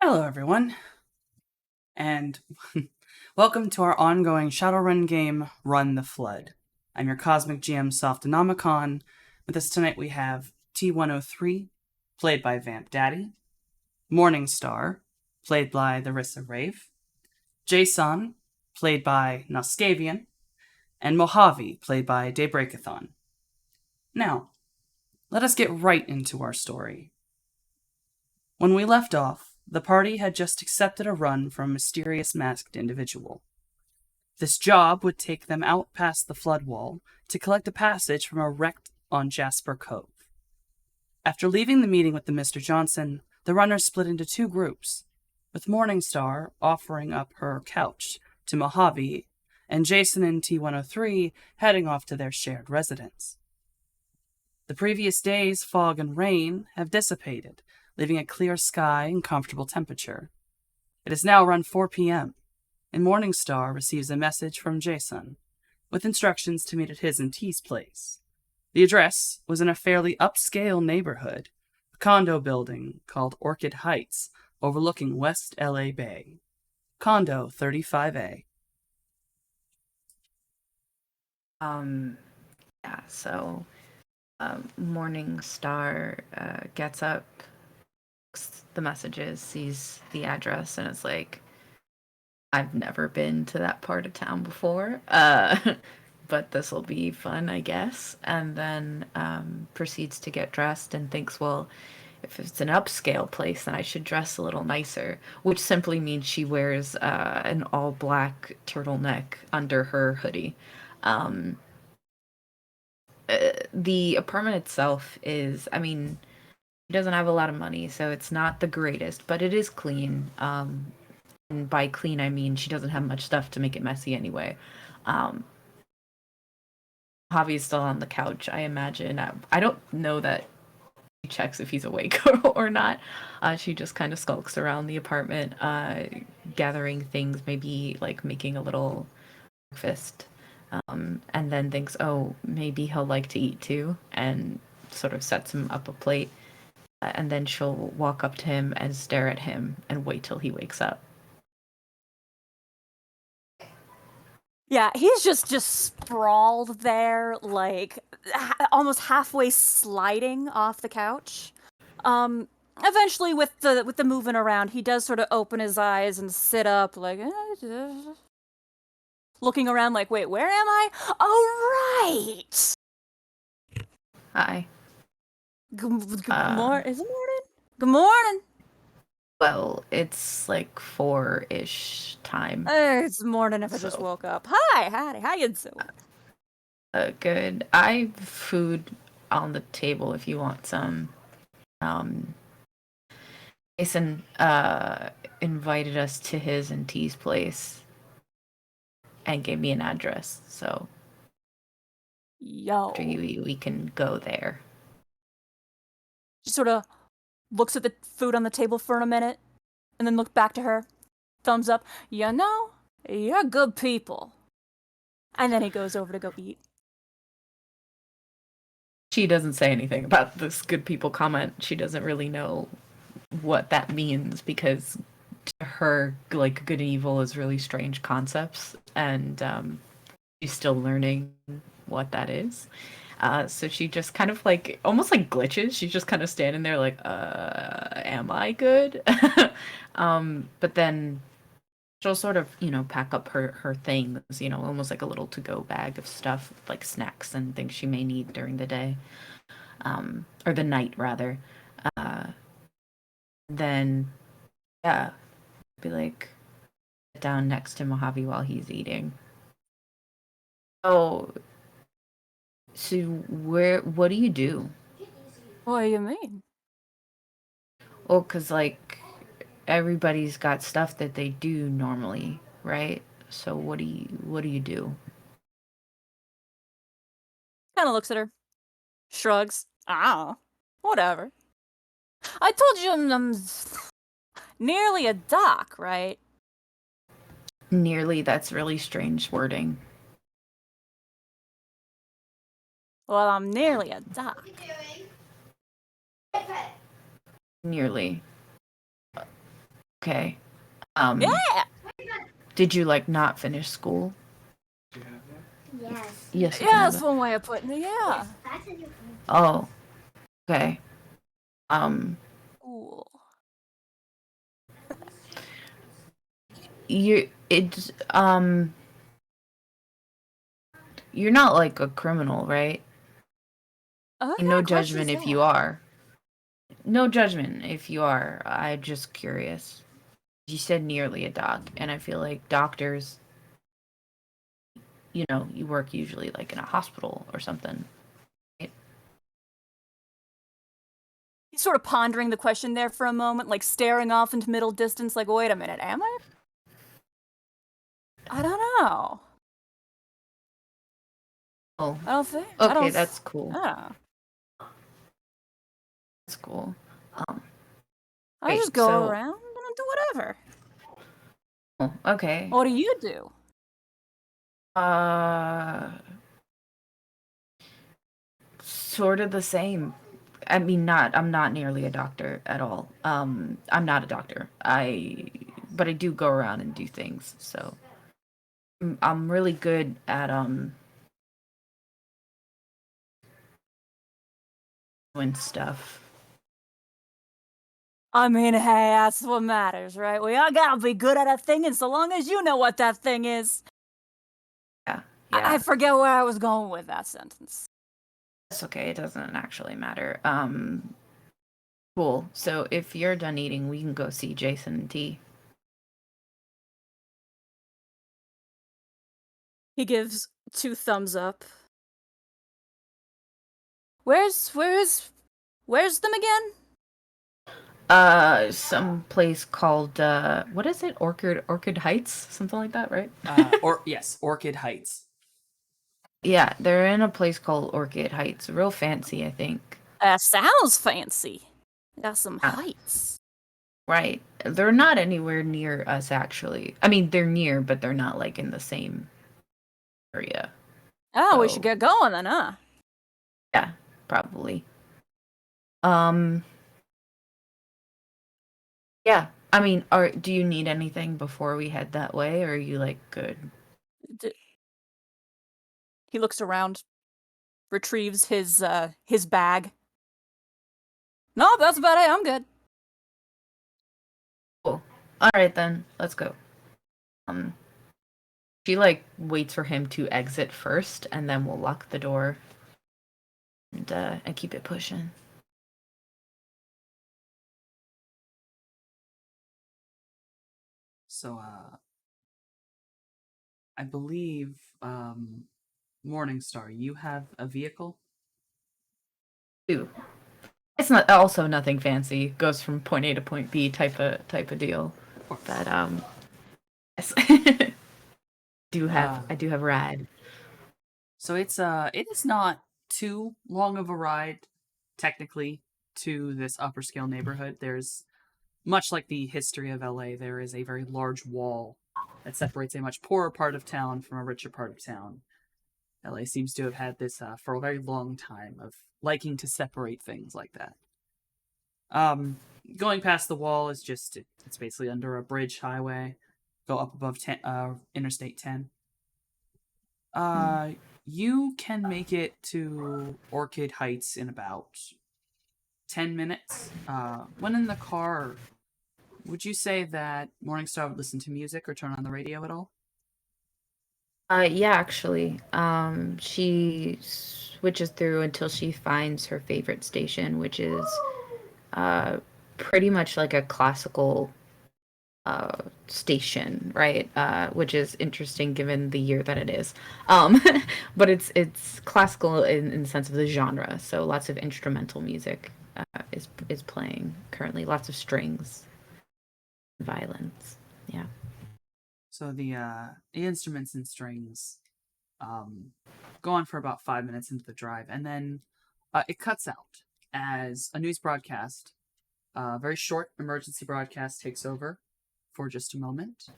Hello, everyone, and welcome to our ongoing Shadowrun game, Run the Flood. I'm your Cosmic GM, Softonomicon. With us tonight we have T103, played by Vamp Daddy, Morningstar, played by the Rissa Rave, Jason, played by Noskavian, and Mojave, played by Daybreakathon. Now, let us get right into our story. When we left off, the party had just accepted a run from a mysterious masked individual. This job would take them out past the flood wall to collect a passage from a wreck on Jasper Cove. After leaving the meeting with the Mr. Johnson, the runners split into two groups, with Morningstar offering up her couch to Mojave and Jason and T103 heading off to their shared residence. The previous day's fog and rain have dissipated, leaving a clear sky and comfortable temperature. It is now around 4 p.m., and Morningstar receives a message from Jason, with instructions to meet at his and T's place. The address was in a fairly upscale neighborhood, a condo building called Orchid Heights, overlooking West LA Bay. Condo 35A. So Morning Star gets up, looks the messages, sees the address, and it's like, I've never been to that part of town before, but this will be fun, I guess. And then proceeds to get dressed and thinks, well, if it's an upscale place, then I should dress a little nicer, which simply means she wears an all-black turtleneck under her hoodie. The apartment itself is, I mean, he doesn't have a lot of money, so it's not the greatest, but it is clean. And by clean, I mean she doesn't have much stuff to make it messy anyway. Javi's still on the couch, I imagine. I don't know that she checks if he's awake or not. She just kind of skulks around the apartment, gathering things, maybe like making a little breakfast. And then thinks, oh, maybe he'll like to eat too, and sort of sets him up a plate. And then she'll walk up to him and stare at him and wait till he wakes up. Yeah, he's just sprawled there, like almost halfway sliding off the couch. Eventually, with the moving around, he does sort of open his eyes and sit up, like looking around, like, wait, where am I? Oh, right. Hi. Good morning. Is it morning? Good morning. Well, it's like 4-ish time. It's morning if I just woke up. Hi, howdy, how you doing? Good. I have food on the table if you want some. Jason invited us to his and T's place and gave me an address, so Yo. after you eat, we can go there. She sort of looks at the food on the table for a minute, and then looks back to her. Thumbs up. You know, you're good people. And then he goes over to go eat. She doesn't say anything about this good people comment. She doesn't really know what that means, because to her, like, good and evil is really strange concepts, and she's still learning what that is. So she just kind of like, almost like glitches. She's just kind of standing there like, am I good? But then she'll sort of, pack up her things, almost like a little to-go bag of stuff, like snacks and things she may need during the day. Or the night, rather. Then, yeah, be like, sit down next to Mojave while he's eating. Oh, so what do you do? What do you mean? Well, 'cause like everybody's got stuff that they do normally, right? So what do you do? Kind of looks at her. Shrugs. Ah, whatever. I told you I'm nearly a doc, right? Nearly, that's really strange wording. Well, I'm nearly a doc. Nearly. Okay. Yeah. Did you like not finish school? Yes. Yes, you can Yeah, have that's it. one way of putting it. Yeah. That's a good one. Oh, okay. Um, Cool. you it's you're not like a criminal, right? Okay, No questions judgment if you there. are. No judgment if you are. I'm just curious. You said nearly a doc, and I feel like doctors, you work usually like in a hospital or something. Right? He's sort of pondering the question there for a moment, like staring off into middle distance, like, wait a minute, am I? I don't know. Oh, I don't think. okay, that's cool. I That's cool. Um, I Great. just go So, around and do whatever. oh, okay. What do you do? Uh, Sort of the same. I mean, I'm not nearly a doctor at all. I'm not a doctor. But I do go around and do things. So I'm really good at doing stuff. I mean, hey, that's what matters, right? We all gotta be good at a thing, and so long as you know what that thing is. Yeah, I yeah. forget where I was going with that sentence. That's okay. It doesn't actually matter. Cool. So if you're done eating, we can go see Jason and T. He gives 2 thumbs up. Where's them again? Some place called what is it? Orchid Heights, something like that, right? Yes, Orchid Heights. Yeah, they're in a place called Orchid Heights. Real fancy, I think. Sounds fancy. Got some Ah. heights. Right. They're not anywhere near us, actually. I mean, they're near, but they're not like in the same area. Oh, we So- should get going then, huh? Yeah, probably. Yeah. I mean, do you need anything before we head that way, or are you like good? He looks around, retrieves his bag. No, that's about it. I'm good. Cool. All right then, let's go. She like waits for him to exit first, and then we'll lock the door and keep it pushing. So, I believe, Morningstar, you have a vehicle? Ooh. It's not also nothing fancy. Goes from point A to point B type of deal. But yes. I do have a ride. So it is not too long of a ride, technically, to this upper scale neighborhood. There's, much like the history of LA, there is a very large wall that separates a much poorer part of town from a richer part of town. LA seems to have had this for a very long time of liking to separate things like that. Going past the wall is it's basically under a bridge highway. Go up above Interstate 10. You can make it to Orchid Heights in about 10 minutes. When in the car, would you say that Morningstar would listen to music or turn on the radio at all? Yeah, actually. She switches through until she finds her favorite station, which is pretty much like a classical station, right? Which is interesting given the year that it is. But it's classical in the sense of the genre. So lots of instrumental music is playing currently. Lots of strings, violins. Yeah. So the instruments and strings go on for about 5 minutes into the drive, and then it cuts out as a news broadcast, very short emergency broadcast, takes over for just a moment.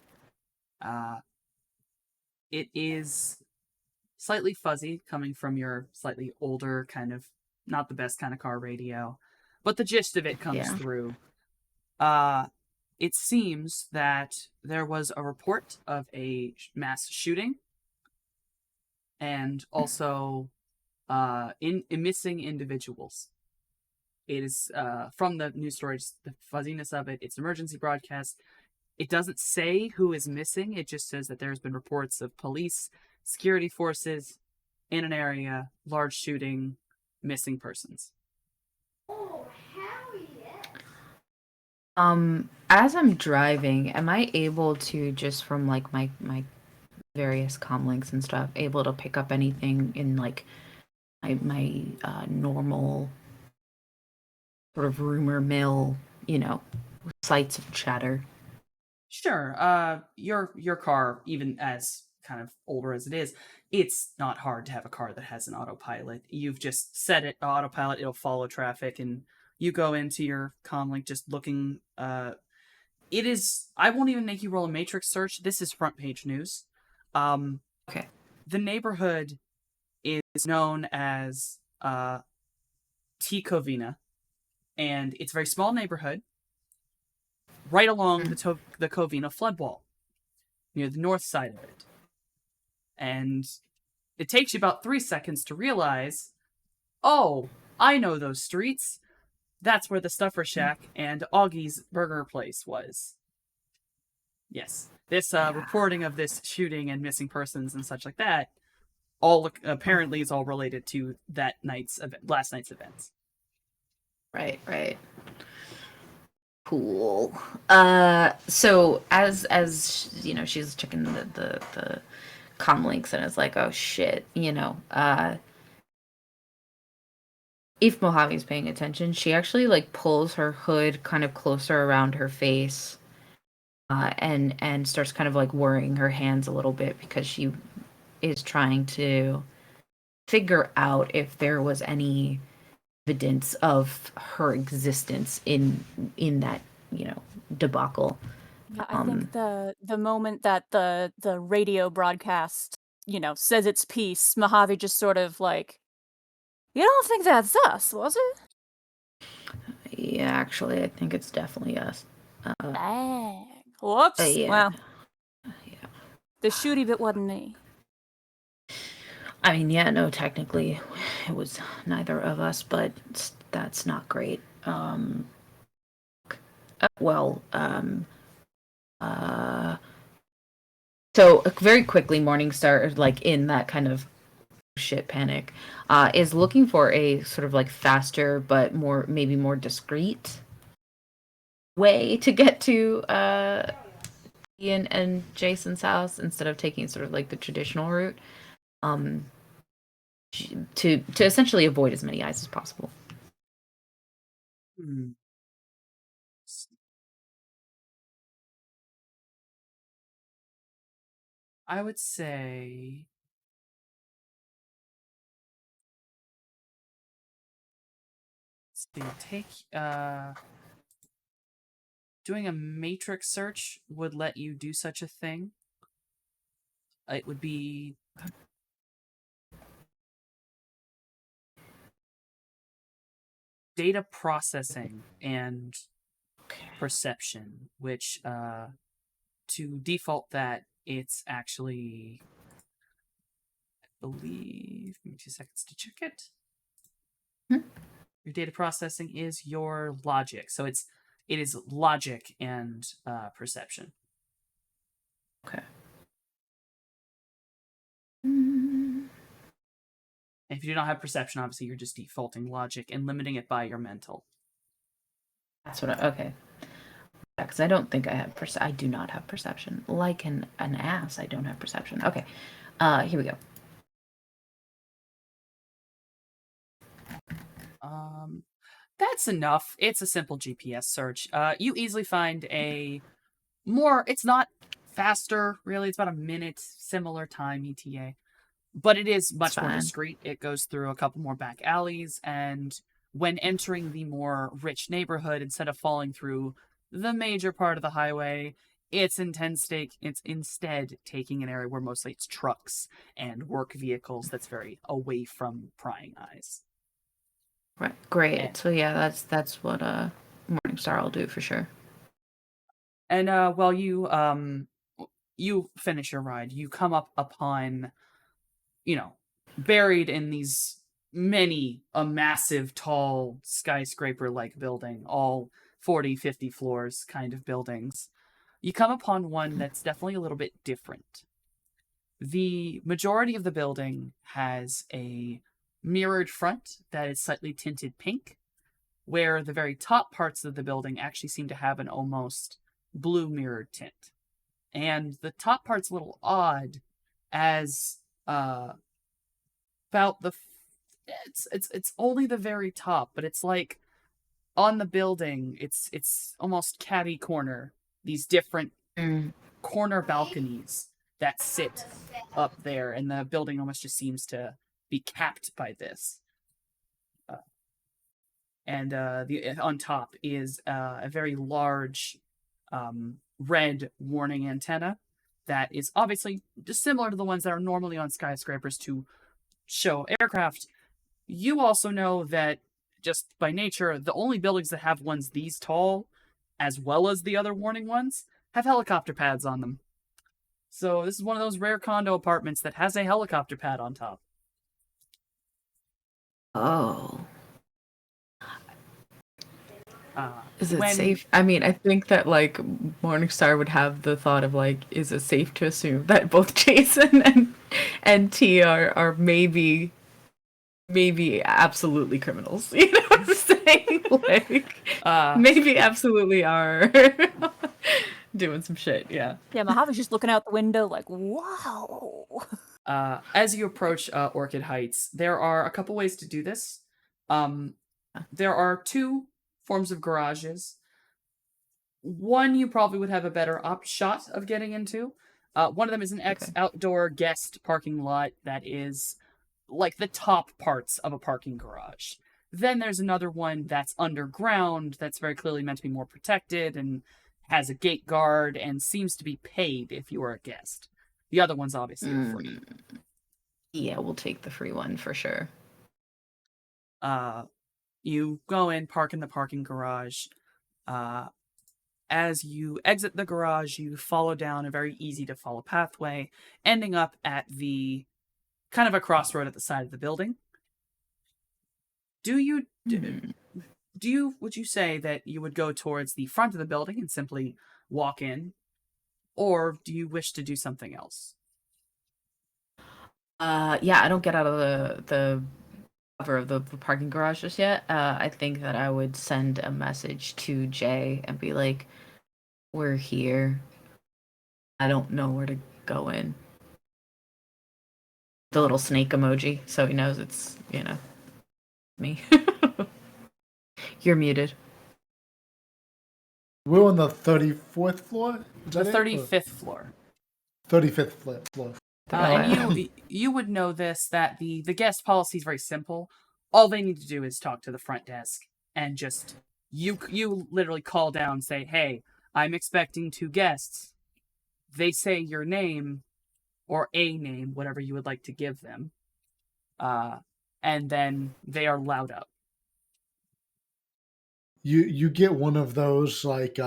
It is slightly fuzzy, coming from your slightly older, kind of not the best kind of car radio, but the gist of it comes Yeah. through. it seems that there was a report of a mass shooting and also in missing individuals. It is from the news story, just the fuzziness of it. It's an emergency broadcast. It doesn't say who is missing. It just says that there's been reports of police, security forces in an area, large shooting, missing persons. As I'm driving, am I able to just from like my various comm links and stuff, able to pick up anything in like my normal sort of rumor mill, sites of chatter? Sure. Your car, even as kind of older as it is, it's not hard to have a car that has an autopilot. You've just set it autopilot, it'll follow traffic, and you go into your comlink just looking. It is. I won't even make you roll a matrix search. This is front page news. Okay. The neighborhood is known as T Covina, and it's a very small neighborhood right along the Covina flood wall, near the north side of it. And it takes you about 3 seconds to realize, oh, I know those streets. That's where the Stuffer Shack and Augie's Burger Place was. Yes. This reporting of this shooting and missing persons and such like that, all apparently is all related to that last night's events. Right. Cool. So as she's checking the comm links and is like, oh shit, if Mojave's paying attention, she actually like pulls her hood kind of closer around her face, and starts kind of like worrying her hands a little bit because she is trying to figure out if there was any evidence of her existence in that debacle. Yeah, I think the moment that the radio broadcast, says its piece, Mojave just sort of like, you don't think that's us, was it? Yeah, actually, I think it's definitely us. Dang. Whoops. Yeah. Well, Yeah. the shooty bit wasn't me. I mean, yeah, no, technically, it was neither of us, but that's not great. So very quickly, Morningstar, like in that kind of shit panic, is looking for a sort of like faster but maybe more discreet way to get to Ian and Jason's house instead of taking sort of like the traditional route, to essentially avoid as many eyes as possible. I would say doing a matrix search would let you do such a thing. It would be data processing and perception, which to default that it's actually, I believe, give me 2 seconds to check it. Your data processing is your logic, so it is logic and perception. Okay. If you do not have perception, obviously you're just defaulting logic and limiting it by your mental. That's what okay. Yeah, because I don't think I have I do not have perception. Like an ass, I don't have perception. Okay. Here we go. That's enough. It's a simple GPS search. You easily find it's not faster, really. It's about a minute, similar time ETA. But it is much more discreet. It goes through a couple more back alleys, and when entering the more rich neighborhood, instead of falling through the major part of the highway, it's instead taking an area where mostly it's trucks and work vehicles that's very away from prying eyes. Right. Great. So yeah, that's what Morningstar will do for sure. And while you finish your ride, you come up upon, buried in these a massive, tall, skyscraper-like building, all 40, 50 floors kind of buildings. You come upon one that's definitely a little bit different. The majority of the building has a mirrored front that is slightly tinted pink, where the very top parts of the building actually seem to have an almost blue mirrored tint. And the top part's a little odd, as about it's only the very top, but it's like on the building, it's almost catty corner. These different Mm. corner balconies that sit up there, and the building almost just seems to be capped by this. And the on top is a very large red warning antenna that is obviously just similar to the ones that are normally on skyscrapers to show aircraft. You also know that just by nature, the only buildings that have ones these tall, as well as the other warning ones, have helicopter pads on them. So this is one of those rare condo apartments that has a helicopter pad on top. Oh. Is it When safe? I mean, I think that like Morningstar would have the thought of like, is it safe to assume that both Jason and T are maybe absolutely criminals? You know what I'm saying? Like maybe absolutely are doing some shit. Yeah. Yeah, Mojave's just looking out the window like, wow. As you approach Orchid Heights, there are a couple ways to do this. There are two forms of garages. One you probably would have a better shot of getting into. One of them is an outdoor guest parking lot that is like the top parts of a parking garage. Then there's another one that's underground that's very clearly meant to be more protected and has a gate guard and seems to be paid if you are a guest. The other one's obviously free. Yeah, we'll take the free one for sure. You go in, park in the parking garage. As you exit the garage, you follow down a very easy to follow pathway, ending up at the kind of a crossroad at the side of the building. Would you say that you would go towards the front of the building and simply walk in, or do you wish to do something else? Yeah, I don't get out of the cover of the parking garage just yet. I think that I would send a message to Jay and be like, we're here. I don't know where to go in. The little snake emoji, so he knows it's, me. You're muted. We're on the 34th floor? The 35th floor. 35th floor. And you would know this, that the guest policy is very simple. All they need to do is talk to the front desk and just you literally call down and say, hey, I'm expecting 2 guests. They say your name or a name, whatever you would like to give them. And then they are allowed up. You get one of those like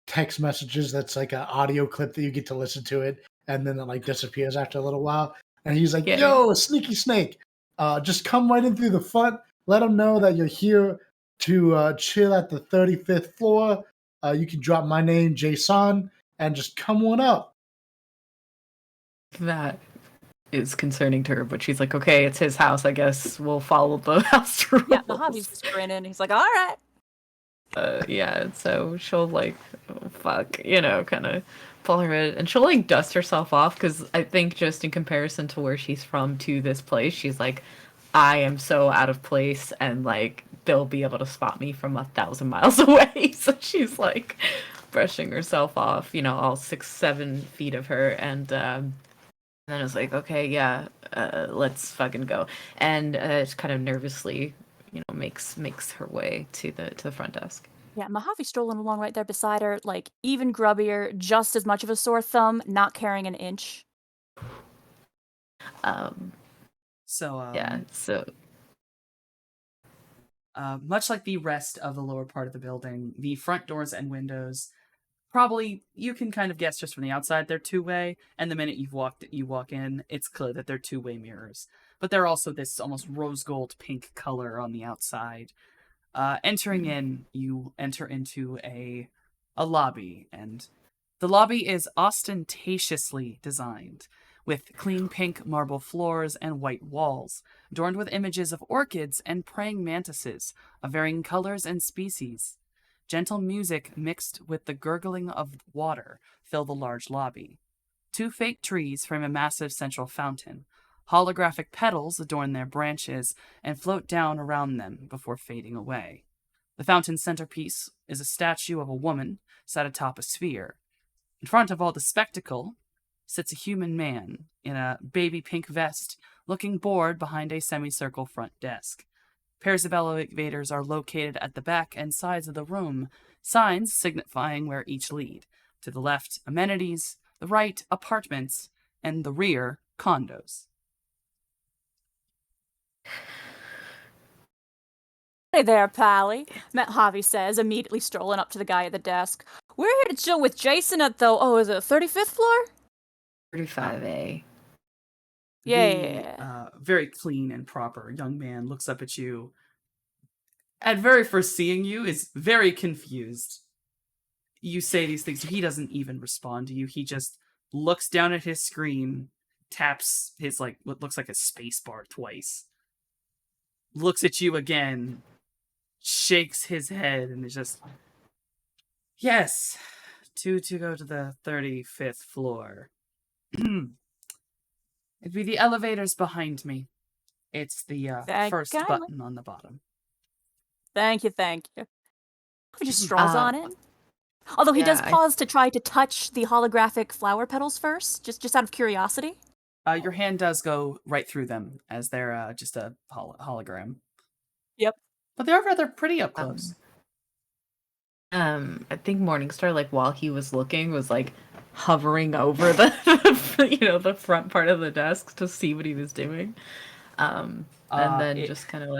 text messages that's like an audio clip that you get to listen to it, and then it like disappears after a little while. And he's like, "Yo, sneaky snake, just come right in through the front. Let them know that you're here to chill at the 35th floor. You can drop my name, Jason, and just come on up." That is concerning to her, but she's like, okay, it's his house. I guess we'll follow the house rules. Yeah, Mojave's just grinning. He's like, all right. Yeah, so she'll like, oh, fuck, kind of pull her in, and she'll like dust herself off, because I think just in comparison to where she's from to this place, she's like, I am so out of place, and like they'll be able to spot me from 1,000 miles away. So she's like brushing herself off, all 6-7 feet of her, and then it's like, okay, yeah, let's fucking go, and it's kind of nervously makes her way to the front desk. Yeah, Mojave's strolling along right there beside her, like even grubbier, just as much of a sore thumb, not carrying an inch. Much like the rest of the lower part of the building, the front doors and windows probably you can kind of guess just from the outside they're two-way, and the minute you walk in, it's clear that they're two-way mirrors. But they're also this almost rose gold pink color on the outside. Entering in, you enter into a lobby, and the lobby is ostentatiously designed, with clean pink marble floors and white walls, adorned with images of orchids and praying mantises of varying colors and species. Gentle music mixed with the gurgling of water fill the large lobby. 2 fake trees frame a massive central fountain. Holographic petals adorn their branches and float down around them before fading away. The fountain's centerpiece is a statue of a woman sat atop a sphere. In front of all the spectacle sits a human man in a baby pink vest, looking bored behind a semicircle front desk. Pairs of elevators are located at the back and sides of the room, signs signifying where each lead. To the left, amenities, the right, apartments, and the rear, condos. Hey there, Pally, Javi says, immediately strolling up to the guy at the desk. We're here to chill with Jason at is it 35th floor? 35A. Yeah. The very clean and proper young man looks up at you. At very first seeing you, is very confused. You say these things, he doesn't even respond to you. He just looks down at his screen, taps his what looks like a space bar twice, looks at you again, shakes his head, and is just, yes, to go to the 35th floor. It'd be the elevators behind me. It's the first button on the bottom. Thank you. He just strolls on in. Although he does pause to try to touch the holographic flower petals first, just out of curiosity. Your hand does go right through them, as they're just a hologram. Yep. But they're rather pretty up close. I think Morningstar, while he was looking, was hovering over the the front part of the desk to see what he was doing. And then just kind of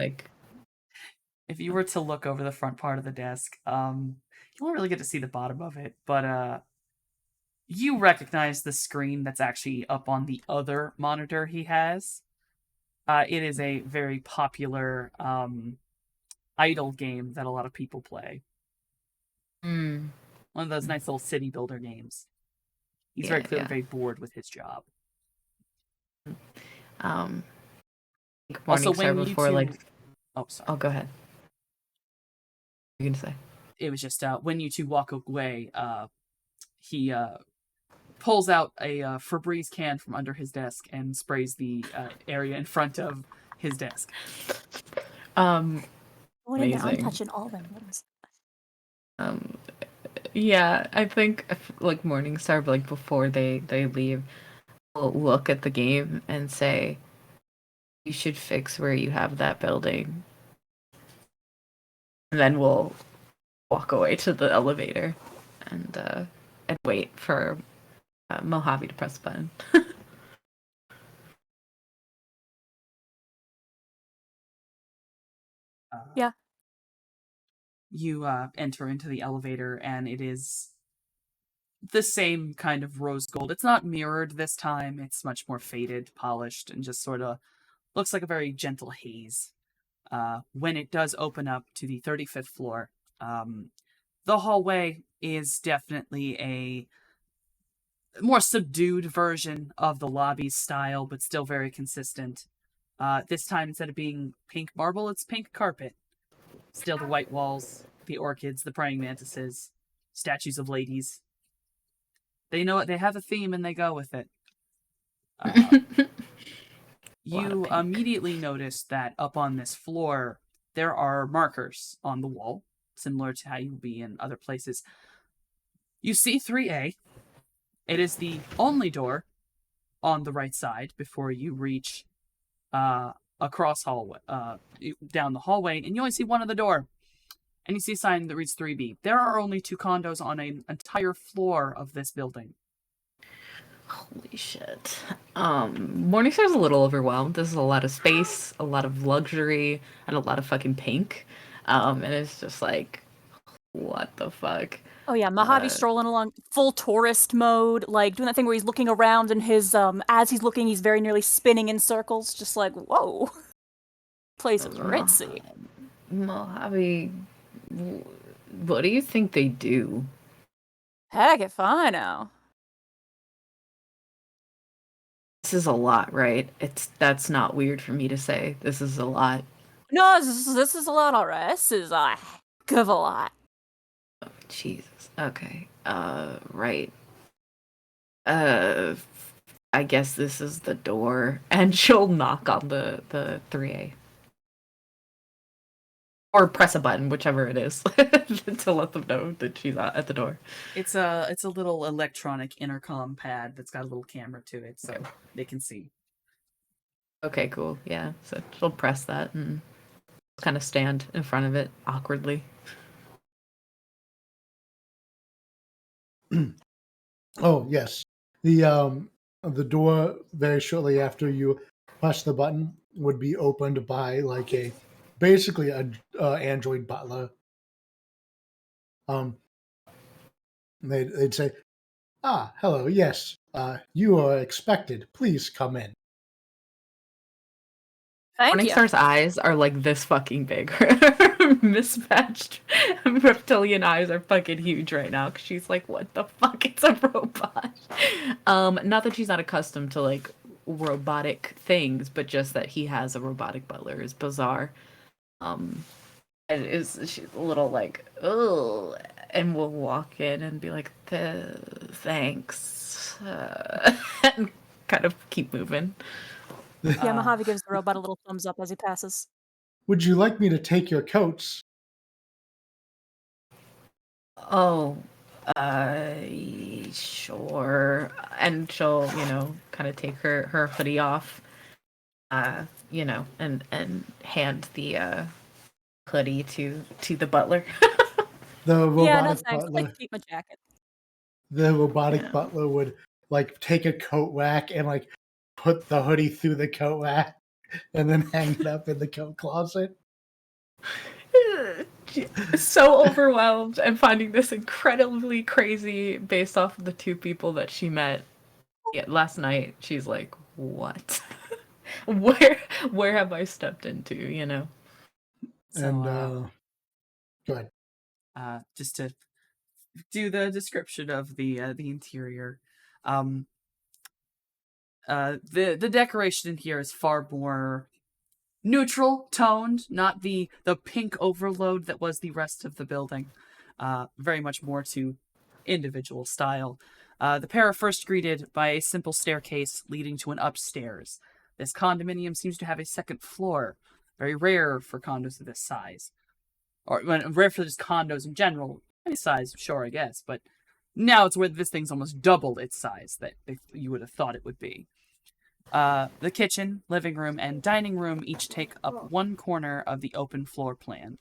if you were to look over the front part of the desk, you won't really get to see the bottom of it, but you recognize the screen that's actually up on the other monitor he has. It is a very popular idle game that a lot of people play. One of those nice little city builder games. He's very clearly very bored with his job. Also, when before, oh, sorry. Oh, go ahead. What are you gonna say? It was just when you two walk away, he pulls out a Febreze can from under his desk and sprays the area in front of his desk. Amazing. I'm touching all them ones. Yeah, I think Morningstar, before they leave, will look at the game and say, "You should fix where you have that building." And then we'll walk away to the elevator and wait for Mojave to press the button. Yeah. You enter into the elevator, and it is the same kind of rose gold. It's not mirrored this time. It's much more faded, polished, and just sort of looks like a very gentle haze. When it does open up to the 35th floor, the hallway is definitely a more subdued version of the lobby style, but still very consistent. This time, instead of being pink marble, it's pink carpet. Still the white walls, the orchids, the praying mantises, statues of ladies. They know it. They have a theme and they go with it. You immediately notice that up on this floor, there are markers on the wall, similar to how you would be in other places. You see 3A. It is the only door on the right side before you reach across hallway, down the hallway, and you only see one of the door. And you see a sign that reads 3B. There are only 2 condos on an entire floor of this building. Holy shit. Morningstar's a little overwhelmed. This is a lot of space, a lot of luxury, and a lot of fucking pink. And it's just what the fuck? Oh yeah, Mojave's strolling along full tourist mode, like doing that thing where he's looking around and his as he's looking, he's very nearly spinning in circles, just like, whoa. Place is ritzy. Mojave, what do you think they do? Heck if I know. This is a lot, right? That's not weird for me to say. This is a lot. No, this is a lot, alright. This is a heck of a lot. Oh, Jesus. Okay. Right. I guess this is the door, and she'll knock on the 3A. Or press a button, whichever it is, to let them know that she's at the door. It's a little electronic intercom pad that's got a little camera to it, so they can see. Okay, cool. Yeah, so she'll press that and kind of stand in front of it awkwardly. Oh yes, the door very shortly after you push the button would be opened by like basically a android butler. They'd say, "Ah, hello. Yes, you are expected. Please come in." Thank you. Morningstar's eyes are like this fucking big. Mismatched reptilian eyes are fucking huge right now because she's like, what the fuck? It's a robot. Not that she's not accustomed to like robotic things, but just that he has a robotic butler is bizarre. And she's a little like, oh, and we'll walk in and be like, thanks, and kind of keep moving. Yeah, Mojave gives the robot a little thumbs up as he passes. Would you like me to take your coats? Oh, sure. And she'll, kind of take her hoodie off, and hand the hoodie to the butler. The robotic Yeah, no thanks. I'd butler. like to keep my jacket. The robotic butler would like take a coat rack and like put the hoodie through the coat rack and then hang it up in the coat closet. So overwhelmed and finding this incredibly crazy based off of the two people that she met last night. She's like, what? where have I stepped into, So, and go ahead. Just to do the description of the interior, the decoration in here is far more neutral toned, not the pink overload that was the rest of the building. Very much more to individual style. The pair are first greeted by a simple staircase leading to an upstairs. This condominium seems to have a second floor, very rare for condos of this size. Or rare for just condos in general. Any size, sure, I guess, but now it's where this thing's almost doubled its size that you would have thought it would be. The kitchen, living room, and dining room each take up one corner of the open floor plan.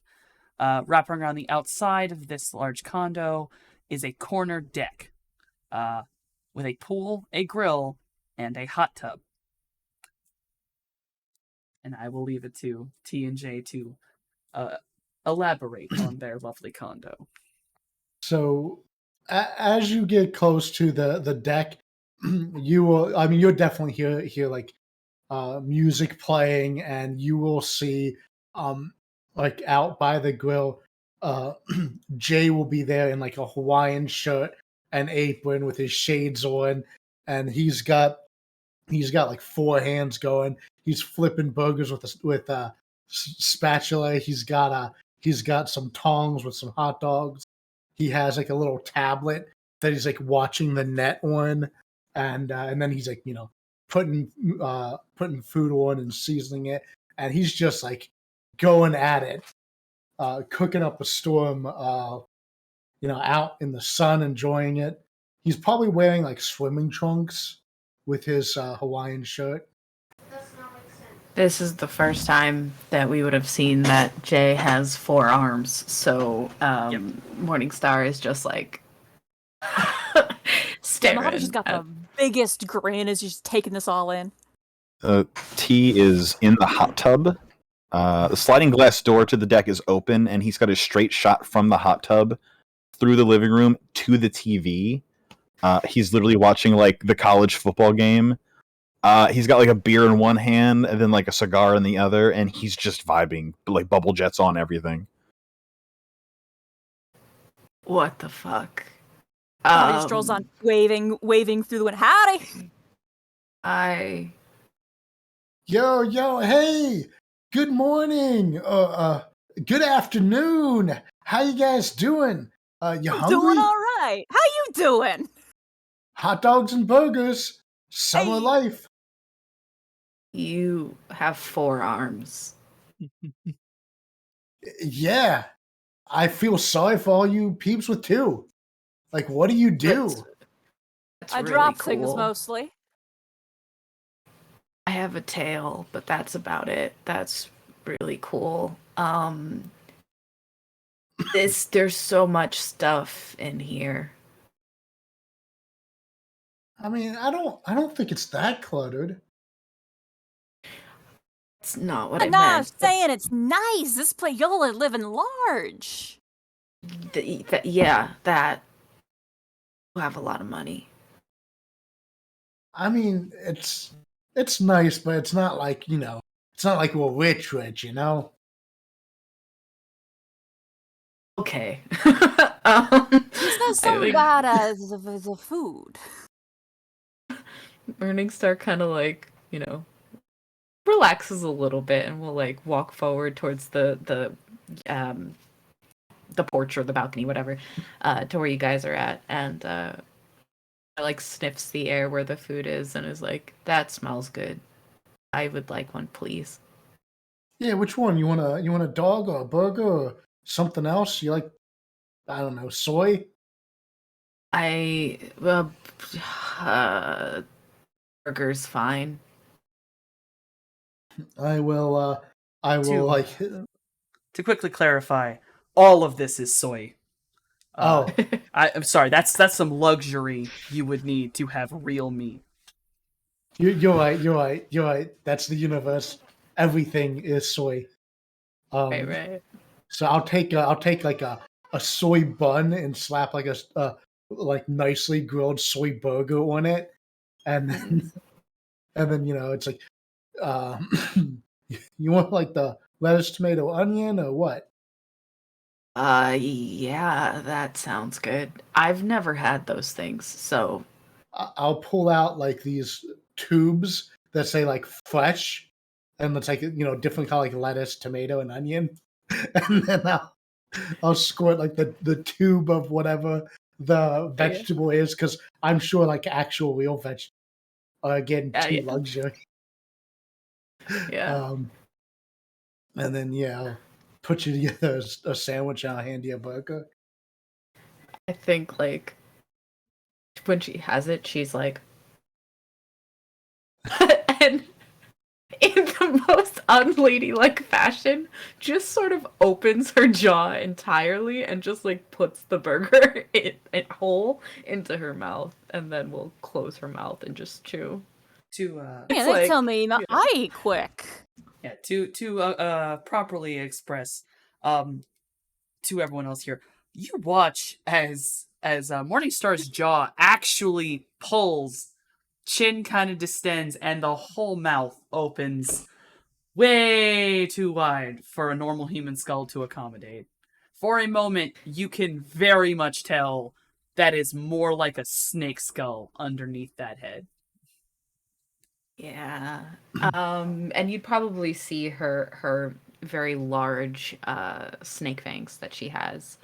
Wrapping around the outside of this large condo is a corner deck with a pool, a grill, and a hot tub. And I will leave it to T and J to elaborate on their lovely condo. So, as you get close to the deck, you will. I mean, you'll definitely hear like music playing, and you will see like out by the grill, Jay will be there in like a Hawaiian shirt and apron with his shades on, and he's got like four hands going. He's flipping burgers with a spatula. He's got some tongs with some hot dogs. He has like a little tablet that he's like watching the net on, and then he's like putting food on and seasoning it, and he's just like going at it, cooking up a storm, out in the sun, enjoying it. He's probably wearing like swimming trunks with his Hawaiian shirt. This is the first time that we would have seen that Jay has 4 arms, so Morningstar is just like staring. Mojave just got the biggest grin as he's taking this all in. T is in the hot tub, The sliding glass door to the deck is open, and he's got a straight shot from the hot tub through the living room to the TV. He's literally watching like the college football game. He's got like a beer in one hand and then like a cigar in the other, and he's just vibing, like bubble jets on everything. What the fuck? He strolls on, waving through the window. Howdy! Yo, hey! Good morning! Good afternoon! How you guys doing? You I'm hungry? doing all right. How you doing? Hot dogs and burgers. Summer Hey. life. You have 4 arms. Yeah. I feel sorry for all you peeps with 2. Like, what do you do? That's I really drop cool. things mostly. I have a tail, but that's about it. That's really cool. There's so much stuff in here. I mean, I don't think it's that cluttered. It's not what I I'm not meant. saying it's nice. This place, y'all are living large. That you have a lot of money. I mean, it's nice, but it's not like, it's not like we're rich, you know? Okay. He says something about the food. Morningstar kind of like, relaxes a little bit and will like walk forward towards the porch or the balcony, whatever, to where you guys are at, and like sniffs the air where the food is and is like, "That smells good. I would like one, please." Yeah, which one? You want a dog or a burger or something else? You like, I don't know, soy? Burger's fine. I will like To quickly clarify, all of this is soy. I'm sorry. That's some luxury you would need to have real meat. You're right. That's the universe. Everything is soy. Right. So I'll take like a soy bun and slap like a like nicely grilled soy burger on it, and then it's like, uh, you want like the lettuce, tomato, onion, or what? Yeah, that sounds good. I've never had those things, so I'll pull out like these tubes that say like fresh, and it's like different kind of like lettuce, tomato, and onion, and then I'll squirt like the tube of whatever the vegetable is, because I'm sure like actual real vegetables are again too luxury. Yeah. And then I'll put you together a sandwich and I'll hand you a burger. I think like when she has it, she's like, and in the most unladylike fashion, just sort of opens her jaw entirely and just like puts the burger in whole into her mouth, and then will close her mouth and just chew. They tell me I eat quick. Yeah, to properly express to everyone else here, you watch as Morningstar's jaw actually pulls, chin kind of distends, and the whole mouth opens way too wide for a normal human skull to accommodate. For a moment, you can very much tell that is more like a snake skull underneath that head. Yeah. And you'd probably see her very large snake fangs that she has.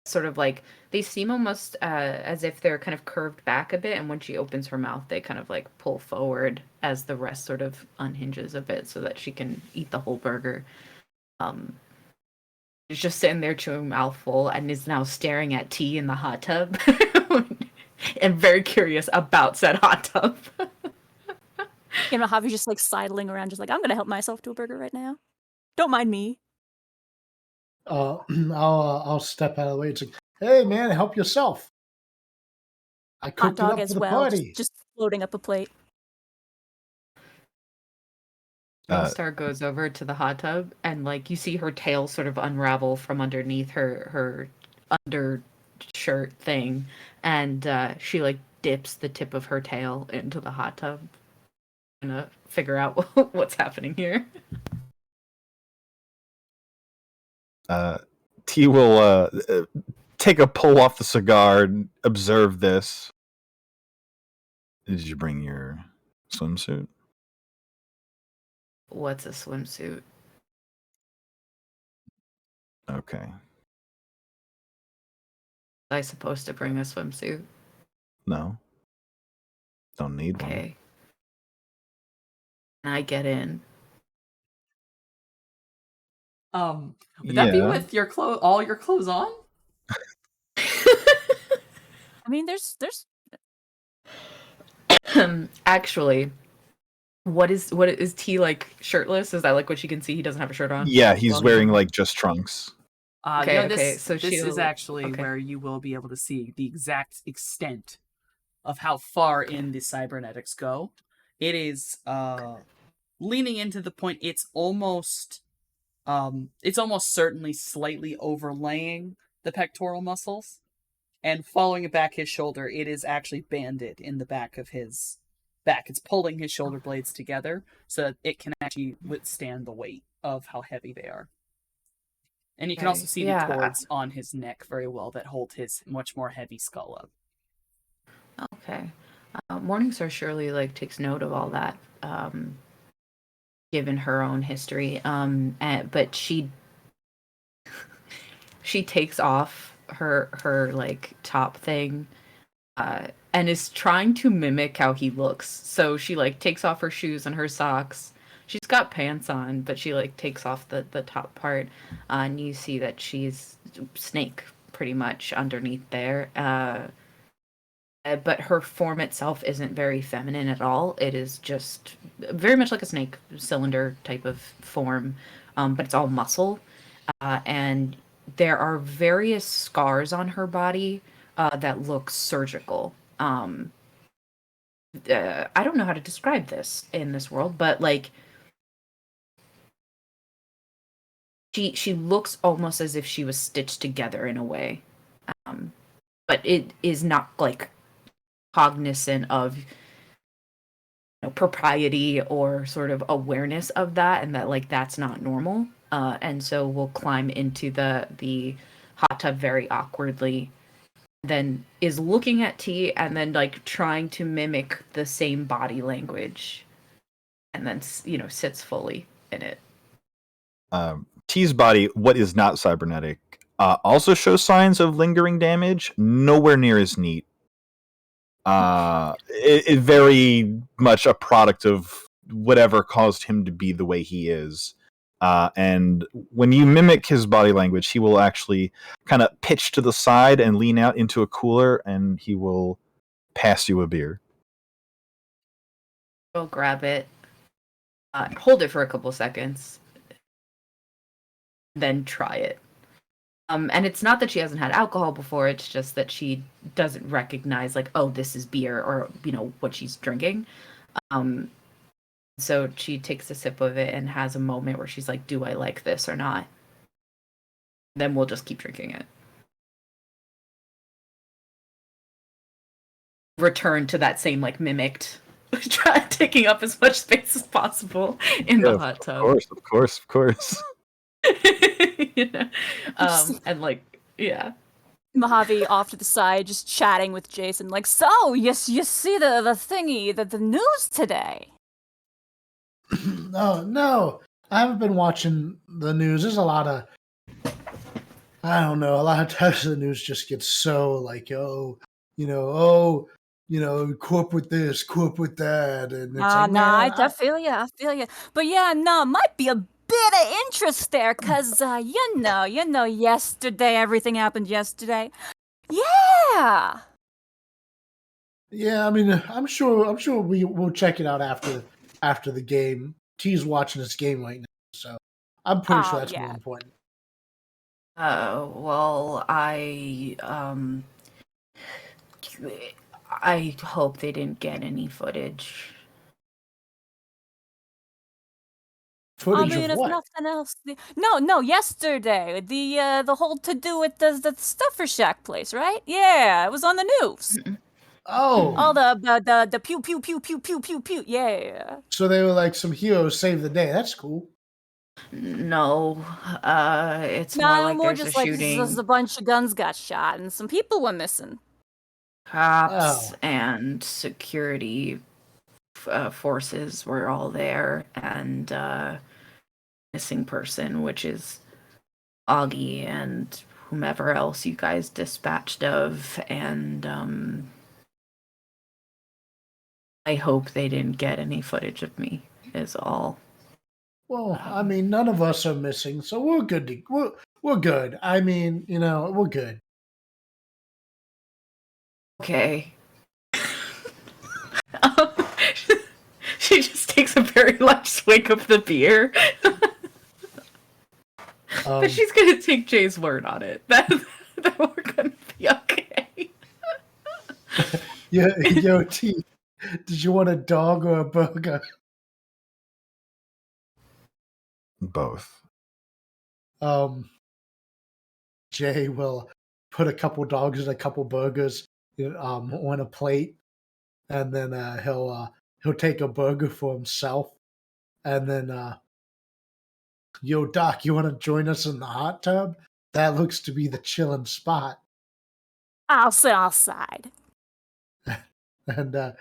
Sort of like they seem almost as if they're kind of curved back a bit, and when she opens her mouth, they kind of like pull forward as the rest sort of unhinges a bit so that she can eat the whole burger. She's just sitting there chewing mouthful and is now staring at tea in the hot tub and very curious about said hot tub. Javi's just like sidling around, just like, I'm gonna help myself to a burger right now. Don't mind me. I'll step out of the way. It's like, hey man, help yourself. I cooked Hot dog it up as for the well, party. just floating up a plate. Star goes over to the hot tub and like you see her tail sort of unravel from underneath her undershirt thing, and she like dips the tip of her tail into the hot tub, gonna figure out what's happening here. T will take a pull off the cigar and observe this. Did you bring your swimsuit? What's a swimsuit? Okay. Was I supposed to bring a swimsuit? No. Don't need one. Okay. Can I get in? Would that be with your all your clothes on? I mean, there's Actually, what is T like shirtless? Is that like what she can see? He doesn't have a shirt on. Yeah, he's Well, wearing like just trunks. Okay, so this is actually where you will be able to see the exact extent of how far in the cybernetics go. It is leaning into the point it's almost certainly slightly overlaying the pectoral muscles, and following back his shoulder, it is actually banded in the back of his back. It's pulling his shoulder blades together so that it can actually withstand the weight of how heavy they are. And you can also see the cords on his neck very well that hold his much more heavy skull up. Okay. Morningstar surely like takes note of all that, given her own history. But she takes off her like top thing, and is trying to mimic how he looks. So she like takes off her shoes and her socks. She's got pants on, but she like takes off the top part, and you see that she's Snake pretty much underneath there. But her form itself isn't very feminine at all. It is just very much like a snake cylinder type of form, but it's all muscle. And there are various scars on her body that look surgical. I don't know how to describe this in this world, but like she looks almost as if she was stitched together in a way. But it is not like cognizant of propriety or sort of awareness of that, and that like that's not normal, and so we'll climb into the hot tub very awkwardly, then is looking at T and then like trying to mimic the same body language, and then sits fully in it. T's body, what is not cybernetic, also shows signs of lingering damage, nowhere near as neat. It very much a product of whatever caused him to be the way he is. And when you mimic his body language, he will actually kind of pitch to the side and lean out into a cooler, and he will pass you a beer. Go grab it, hold it for a couple seconds, then try it. And it's not that she hasn't had alcohol before, it's just that she doesn't recognize, like, oh, this is beer, or, what she's drinking. So she takes a sip of it and has a moment where she's like, do I like this or not? Then we'll just keep drinking it. Return to that same, like, mimicked, taking up as much space as possible in the hot tub. Of course. And like, yeah. Mojave off to the side, just chatting with Jason, like, so, you see the thingy, the news today? No, I haven't been watching the news. There's a lot of, I don't know, a lot of times the news just gets so like, corp with this, corp with that, and it's like, I feel ya. But yeah, no, might be a bit of interest there, cause yesterday, everything happened yesterday. Yeah. Yeah, I mean, I'm sure we'll check it out after the game. T's watching this game right now, so I'm pretty sure that's more important. Well, I hope they didn't get any footage. Footage mean, of if what? nothing else, no, yesterday, the whole to do with the Stuffer Shack place, right? Yeah, it was on the news. All Oh, the pew pew pew pew pew pew pew. Yeah. so they were like some heroes save the day. That's cool. No, it's more Nah, like more there's a just like just shooting. a bunch of guns got shot and some people were missing. Cops Oh, and security forces were all there, and missing person, which is Augie and whomever else you guys dispatched of, and I hope they didn't get any footage of me, is all. well, I mean, none of us are missing, so we're good. We're good. I mean, we're good. Okay. She just takes a very large swig of the beer. But she's gonna take Jay's word on it. That we're gonna be okay. Yo, T, did you want a dog or a burger? Both. Jay will put a couple dogs and a couple burgers on a plate, and then he'll take a burger for himself, and then yo, Doc, you want to join us in the hot tub? That looks to be the chilling spot. I'll sit outside. And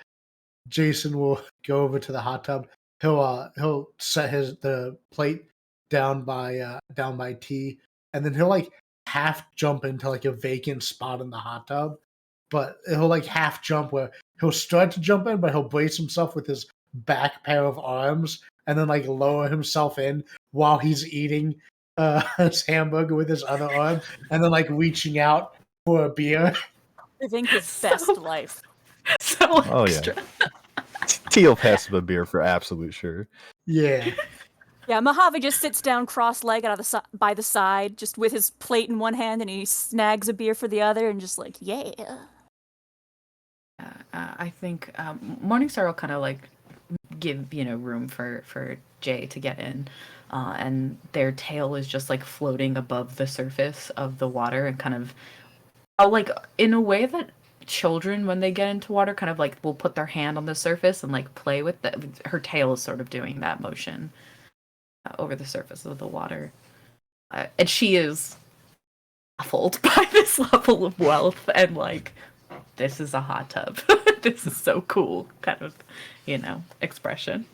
Jason will go over to the hot tub. He'll set the plate down by T, and then he'll like half jump into like a vacant spot in the hot tub, but he'll like half jump where he'll start to jump in, but he'll brace himself with his back pair of arms and then like lower himself in while he's eating his hamburger with his other arm, and then like reaching out for a beer. Living his So- best life. So Oh, yeah. extra. Teal passes him a beer for absolute sure. Yeah. Yeah, Mojave just sits down cross-legged by the side, just with his plate in one hand, and he snags a beer for the other, and just like, yeah. I think Morningstar will kind of like give room for Jay to get in, and their tail is just like floating above the surface of the water and kind of like in a way that children when they get into water kind of like will put their hand on the surface and like play with it. Her tail is sort of doing that motion over the surface of the water, and she is baffled by this level of wealth and like, this is a hot tub. This is so cool, kind of, expression.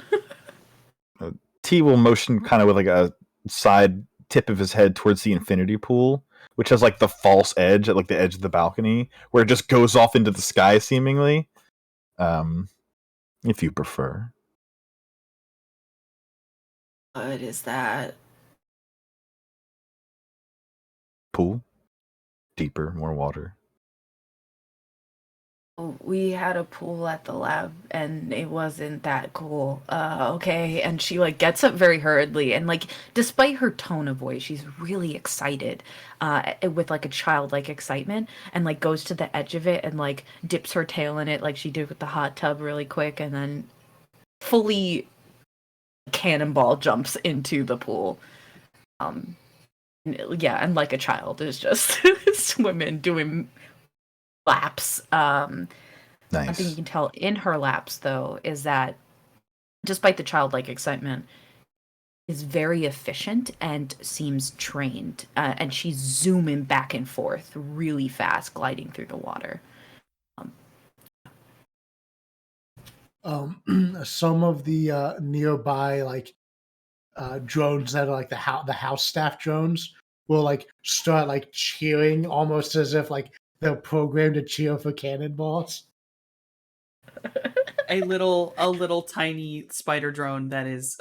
T will motion kind of with like a side tip of his head towards the infinity pool, which has like the false edge at like the edge of the balcony, where it just goes off into the sky seemingly. If you prefer. What is that? Pool. Deeper, more water. We had a pool at the lab and it wasn't that cool. Okay. And she like gets up very hurriedly and like, despite her tone of voice, she's really excited, with like a childlike excitement, and like goes to the edge of it and like dips her tail in it like she did with the hot tub really quick, and then fully cannonball jumps into the pool. Yeah, and like a child is just swimming, doing laps. One thing you Nice. can tell in her laps, though, is that despite the childlike excitement, is very efficient and seems trained. And she's zooming back and forth really fast, gliding through the water. Some of the nearby like drones that are like the house staff drones will like start like cheering almost as if like they're programmed to cheer for cannonballs. A little tiny spider drone that is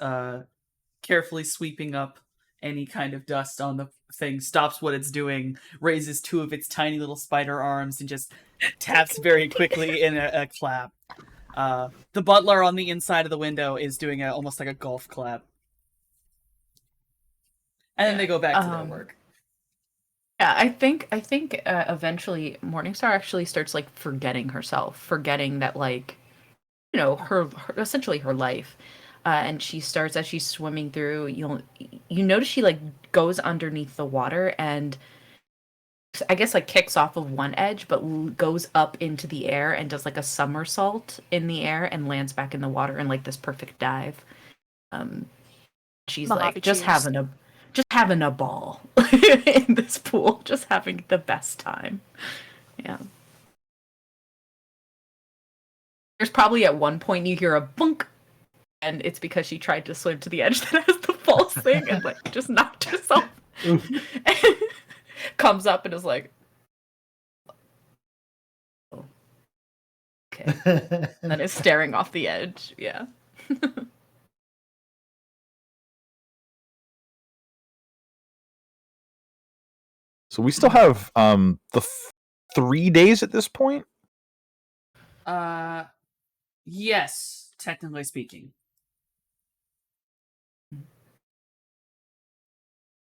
carefully sweeping up any kind of dust on the thing, stops what it's doing, raises two of its tiny little spider arms, and just taps very quickly in a clap. The butler on the inside of the window is doing almost like a golf clap. And then they go back to their work. Yeah, I think eventually Morningstar actually starts like forgetting herself, forgetting that like, her essentially her life and she starts as she's swimming through. You notice she like goes underneath the water and I guess like kicks off of one edge, but goes up into the air and does like a somersault in the air and lands back in the water in like this perfect dive. She's Mojave like just cheers. having a ball in this pool, just having the best time. Yeah. There's probably at one point you hear a bunk, and it's because she tried to swim to the edge that has the false thing and like just knocked herself. Comes up and is like, oh, okay. And is staring off the edge. Yeah. So we still have the 3 days at this point. Yes, technically speaking.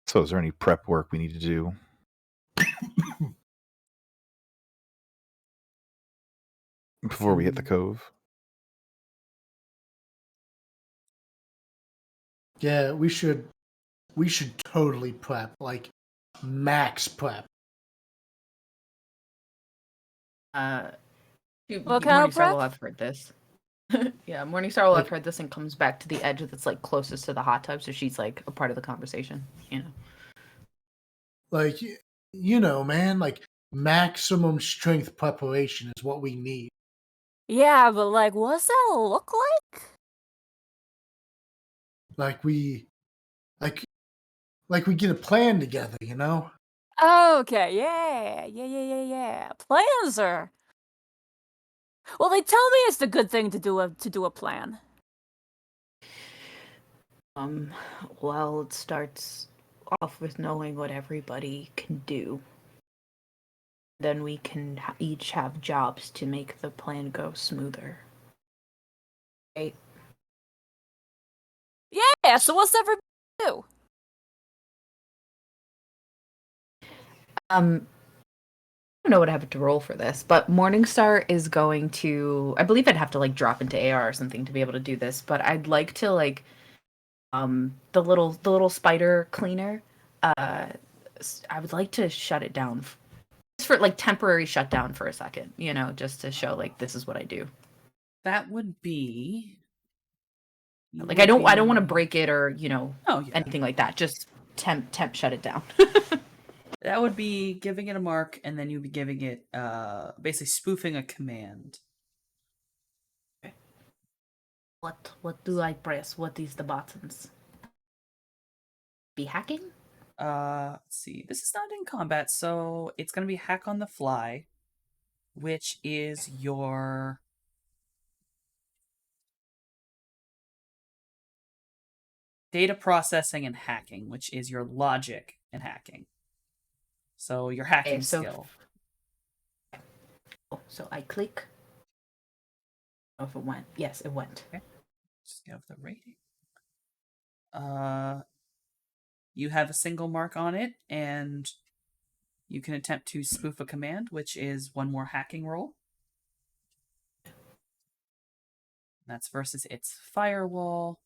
So is there any prep work we need to do? Before we hit the cove? Yeah, we should totally prep, like max prep. What kind of Morningstar prep? will have heard this. Yeah, Morningstar will have heard this and comes back to the edge that's like closest to the hot tub, so she's like a part of the conversation, you know. Like, you know, man, like maximum strength preparation is what we need. Yeah, but like, what's that look like? Like we get a plan together, you know? Okay, yeah. Plans are. Well, they tell me it's the good thing to do a plan. Well, it starts off with knowing what everybody can do. Then we can each have jobs to make the plan go smoother. Right? Yeah, so what's everybody do? I don't know what I have to roll for this, but Morningstar is going to. I believe I'd have to like drop into AR or something to be able to do this, but I'd like to like, the little spider cleaner. I would like to shut it down, just for like temporary shutdown for a second, you know, just to show like this is what I do. That would be Like I don't want to break it or Oh, yeah. anything like that. Just temp shut it down. That would be giving it a mark, and then you'd be giving it basically spoofing a command. What do I press? What is the buttons? Be hacking? Let's see. This is not in combat, so it's gonna be hack on the fly, which is your data processing and hacking, which is your logic and hacking. So your hacking skill. So I click. Oh, if it went. Yes, it went. Okay. Just give the rating. You have a single mark on it, and you can attempt to spoof a command, which is one more hacking roll. That's versus its firewall,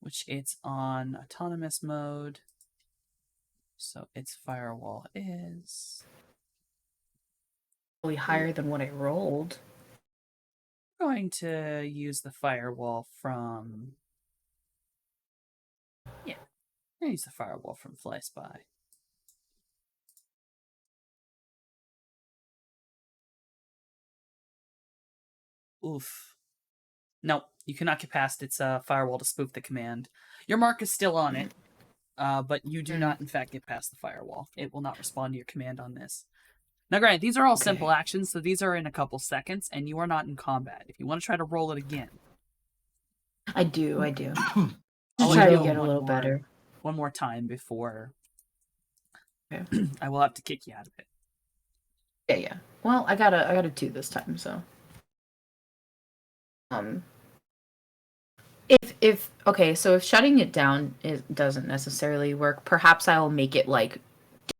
which it's on autonomous mode. So its firewall is Probably higher than what I rolled. I'm going to use the firewall from use the firewall from Fly Spy. Oof. No, you cannot get past its firewall to spoof the command. Your mark is still on it, but you do not, in fact, get past the firewall. It will not respond to your command on this. Now, granted, these are all simple actions, so these are in a couple seconds, and you are not in combat. If you want to try to roll it again. I do. I'll try to do get a one little more- better. One more time before Okay. I will have to kick you out of it. Yeah. Well, I got a 2 this time, so. If okay, so if shutting it down doesn't necessarily work, perhaps I'll make it like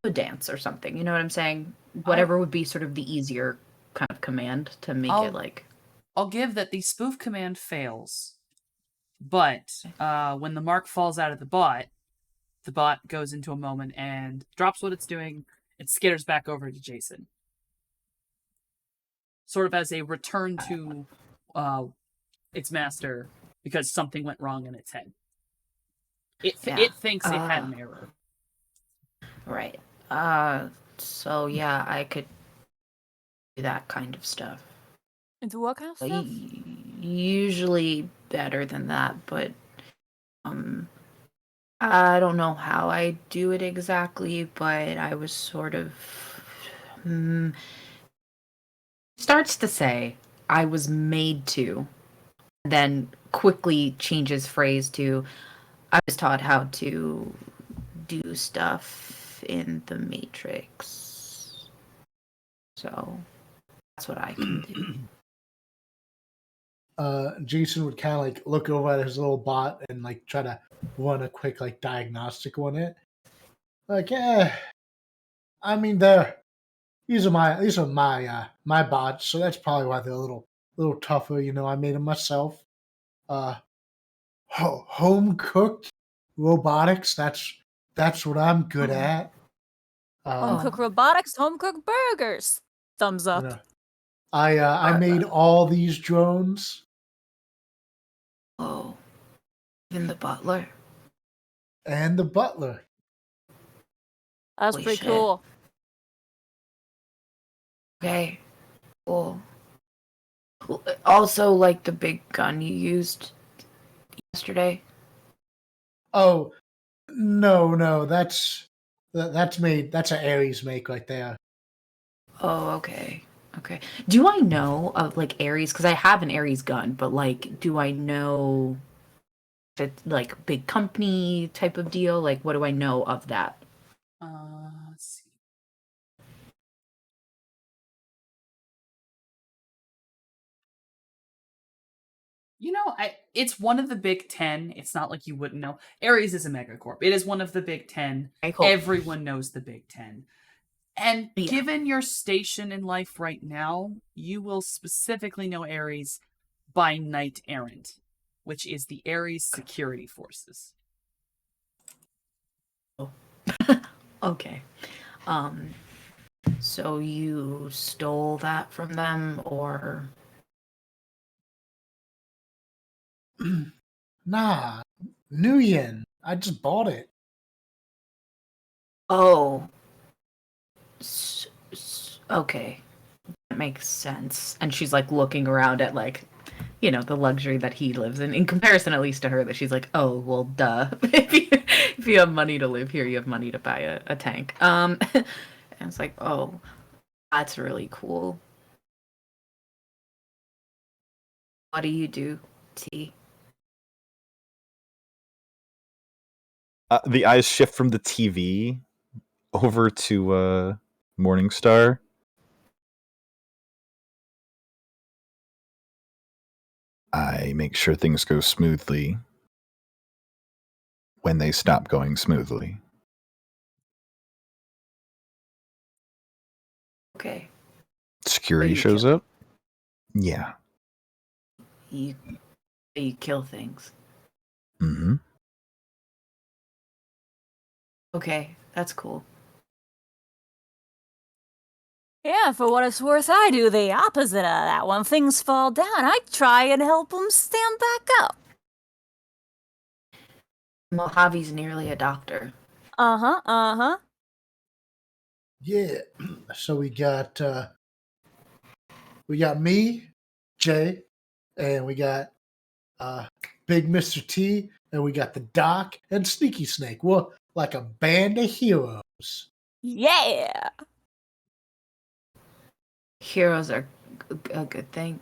do a dance or something. You know what I'm saying? Whatever would be sort of the easier kind of command to make it like. I'll give that the spoof command fails, But when the mark falls out of the bot goes into a moment and drops what it's doing. It skitters back over to Jason, sort of as a return to its master because something went wrong in its head. It thinks it had an error. Right. So yeah, I could do that kind of stuff. Into what kind of stuff? Usually better than that, but I don't know how I do it exactly, but I was sort of starts to say I was made to, then quickly changes phrase to I was taught how to do stuff in the Matrix. So that's what I can do. Jason would kind of like look over at his little bot and like try to run a quick like diagnostic on it. Like, I mean, these are my bots, so that's probably why they're a little tougher. You know, I made them myself. Home cooked robotics. That's what I'm good at. Home cook robotics, home cook burgers. Thumbs up. You know, I made all these drones. Oh, even the butler. And the butler. That's Holy pretty shit. cool. Okay, cool. Also, like the big gun you used yesterday. Oh, no, that's made. That's an Ares make right there. Oh, okay. Okay. Do I know of like Ares? Because I have an Ares gun, but like, do I know if it's like big company type of deal? Like, what do I know of that? Let's see. You know, it's one of the Big 10. It's not like you wouldn't know. Ares is a megacorp. It is one of the Big 10. Okay, cool. Everyone knows the Big 10. And Yeah. given your station in life right now, you will specifically know Ares by Knight Errant, which is the Ares Security Forces. Okay. So you stole that from them, or Nah, New Yen. I just bought it. oh, okay, that makes sense. And she's like looking around at like, you know, the luxury that he lives in comparison at least to her, that she's like, oh well, duh. If you have money to live here, you have money to buy a tank. And it's like, oh, that's really cool. What do you do, T? The eyes shift from the TV over to Morningstar. I make sure things go smoothly when they stop going smoothly. Okay. Security you shows kill- up? Yeah. You kill things. Mm-hmm. Okay, that's cool. Yeah, for what it's worth, I do the opposite of that. When things fall down, I try and help them stand back up. Mojave's nearly a doctor. Uh-huh. Yeah. So we got me, Jay, and we got Big Mr. T, and we got the Doc and Sneaky Snake. We're like a band of heroes. Yeah! Heroes are a good thing.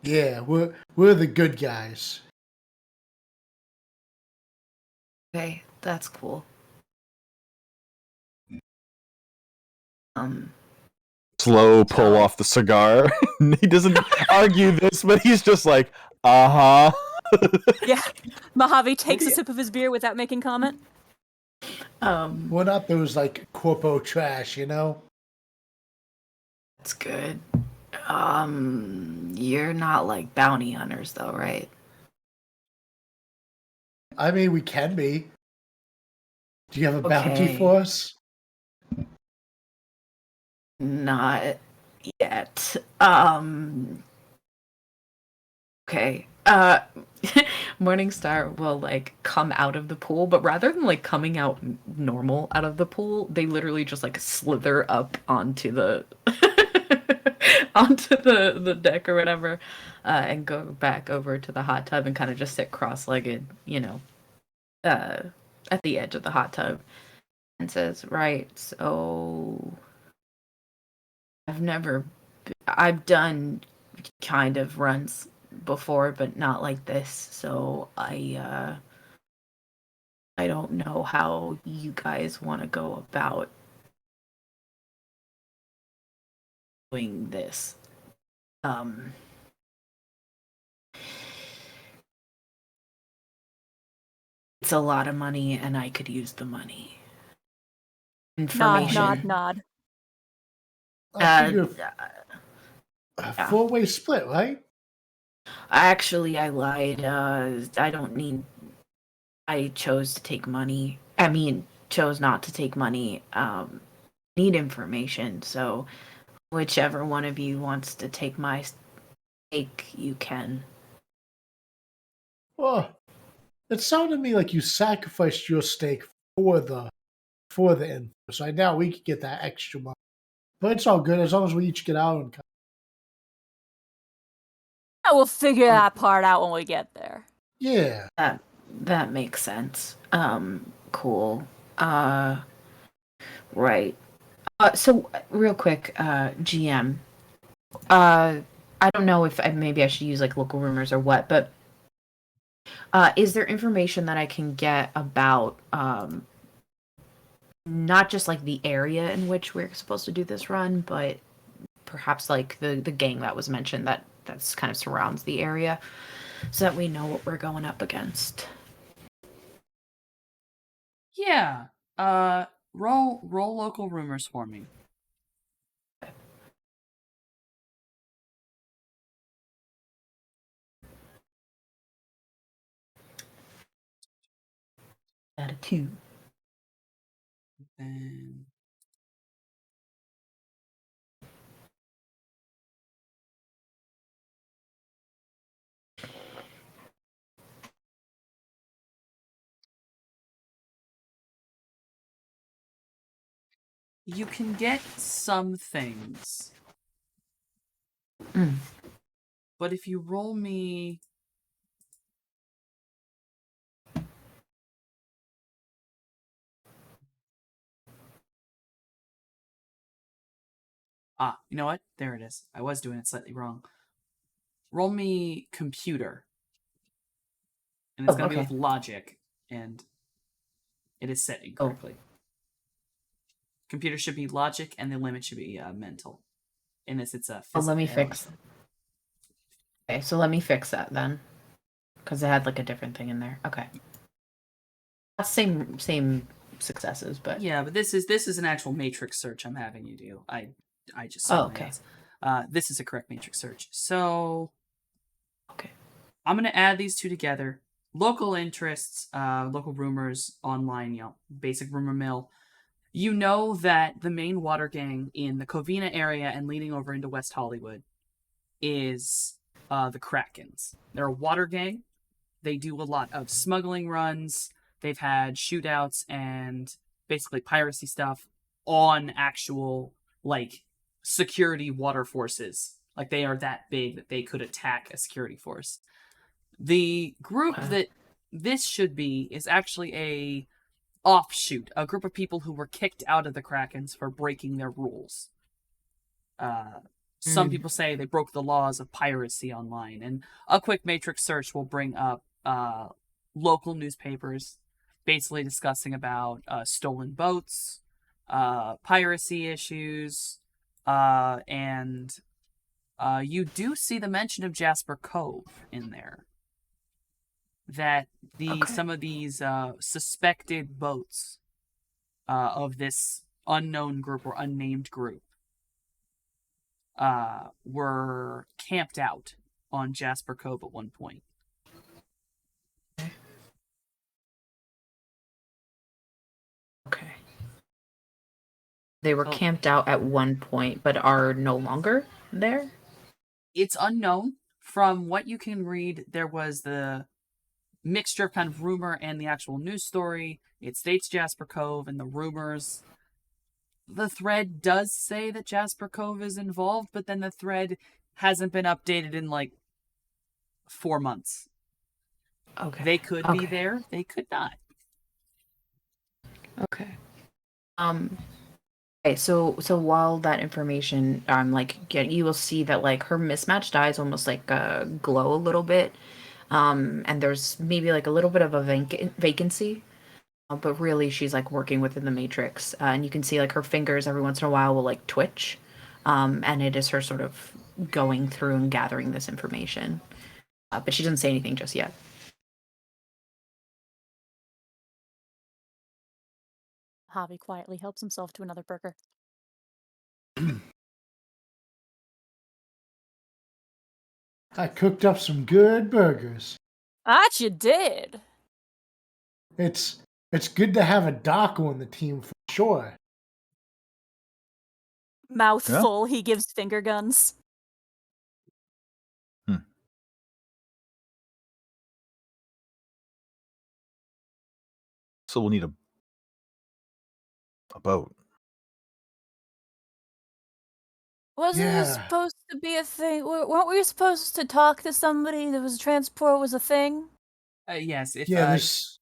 Yeah, we're the good guys. Okay, that's cool. Slow pull off the cigar. He doesn't argue this, but he's just like, uh-huh. Yeah. Mojave takes a sip of his beer without making comment. We're not those like corpo trash, you know? That's good. You're not like bounty hunters though, right? I mean, we can be. Do you have a bounty Okay. for us? Not yet. Okay. Morningstar will like come out of the pool, but rather than like coming out normal out of the pool, they literally just like slither up onto the onto the deck or whatever, and go back over to the hot tub and kind of just sit cross-legged, uh, at the edge of the hot tub, and says, "Right, so I've done kind of runs before, but not like this. So I don't know how you guys want to go about doing this. Um, it's a lot of money, and I could use the money. Information. Nod. I figure a yeah. 4-way split, right? Actually, I lied. I don't need. I chose to take money. I mean, chose not to take money. Need information. So, whichever one of you wants to take my stake, you can. Well, it sounded to me like you sacrificed your stake for the info. So I doubt we could get that extra money. But it's all good as long as we each get out and come. We'll figure that part out when we get there. Yeah. That makes sense. Cool. Right. So real quick, GM. I don't know if maybe I should use like local rumors or what, but is there information that I can get about not just like the area in which we're supposed to do this run, but perhaps like the gang that was mentioned that's kind of surrounds the area, so that we know what we're going up against. Yeah. Roll local rumors for me. Out of 2. Then you can get some things. But if you roll me you know what? There it is. I was doing it slightly wrong. Roll me computer. And it's going to be with logic, and it is set incorrectly. Computer should be logic, and the limit should be mental. In this, it's a physical. Let me fix. Okay, so let me fix that then, because it had like a different thing in there. Okay. Same successes, but yeah, but this is an actual matrix search I'm having you do. I just saw okay. This is a correct matrix search. So okay, I'm gonna add these two together. Local interests, local rumors, online, basic rumor mill. You know that the main water gang in the Covina area and leading over into West Hollywood is the Krakens. They're a water gang. They do a lot of smuggling runs. They've had shootouts and basically piracy stuff on actual like security water forces. Like they are that big that they could attack a security force. The group that this should be is actually a offshoot, a group of people who were kicked out of the Krakens for breaking their rules. Some people say they broke the laws of piracy online, and a quick matrix search will bring up local newspapers basically discussing about stolen boats, piracy issues, and you do see the mention of Jasper Cove in there. That some of these suspected boats of this unknown group or unnamed group were camped out on Jasper Cove at one point. They were Oh. camped out at one point, but are no longer there? It's unknown. From what you can read, there was the mixture of kind of rumor and the actual news story. It states Jasper Cove, and the rumors. The thread does say that Jasper Cove is involved, but then the thread hasn't been updated in like 4 months. Okay. They could be there, they could not. Okay. Okay, so while that information, you will see that like her mismatched eyes almost like glow a little bit, and there's maybe like a little bit of a vacancy, but really she's like working within the matrix, and you can see like her fingers every once in a while will like twitch, and it is her sort of going through and gathering this information, but she doesn't say anything just yet. Javi quietly helps himself to another burger. I cooked up some good burgers. That you did. It's good to have a doc on the team for sure. Mouthful, he gives finger guns. So we'll need a boat. Wasn't Yeah. this supposed to be a thing? Weren't we supposed to talk to somebody that was transport was a thing? Yes, if Yeah, I this.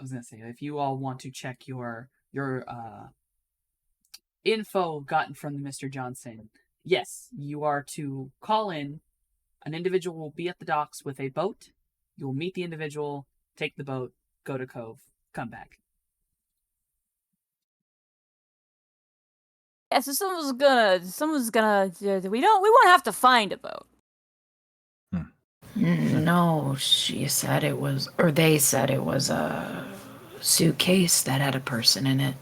was gonna say, if you all want to check your info gotten from Mr. Johnson, yes, you are to call in. An individual will be at the docks with a boat. You will meet the individual, take the boat, go to Cove, come back. Yeah, so someone's gonna. We won't have to find a boat. No, she said it was, or they said it was a suitcase that had a person in it.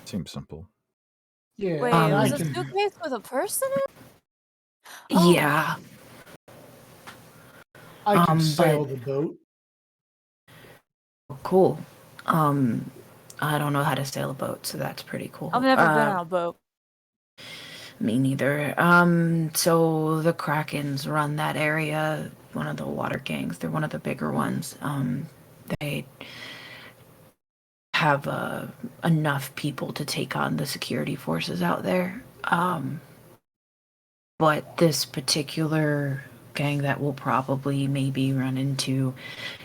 Seems simple. Yeah, Wait, I was a can. suitcase with a person in it? Oh. Yeah. I can but- sail the boat. Cool. I don't know how to sail a boat, so that's pretty cool. I've never been on a boat. Me neither. So the Krakens run that area, one of the water gangs. They're one of the bigger ones. They have enough people to take on the security forces out there. But this particular gang that we'll probably maybe run into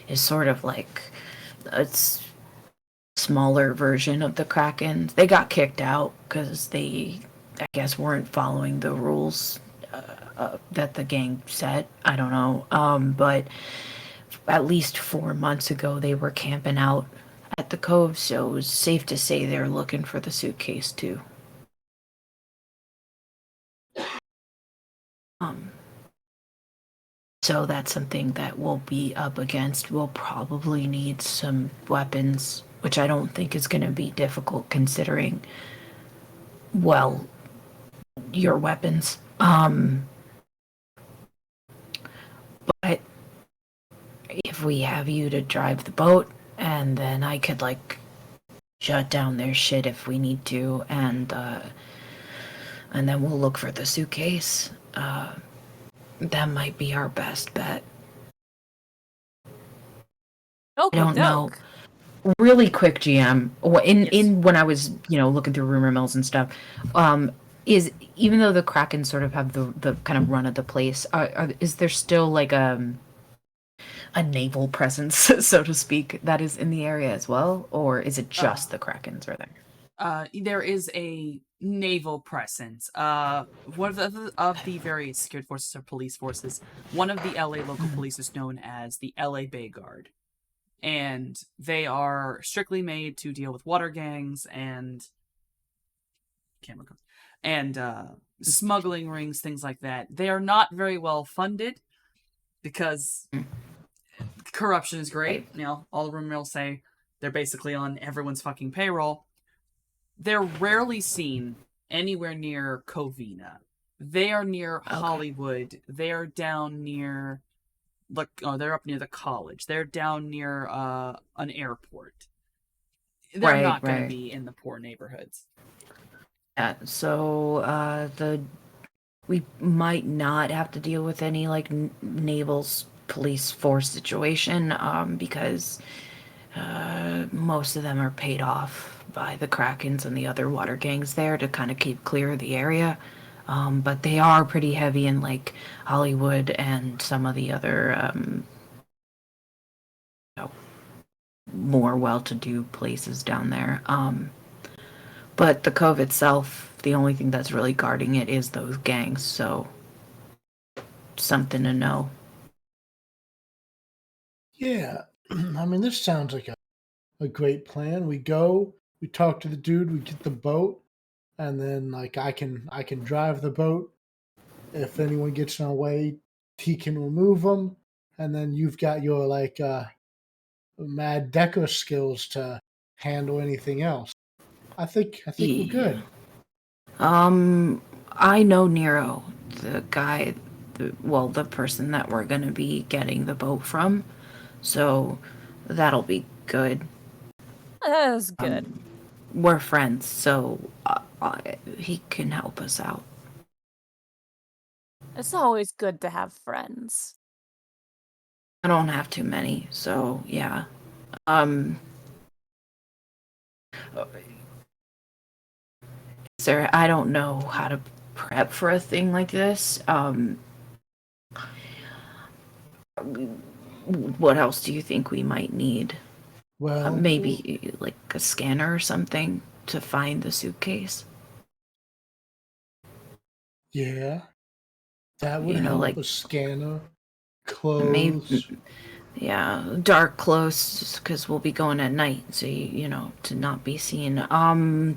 is sort of like a smaller version of the Krakens. They got kicked out because they, I guess, weren't following the rules that the gang set. I don't know. But at least 4 months ago, they were camping out at the Cove, so it was safe to say they're looking for the suitcase too. So that's something that we'll be up against. We'll probably need some weapons, which I don't think is going to be difficult considering, well, your weapons. But if we have you to drive the boat, and then I could like shut down their shit if we need to, and then we'll look for the suitcase. That might be our best bet. Okay, I don't know. Really quick, GM. In when I was looking through rumor mills and stuff, is even though the Kraken sort of have the kind of run of the place, is there still like a naval presence, so to speak, that is in the area as well, or is it just the Krakens are there? There is a naval presence. One of the various security forces or police forces. One of the LA local police is known as the LA Bay Guard, and they are strictly made to deal with water gangs and smuggling rings, things like that. They are not very well funded because corruption is great. All the rumor mills say they're basically on everyone's fucking payroll. They're rarely seen anywhere near Covina. They are near Hollywood. They are down near they're up near the college. They're down near an airport. they're not going to Right. be in the poor neighborhoods. Yeah, so we might not have to deal with any like naval police force situation because most of them are paid off by the Krakens and the other water gangs there to kind of keep clear of the area. But they are pretty heavy in like Hollywood and some of the other you know, more well-to-do places down there. But the Cove itself, the only thing that's really guarding it is those gangs, so something to know. Yeah, I mean, this sounds like a great plan. We go, we talk to the dude, we get the boat, and then like I can drive the boat. If anyone gets in our way, he can remove them, and then you've got your like mad decker skills to handle anything else. I think we're Yeah. good. I know Nero, the guy, the person that we're gonna be getting the boat from, so that'll be good. That was good. We're friends, so he can help us out. It's always good to have friends. I don't have too many, so yeah. Um, Sarah, I don't know how to prep for a thing like this. What else do you think we might need? Well, Maybe like a scanner or something to find the suitcase. yeah, that would You know, help. like A scanner, maybe, clothes. yeah, dark clothes because we'll be going at night, so to not be seen. I'm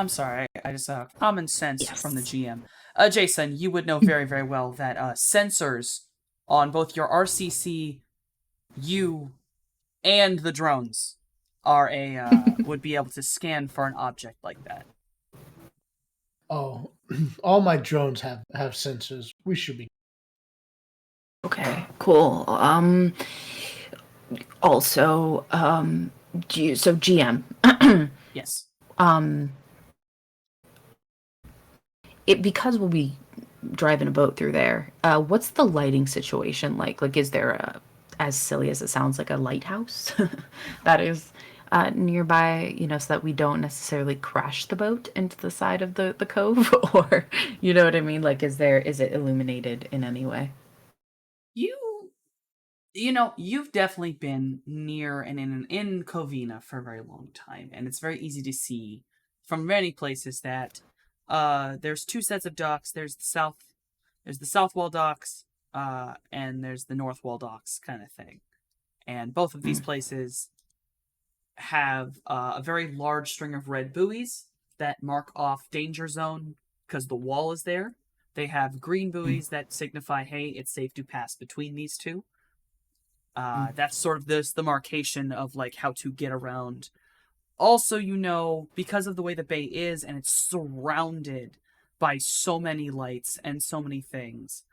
sorry, I just common sense from the Yes. GM. Jason, you would know very, very well that sensors on both your RCC, you, and the drones are would be able to scan for an object like that. Oh, all my drones have sensors. We should be. Okay, cool. Also, so GM, Yes. um, because we'll be driving a boat through there. What's the lighting situation like? Like, is there as silly as it sounds, like a lighthouse that is nearby? So that we don't necessarily crash the boat into the side of the cove, or you know what I mean? Like, is it illuminated in any way? You've definitely been near and in Covina for a very long time, and it's very easy to see from many places that there's two sets of docks. There's the south wall docks, and there's the north wall docks kind of thing. And both of these places have a very large string of red buoys that mark off danger zone because the wall is there. They have green buoys that signify, hey, it's safe to pass between these two. That's sort of the marcation of like how to get around. Also, because of the way the bay is and it's surrounded by so many lights and so many things,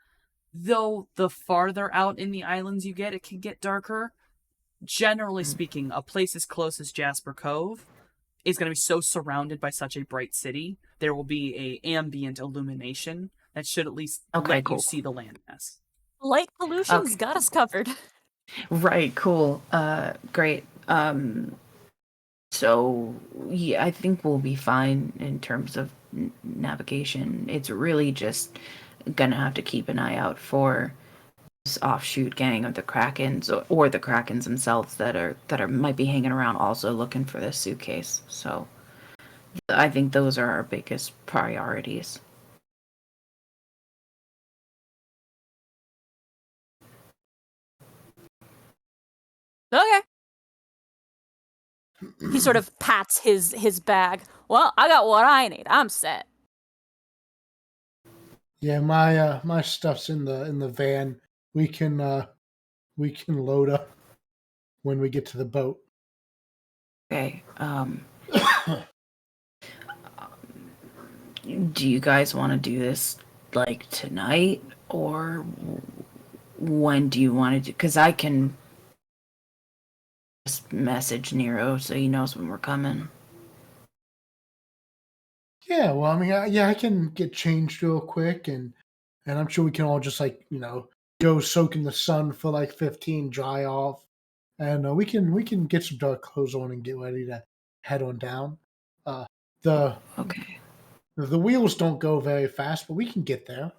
though the farther out in the islands you get, it can get darker. Generally speaking, a place as close as Jasper Cove is going to be so surrounded by such a bright city, there will be a ambient illumination that should at least Okay, let you cool. see the landmass. Light pollution's Okay. got us covered. Right, cool. Great. So yeah, I think we'll be fine in terms of navigation. It's really just gonna have to keep an eye out for this offshoot gang of the Krakens or the Krakens themselves that are might be hanging around also looking for this suitcase. So I think those are our biggest priorities. Okay. He sort of pats his bag. Well, I got what I need. I'm set. Yeah, my stuff's in the van. We can load up when we get to the boat. Okay. Do you guys want to do this like tonight or when do you want to do? Because I can just message Nero so he knows when we're coming. Yeah, well, I mean, I can get changed real quick, and I'm sure we can all just like go soak in the sun for like 15, dry off, and we can get some dark clothes on and get ready to head on down. Uh, the Okay. the wheels don't go very fast, but we can get there.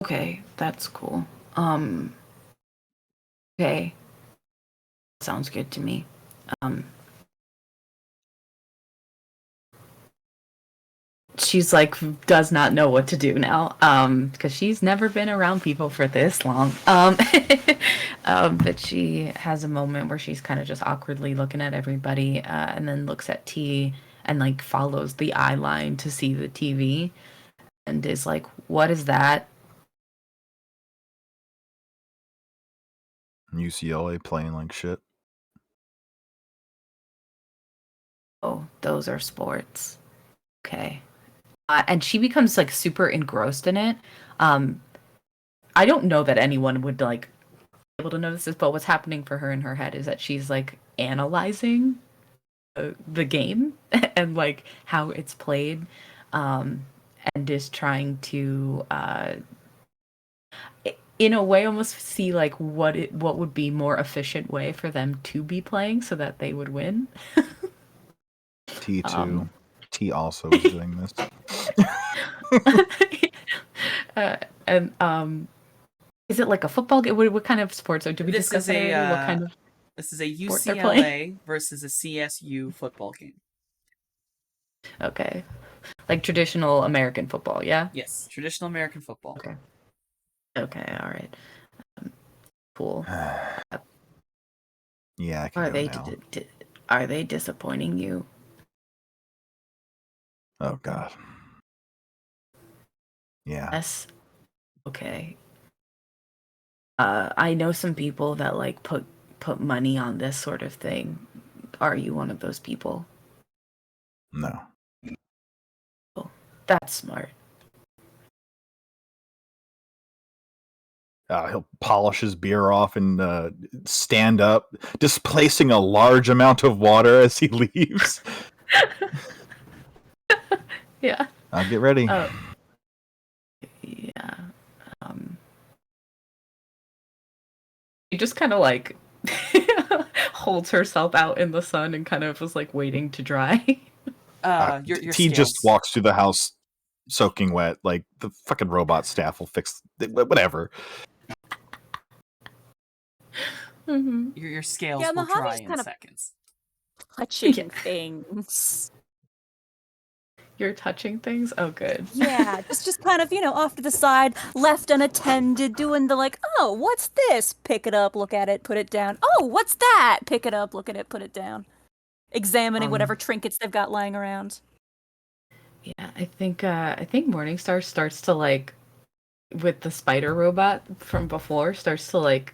Okay, that's cool. Okay. Sounds good to me. She's like does not know what to do now because she's never been around people for this long. But she has a moment where she's kind of just awkwardly looking at everybody and then looks at T and like follows the eye line to see the TV and is like, what is that? UCLA playing like shit. Oh, those are sports. Okay. And she becomes like super engrossed in it. I don't know that anyone would like be able to notice this, but what's happening for her in her head is that she's like analyzing the game and like how it's played, and is trying to, in a way, almost see like what would be more efficient way for them to be playing so that they would win. T2. T also is doing this. And is it like a football game? What kind of sports? Or do we discuss that already? What kind of This is a sport they're playing? UCLA versus a CSU football game. Okay, like traditional American football, yeah. Yes, traditional American football. Okay. Okay. All right. Cool. Yeah, I can Are go they now. are they disappointing you? Oh god. Yeah. Yes. Okay. I know some people that like put money on this sort of thing. Are you one of those people? No. Oh, that's smart. He'll polish his beer off and stand up, displacing a large amount of water as he leaves. Yeah. I'll get ready. Yeah. She just kind of like holds herself out in the sun and kind of was like waiting to dry. Your T scales. just walks through the house soaking wet. Like the fucking robot staff will fix whatever. Mm-hmm. Your scales Yeah, will dry Mojave's in kind of- seconds. Touching things. You're touching things? Oh, good. Yeah, just kind of, off to the side, left unattended, doing the like, oh, what's this? Pick it up, look at it, put it down. Oh, what's that? Pick it up, look at it, put it down. Examining whatever trinkets they've got lying around. Yeah, I think Morningstar starts to like with the spider robot from before, starts to like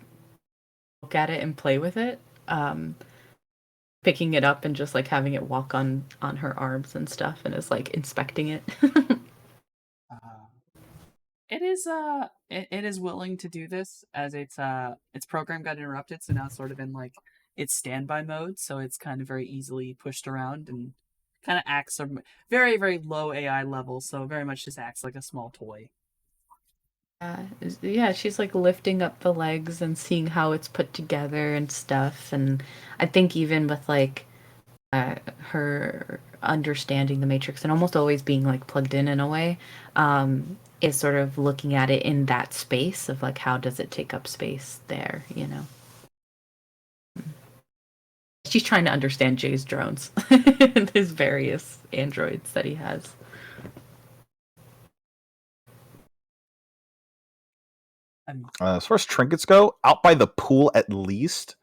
look at it and play with it. Picking it up and just like having it walk on her arms and stuff and is like inspecting it. It is willing to do this as its program got interrupted, so now it's sort of in like its standby mode, so it's kind of very easily pushed around and kind of acts very, very low AI level, so very much just acts like a small toy. Yeah, she's like lifting up the legs and seeing how it's put together and stuff. And I think even with like her understanding the Matrix and almost always being like plugged in a way, is sort of looking at it in that space of like how does it take up space there, She's trying to understand Jay's drones and his various androids that he has. As far as trinkets go, out by the pool at least,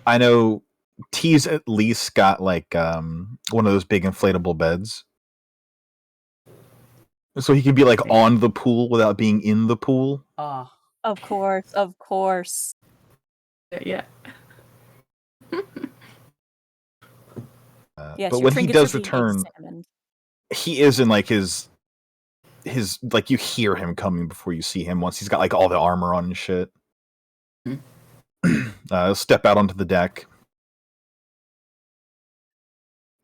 I know T's at least got like one of those big inflatable beds. So he can be like on the pool without being in the pool. Of course. Yeah. Yes, but your when he trinkets does are being return, examined. he is in like his like you hear him coming before you see him once he's got like all the armor on and shit. step out onto the deck.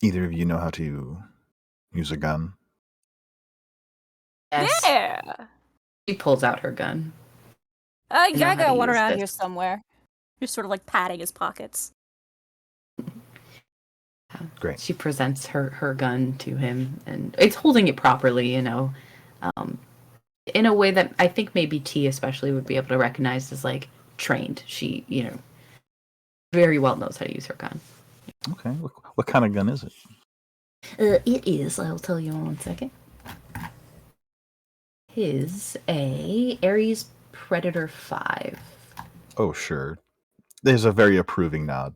Either of you know how to use a gun? Yes. Yeah. She pulls out her gun. Yeah, know I how got to one use around this. here somewhere. Just sort of like patting his pockets. Great. She presents her gun to him, and it's holding it properly, in a way that I think maybe T especially would be able to recognize as like trained. She, very well knows how to use her gun. Okay. What kind of gun is it? It is. I'll tell you in 1 second. His a Ares Predator 5. Oh, sure. There's a very approving nod.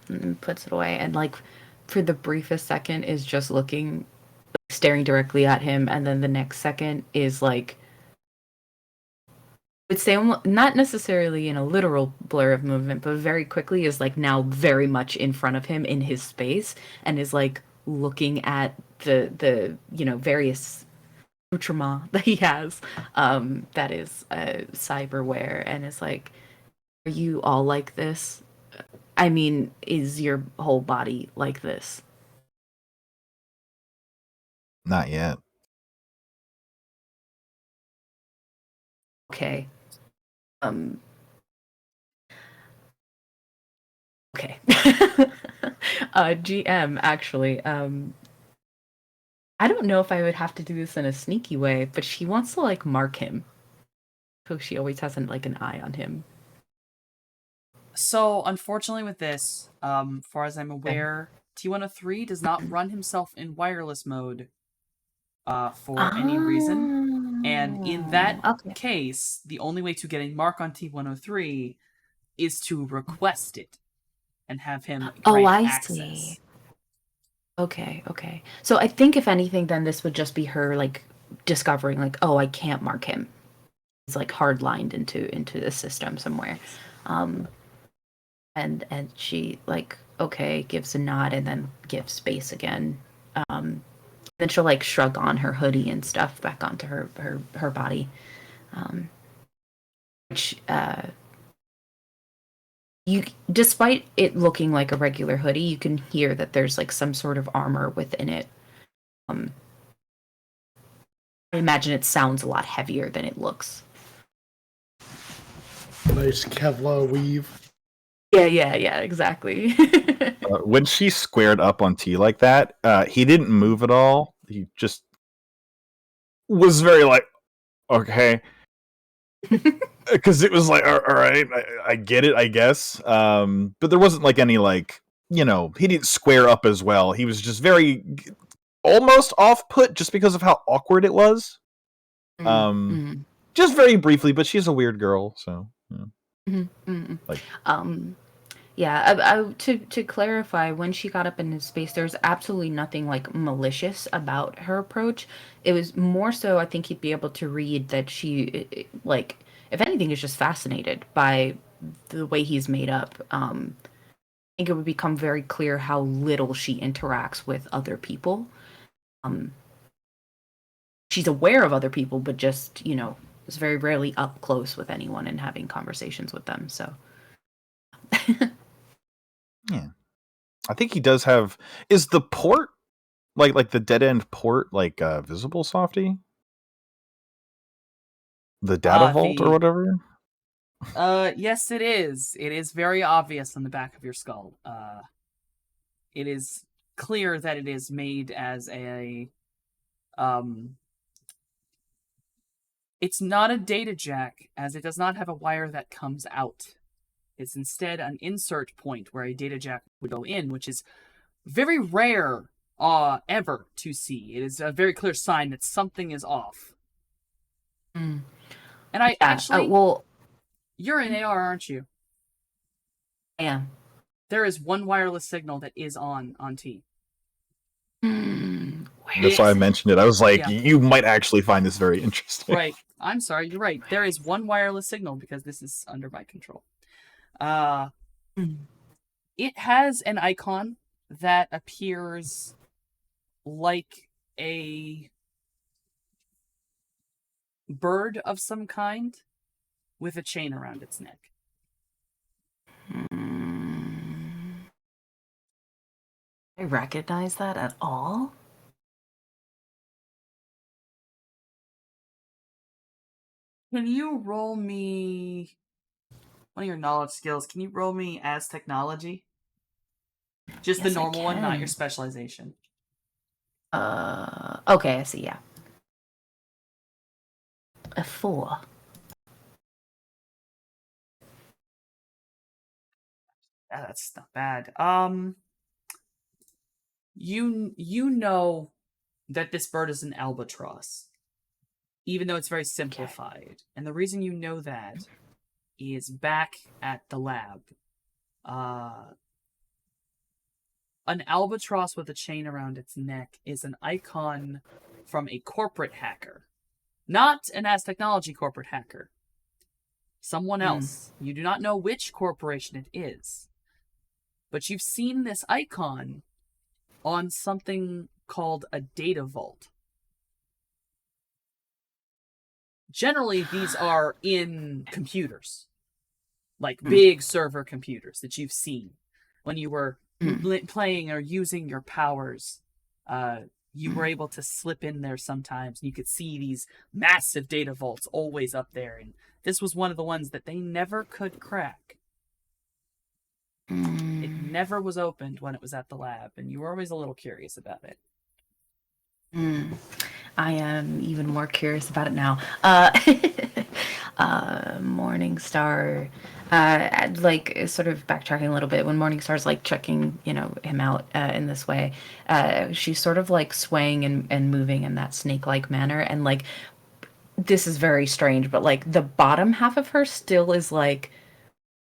And puts it away, and like for the briefest second is just looking, staring directly at him, and then the next second is like, I would say almost, not necessarily in a literal blur of movement, but very quickly is like now very much in front of him in his space, and is like looking at the various accoutrement that he has, that is cyberware, and is like, are you all like this? I mean, is your whole body like this? Not yet. Okay. Okay. GM, actually, I don't know if I would have to do this in a sneaky way, but she wants to like mark him. So she always has an eye on him. So, unfortunately, with this, far as I'm aware, T103 does not run himself in wireless mode for any reason. And in that Okay. case, the only way to get a mark on T103 is to request it and have him grant I access. see. Okay. So I think if anything, then this would just be her like discovering like, oh, I can't mark him. He's like hard-lined into the system somewhere. And she like, okay, gives a nod and then gives space again. Then she'll like shrug on her hoodie and stuff back onto her body. Which you, despite it looking like a regular hoodie, you can hear that there's like some sort of armor within it. I imagine it sounds a lot heavier than it looks. Nice Kevlar weave. Yeah, exactly. When she squared up on T like that, he didn't move at all. He just was very like, okay. Because it was like, all right, I get it, I guess. But there wasn't like any like, he didn't square up as well. He was just very almost off-put just because of how awkward it was. Just very briefly, but she's a weird girl, so yeah. Like, yeah. To clarify, when she got up in his space, there's absolutely nothing like malicious about her approach. It was more so, I think he'd be able to read that she, like, if anything, is just fascinated by the way he's made up. I think it would become very clear how little she interacts with other people. She's aware of other people, but just, is very rarely up close with anyone and having conversations with them. So, yeah, I think he does have. Is the port like the dead end port like visible, Softy? The data vault or whatever. Yes, it is. It is very obvious on the back of your skull. It is clear that it is made as a it's not a data jack, as it does not have a wire that comes out. It's instead an insert point where a data jack would go in, which is very rare ever to see. It is a very clear sign that something is off. And I actually, you're an AR, aren't you? I am. There is one wireless signal that is on T. That's why I mentioned it. I was like, you might actually find this very interesting. Right. I'm sorry, you're right. There is one wireless signal because this is under my control. It has an icon that appears like a bird of some kind with a chain around its neck. I recognize that at all? Can you roll me one of your knowledge skills? Can you roll me as technology? Just the Yes, I normal one, not your can. specialization. Okay, I see, yeah. A 4. Yeah, that's not bad. You know that this bird is an albatross, even though it's very simplified. And the reason you know that is back at the lab. An albatross with a chain around its neck is an icon from a corporate hacker. Not an As Technology corporate hacker. Someone else. You do not know which corporation it is. But you've seen this icon on something called a data vault. Generally, these are in computers. Like big server computers that you've seen when you were playing or using your powers. You were able to slip in there sometimes, and you could see these massive data vaults always up there. And this was one of the ones that they never could crack. It never was opened when it was at the lab, and you were always a little curious about it. I am even more curious about it now. Morningstar, like sort of backtracking a little bit. When Morningstar's like checking, him out in this way, she's sort of like swaying and moving in that snake-like manner, and like this is very strange, but like the bottom half of her still is like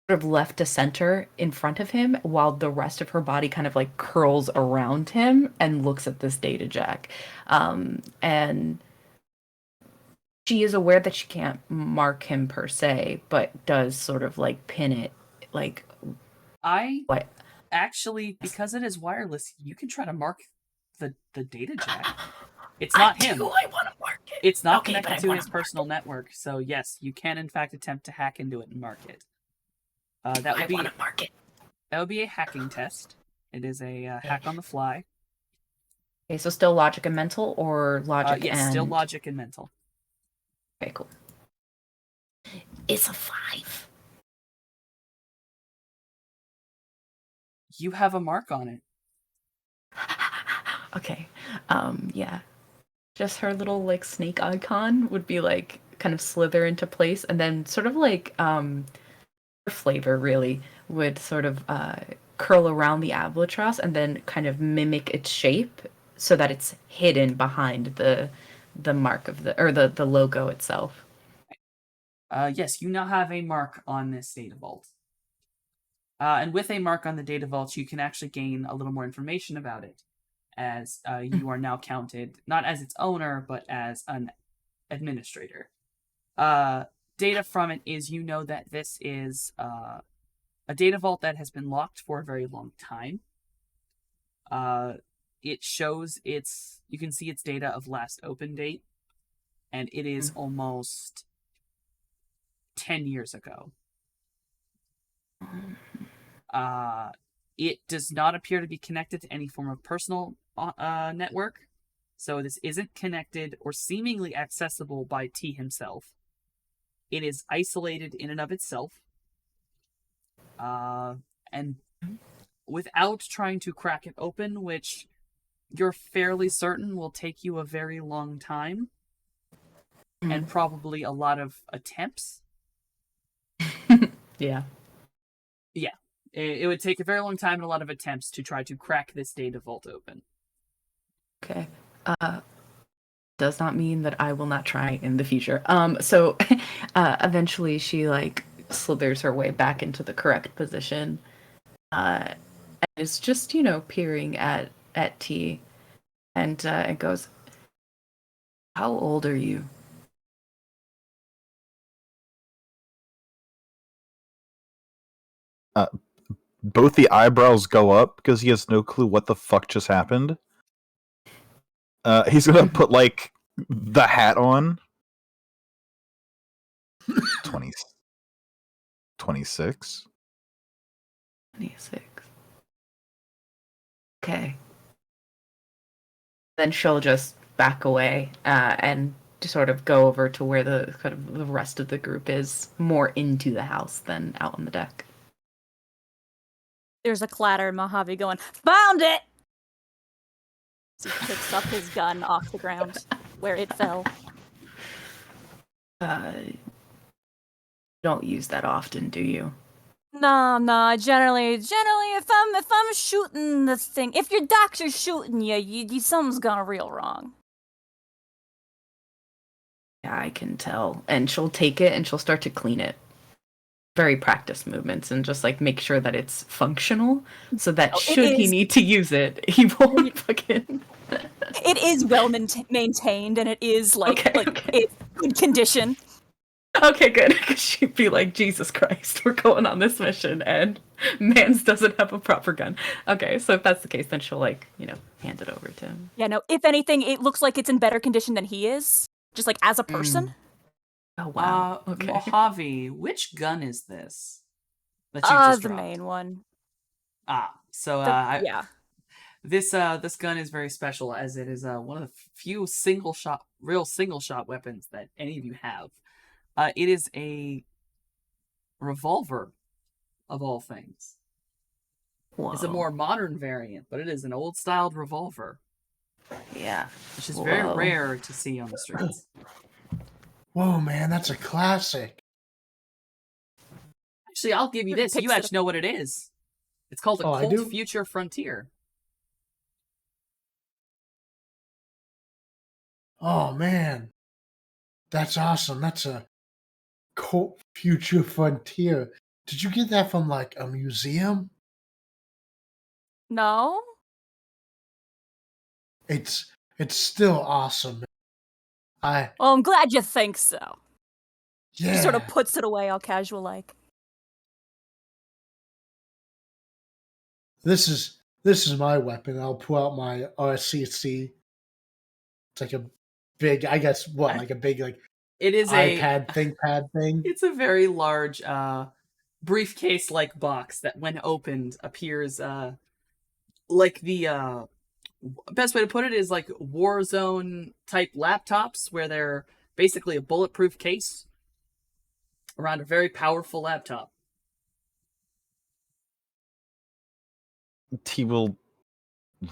sort of left to center in front of him, while the rest of her body kind of like curls around him and looks at this data jack. And she is aware that she can't mark him per se, but does sort of like pin it. Like, what? Actually, because it is wireless, you can try to mark the data jack. It's not him. I want to mark it. It's not connected to his personal network, so yes, you can in fact attempt to hack into it and mark it. I want to mark it. That would be a hacking test. It is a hack on the fly. Okay, so still logic and mental, or logic yes, and... still logic and mental. Okay, cool. It's a 5. You have a mark on it. Okay. Yeah. Just her little like snake icon would be like kind of slither into place, and then sort of like her flavor really would sort of curl around the albatross and then kind of mimic its shape so that it's hidden behind the mark of the logo itself. Yes, you now have a mark on this data vault. And with a mark on the data vault, you can actually gain a little more information about it, as you are now counted not as its owner, but as an administrator. Data from it is that this is a data vault that has been locked for a very long time. It shows you can see its data of last open date, and it is almost 10 years ago. It does not appear to be connected to any form of personal network, so this isn't connected or seemingly accessible by T himself. It is isolated in and of itself, and without trying to crack it open, which you're fairly certain will take you a very long time, and probably a lot of attempts. Yeah. Yeah. It would take a very long time and a lot of attempts to try to crack this data vault open. Okay. Does not mean that I will not try in the future. So eventually she like slithers her way back into the correct position. And is just, peering at T, and it goes, "How old are you?" Both the eyebrows go up because he has no clue what the fuck just happened. He's gonna put like the hat on. 20, 26. 26. Okay. Then she'll just back away and to sort of go over to where the kind of the rest of the group is, more into the house than out on the deck. There's a clatter, Mojave going, "Found it!" So he picks up his gun off the ground where it fell. Don't use that often, do you? No. Generally, if I'm shooting this thing, if your doctor's shooting you something's gone real wrong. Yeah, I can tell. And she'll take it and she'll start to clean it. Very practice movements and just like make sure that it's functional so that should he need to use it, he won't fucking. It is well maintained and it is like it's good condition. Okay, good. Because she'd be like, Jesus Christ, we're going on this mission and Mans doesn't have a proper gun. Okay, so if that's the case, then she'll hand it over to him. Yeah, no, if anything, it looks like it's in better condition than he is. Just like as a person. Oh wow. Okay. Mojave, which gun is this? That you just the dropped? main one. So yeah. This gun is very special as it is one of the few real single shot weapons that any of you have. It is a revolver, of all things. Whoa. It's a more modern variant, but it is an old-styled revolver. Yeah. Which is very rare to see on the streets. Whoa, man, that's a classic. Actually, I'll give you this. You actually know what it is. It's called a Colt Future Frontier. Oh, man. That's awesome. That's a Colt Future Frontier. Did you get that from, like, a museum? No. It's still awesome. Well, I'm glad you think so. Yeah. She sort of puts it away all casual like. This is my weapon. I'll pull out my RCC. It's like a big, I guess, like a big it is iPad ThinkPad thing. It's a very large briefcase-like box that, when opened, appears like the best way to put it is like Warzone type laptops, where they're basically a bulletproof case around a very powerful laptop. He will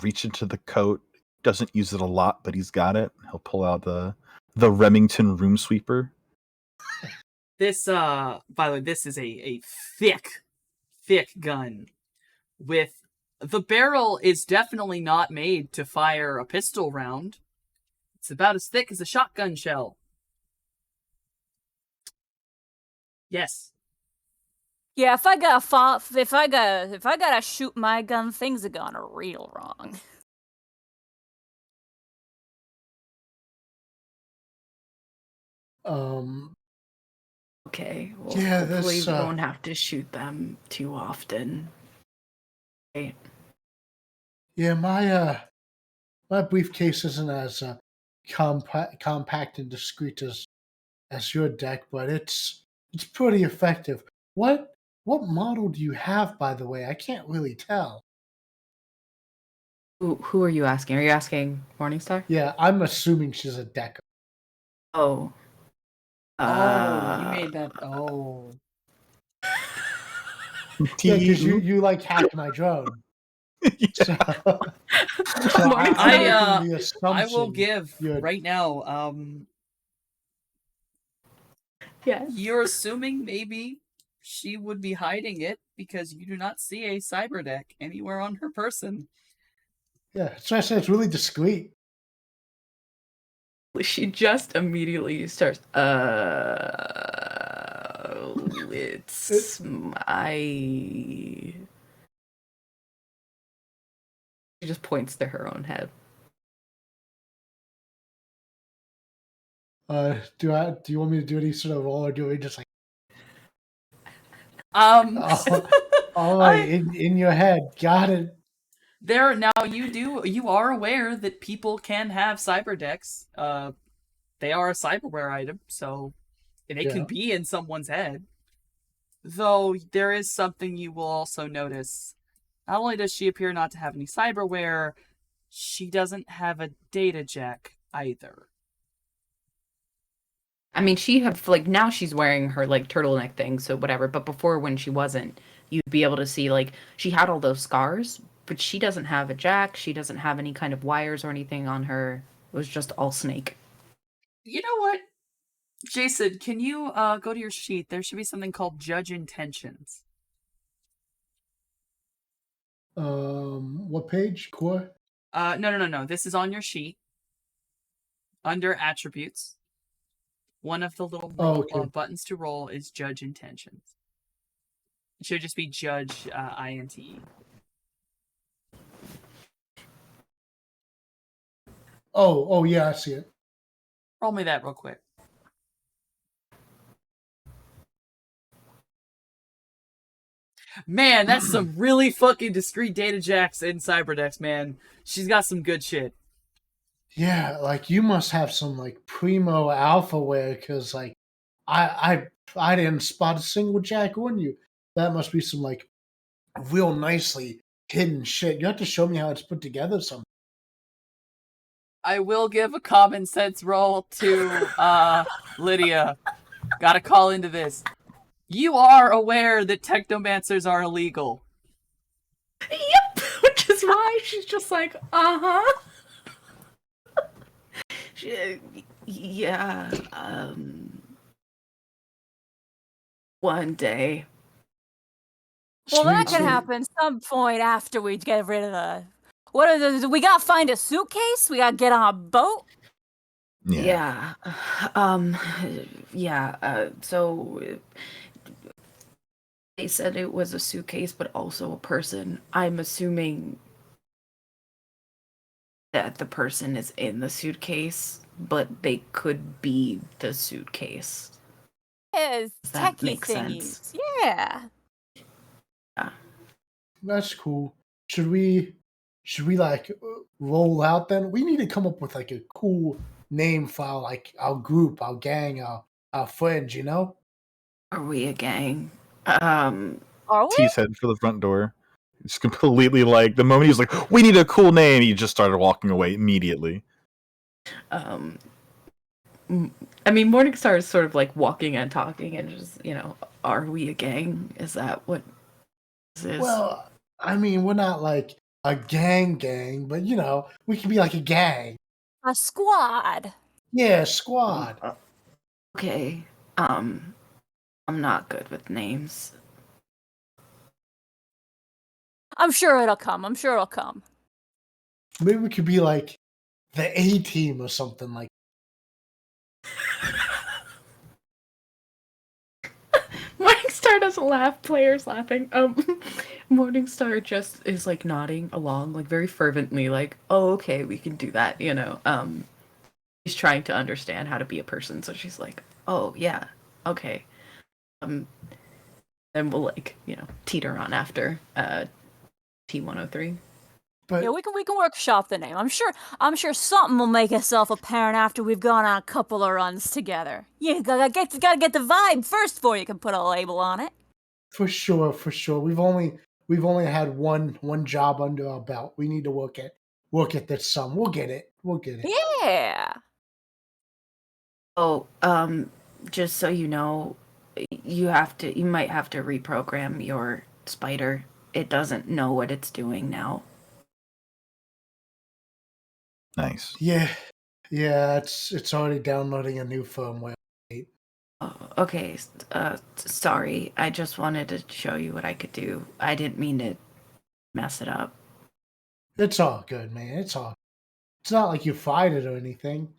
reach into the coat. Doesn't use it a lot, but he's got it. He'll pull out the Remington room sweeper. This, by the way, this is a thick gun. With the barrel is definitely not made to fire a pistol round. It's about as thick as a shotgun shell. Yes. Yeah, if I gotta shoot my gun, things are gonna real wrong. Okay. Well, yeah, hopefully we won't have to shoot them too often. Right. Yeah, my briefcase isn't as compact and discreet as your deck, but it's pretty effective. What model do you have, by the way? I can't really tell. Who are you asking? Are you asking Morningstar? Yeah, I'm assuming she's a decker. Oh. You made that. Oh. Yeah, because you like hacked my drone. So, I will give right now. Yeah. You're assuming maybe she would be hiding it because you do not see a cyber deck anywhere on her person. Yeah, so I said it's really discreet. She just immediately starts. It's my. She just points to her own head. Do you want me to do any sort of roll, or do we just like? All right, in your head, got it. You are aware that people can have cyber decks. They are a cyberware item, so they can be in someone's head. Though there is something you will also notice. Not only does she appear not to have any cyberware, She doesn't have a data jack either. I mean, now she's wearing her like turtleneck thing, so whatever. But before, when she wasn't, you'd be able to see like she had all those scars, but she doesn't have a jack. She doesn't have any kind of wires or anything on her. It was just all snake. You know what, Jason? Can you go to your sheet? There should be something called Judge Intentions. What page? Core? No. This is on your sheet under attributes. One of the little buttons to roll is Judge Intentions. It should just be Judge INTE. Oh yeah, I see it. Roll me that real quick. Man, that's some really fucking discreet data jacks in Cyberdex, man. She's got some good shit. Yeah, like you must have some like primo alpha wear because like I didn't spot a single jack on you. That must be some like real nicely hidden shit. You have to show me how it's put together. Some. I will give a common sense roll to Lydia. Gotta call into this. You are aware that technomancers are illegal. Yep, which is why she's just like, yeah, one day. Well, that can happen some point after we get rid of the. What are the? We gotta find a suitcase. We gotta get on a boat. Yeah. So they said it was a suitcase, but also a person. I'm assuming that the person is in the suitcase, but they could be the suitcase. Yes, that techie makes thingies. sense. Yeah. That's cool. Should we like roll out then? We need to come up with like a cool name for our, like our group, our gang, our friends, you know? Are we a gang? Are we? T's headed for the front door. It's completely like the moment he's like, "We need a cool name," he just started walking away immediately. I mean, Morningstar is sort of like walking and talking and just, are we a gang? Is that what this is? Well, I mean, we're not like a gang, but you know, we can be like a gang. A squad. Yeah, squad. Okay. I'm not good with names. I'm sure it'll come. Maybe we could be like the A team or something like. Morningstar doesn't laugh. Players laughing. Morningstar just is like nodding along, like very fervently, like, "Oh, okay, we can do that." She's trying to understand how to be a person, so she's like, "Oh, yeah, okay." Then we'll like, teeter on after T103. But yeah, we can workshop the name. I'm sure something will make itself apparent after we've gone on a couple of runs together. You gotta get the vibe first before you can put a label on it. For sure. We've only had one job under our belt. We need to work at this some. We'll get it. Yeah. Oh, just so you know, you might have to reprogram your spider. It doesn't know what it's doing now. Nice. Yeah. It's already downloading a new firmware. Oh, okay. Sorry. I just wanted to show you what I could do. I didn't mean to mess it up. It's all good, man. It's not like you fired it or anything.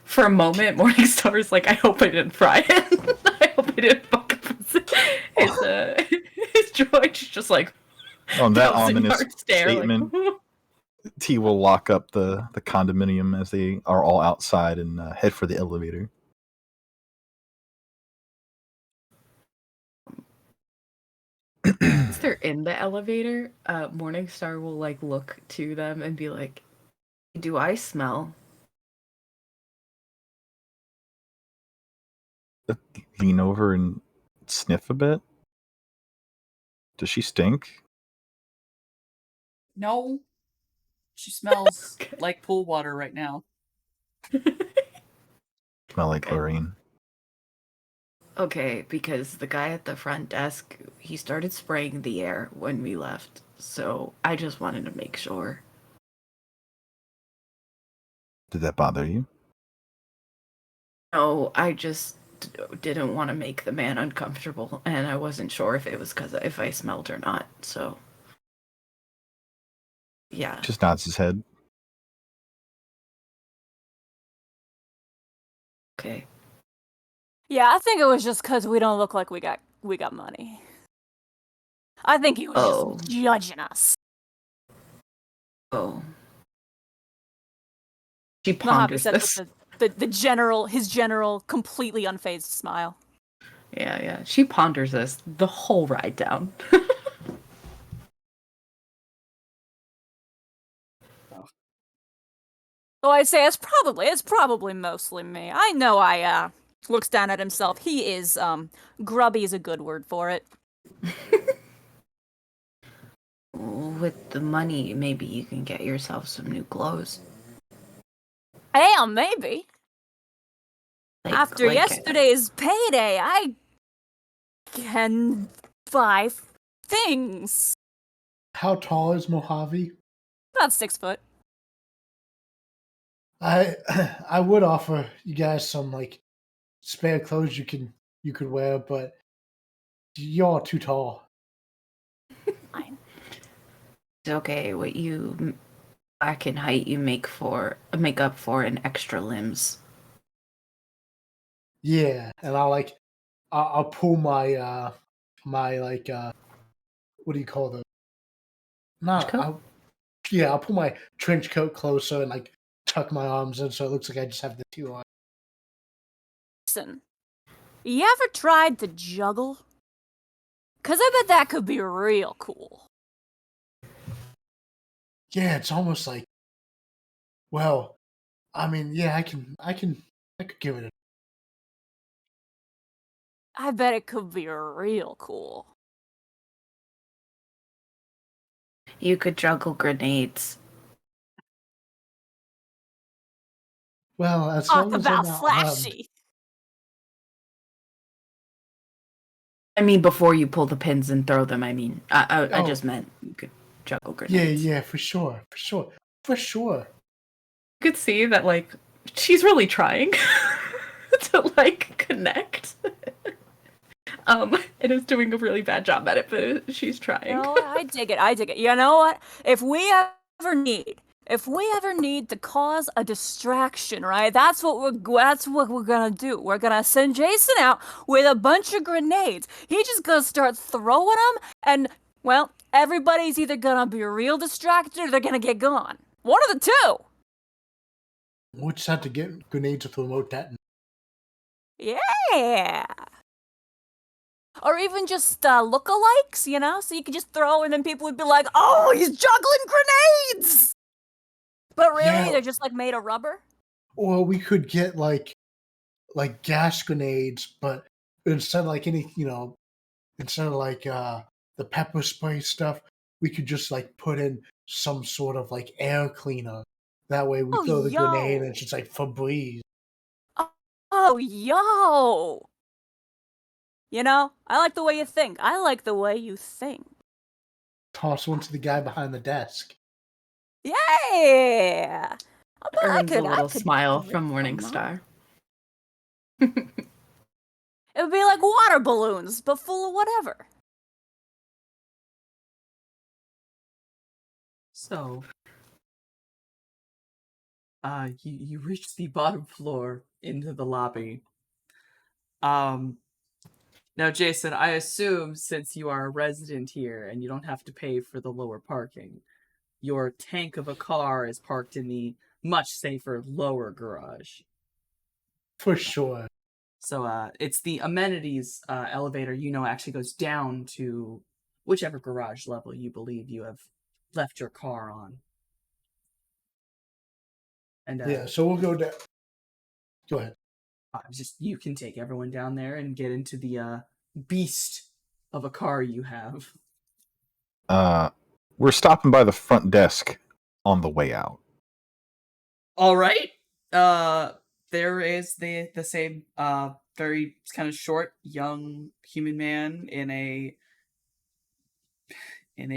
For a moment, Morningstar's like, I hope I didn't fry it. I hope I didn't fuck up his droid. She's just like, On that ominous stare, statement, like, T will lock up the condominium as they are all outside and head for the elevator. Once they're in the elevator, Morningstar will like look to them and be like, "Do I smell?" Lean over and sniff a bit. Does she stink? No. She smells like pool water right now. Smell like Okay. chlorine. Okay, because the guy at the front desk, he started spraying the air when we left, so I just wanted to make sure. Did that bother you? No, I just didn't want to make the man uncomfortable, and I wasn't sure if it was because if I smelled or not, so. Yeah. Just nods his head. Okay. Yeah, I think it was just because we don't look like we got money. I think he was just judging us. Oh. She Mojave ponders said this. with his general, completely unfazed smile. Yeah. She ponders this the whole ride down. So I'd say it's probably mostly me. I know looks down at himself. He is, grubby is a good word for it. With the money, maybe you can get yourself some new clothes. Damn, maybe. After yesterday's payday, I can buy things. How tall is Mojave? About 6 foot. I would offer you guys some like spare clothes you could wear, but you're too tall. Fine. It's okay. What you back in height, you make up for in extra limbs. Yeah, and I'll pull my my what do you call those? Not Coat? I'll pull my trench coat closer and like tuck my arms in so it looks like I just have the two on. Listen, you ever tried to juggle? 'Cause I bet that could be real cool. Yeah, it's almost like, well, I mean, yeah, I could give it a. I bet it could be real cool. You could juggle grenades. Well, as Talk long as I'm about not armed. flashy. I mean, before you pull the pins and throw them. I mean, I just meant you could juggle grenades. Yeah, for sure. You could see that, like, she's really trying to, like, connect. And is doing a really bad job at it, but she's trying. You know what? I dig it. You know what? If we ever need to cause a distraction, right? That's what we're gonna do. We're gonna send Jason out with a bunch of grenades. He's just gonna start throwing them, and well, everybody's either gonna be real distracted or they're gonna get gone. One of the two. We'll just have to get grenades with remote detonators. Yeah. Or even just lookalikes, you know? So you could just throw and then people would be like, oh, he's juggling grenades! But really, Yeah. they're just like made of rubber? Or we could get like gas grenades, but instead of like instead of like the pepper spray stuff, we could just like put in some sort of like air cleaner. That way we Oh, throw the grenade yo. and it's just like Febreze. Oh, yo! You know, I like the way you think. Toss one to the guy behind the desk. Yeah! But Earns a little I could smile grip from them up. Morningstar. It would be like water balloons, but full of whatever. So, you reach the bottom floor into the lobby. Now, Jason, I assume since you are a resident here and you don't have to pay for the lower parking, your tank of a car is parked in the much safer lower garage. For sure. So it's the amenities elevator, actually goes down to whichever garage level you believe you have left your car on. And Yeah, so we'll go down. Go ahead. You can take everyone down there and get into the beast of a car you have. We're stopping by the front desk on the way out. All right. There is the same very kind of short young human man in a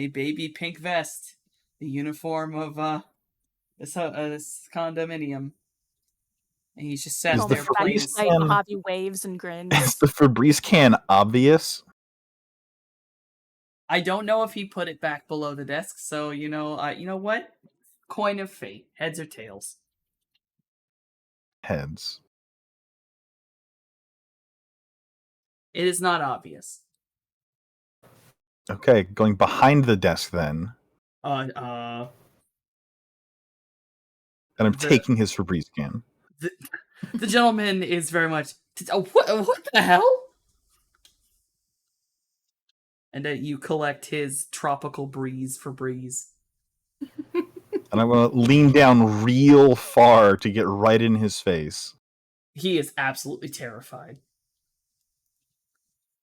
baby pink vest, the uniform of this condominium, and he's just sat Is the there Back playing to his. sight, can- Mojave waves and Is grins. the Febreze can obvious? I don't know if he put it back below the desk, so you know what? Coin of fate, heads or tails. Heads. It is not obvious. Okay, going behind the desk then, Uh, and I'm The- taking his Febreze can. the gentleman is very much. Oh, what the hell? And you collect his tropical breeze for breeze. And I'm gonna lean down real far to get right in his face. He is absolutely terrified.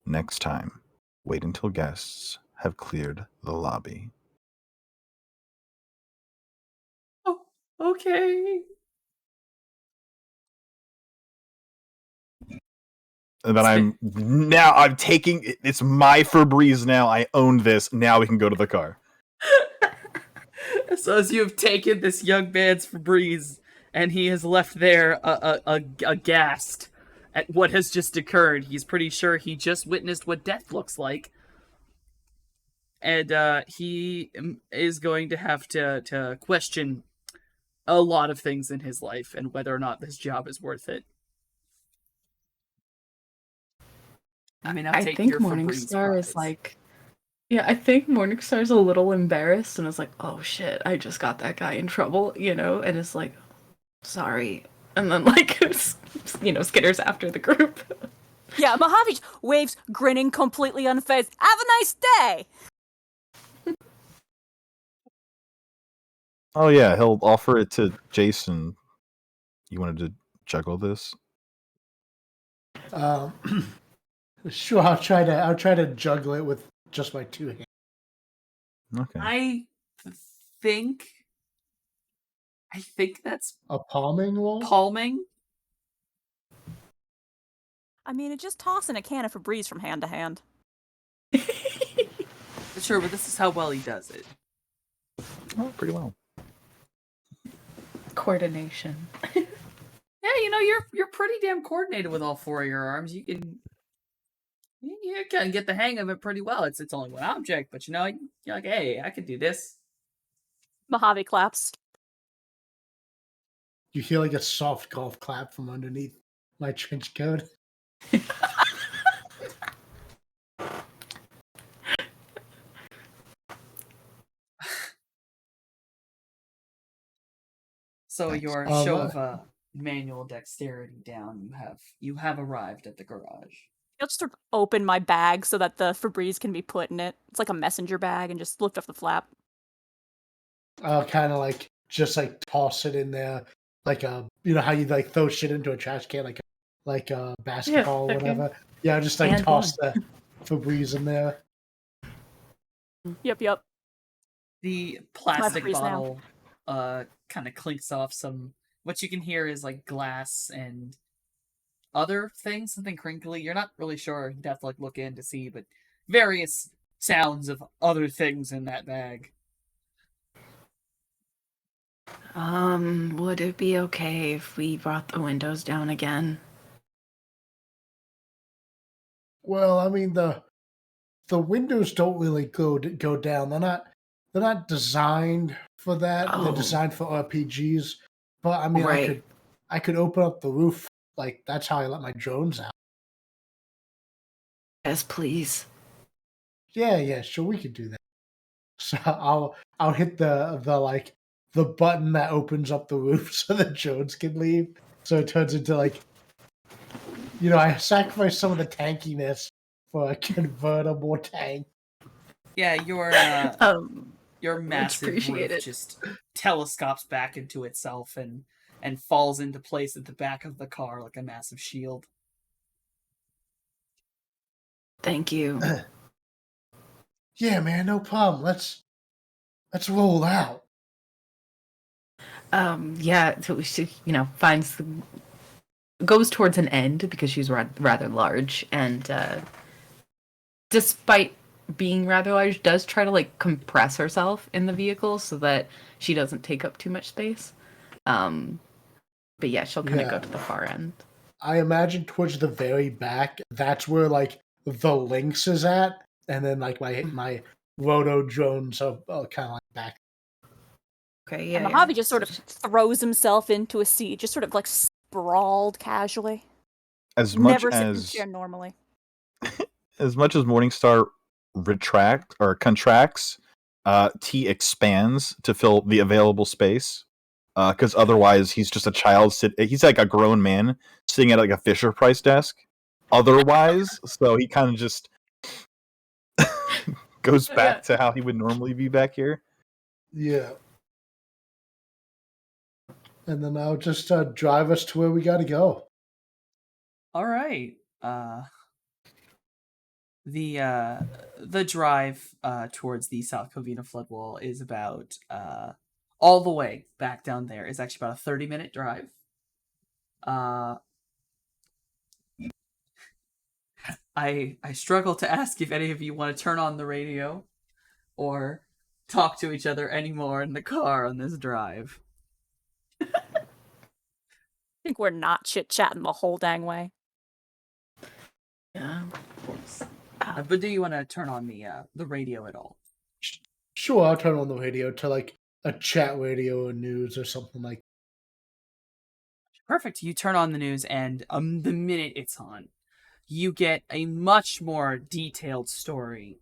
Next time, wait until guests have cleared the lobby. Oh, okay. And then I'm taking it's my Febreze now. I own this. Now we can go to the car. So as you have taken this young man's Febreze, and he is left there aghast at what has just occurred. He's pretty sure he just witnessed what death looks like. And he is going to have to question a lot of things in his life and whether or not this job is worth it. I mean, I think Morningstar is like, yeah, I think Morningstar's a little embarrassed and is like, oh shit, I just got that guy in trouble, and it's like, sorry. And then, like, skitters after the group. Yeah, Mojave waves, grinning, completely unfazed. Have a nice day! Oh yeah, he'll offer it to Jason. You wanted to juggle this? Sure, I'll try to juggle it with just my two hands. Okay. I think that's A palming roll? palming. I mean, it's just tossing a can of Febreze from hand to hand. Sure, but this is how well he does it. Oh, pretty well. Coordination. Yeah, you're pretty damn coordinated with all four of your arms. You can get the hang of it pretty well. It's only one object, but you're like, hey, I can do this. Mojave claps. You hear like a soft golf clap from underneath my trench coat. So Thanks. your show of manual dexterity down. You have arrived at the garage. I'll just sort of open my bag so that the Febreze can be put in it. It's like a messenger bag, and just lift off the flap. I'll kind of just toss it in there, like how you throw shit into a trash can, like a basketball or whatever. Yeah, I'll just toss the Febreze in there. Yep. The plastic Febreze bottle kind of clinks off some. What you can hear is like glass and other things, something crinkly. You're not really sure. You'd have to look in to see, but various sounds of other things in that bag. Would it be okay if we brought the windows down again? Well, I mean the windows don't really go down. They're not designed for that. Oh. They're designed for RPGs. But I mean, Right. I could open up the roof. That's how I let my drones out. Yes, please. Yeah, sure, we could do that. So I'll hit the button that opens up the roof so the drones can leave. So it turns into I sacrificed some of the tankiness for a convertible tank. Yeah, your massive appreciate roof it. just telescopes back into itself and falls into place at the back of the car like a massive shield. Thank you. Yeah, man, no problem. Let's roll out. Yeah, so she, goes towards an end because she's rather large, and despite being rather large, does try to like compress herself in the vehicle so that she doesn't take up too much space. But yeah, she'll kind of go to the far end. I imagine towards the very back, that's where like the Lynx is at, and then like my roto drones are kind of like back. Okay, yeah. And Mojave just sort of throws himself into a seat, just sort of like sprawled casually. As much Never sit in a as chair normally. as much as Morningstar contracts, T expands to fill the available space. Because otherwise, he's just a child. He's like a grown man sitting at like a Fisher Price desk. Otherwise, so he kind of just goes back to how he would normally be back here. Yeah. And then I'll just drive us to where we got to go. All right. The drive towards the South Covina flood wall is about all the way back down there is actually about a 30-minute drive. I struggle to ask if any of you want to turn on the radio or talk to each other anymore in the car on this drive. I think we're not chit-chatting the whole dang way. Yeah, of course. But do you want to turn on the radio at all? Sure, I'll turn on the radio to like a chat radio or news or something like that. Perfect. You turn on the news, and the minute it's on, you get a much more detailed story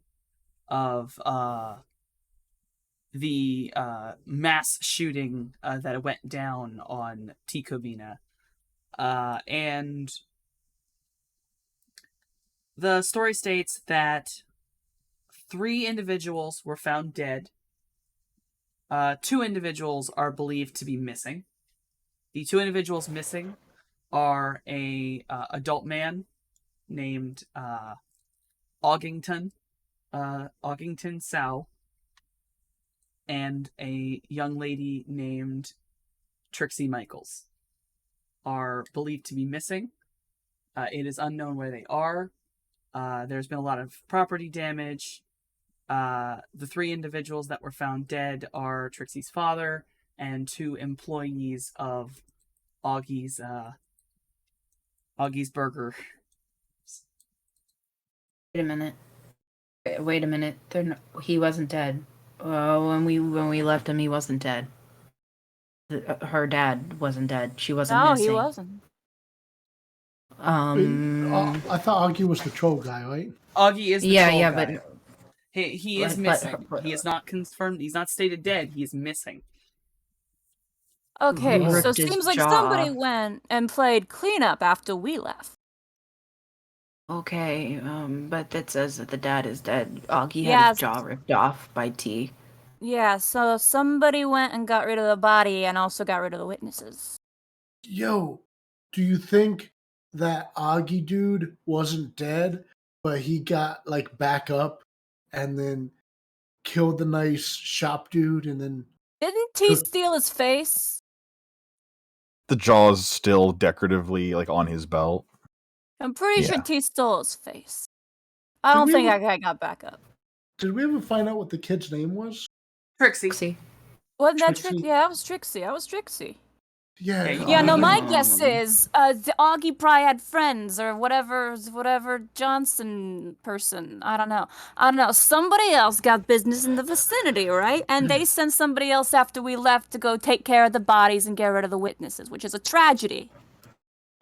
of the mass shooting that went down on T. Covina. And the story states that 3 individuals were found dead. 2 individuals are believed to be missing. The 2 individuals missing are a adult man named Augington Sow, and a young lady named Trixie Michaels are believed to be missing. It is unknown where they are. There's been a lot of property damage. The 3 individuals that were found dead are Trixie's father and 2 employees of Augie's Burger. Wait a minute. He wasn't dead. When we left him, he wasn't dead. Her dad wasn't dead. She wasn't No, missing. he wasn't. I thought Augie was the troll guy, right? Augie is the troll guy. But he is missing. He is not confirmed. He's not stated dead. He is missing. Okay, Who so ripped it his seems like jaw somebody off? went and played cleanup after we left. Okay, but that says that the dad is dead. Augie had Yes. his jaw ripped off by T. Yeah, so somebody went and got rid of the body and also got rid of the witnesses. Yo, do you think that Augie dude wasn't dead, but he got like back up and then killed the nice shop dude and then Didn't T steal his face? The jaw is still decoratively like on his belt. I'm pretty sure Yeah. T stole his face. I don't think that guy got back up. Did we ever find out what the kid's name was? Trixie. Wasn't that Trixie? Trixie? Yeah, that was Trixie. Yeah. Yeah, no, my Oh. guess is the Augie probably had friends or whatever Johnson person. I don't know. Somebody else got business in the vicinity, right? And they sent somebody else after we left to go take care of the bodies and get rid of the witnesses, which is a tragedy.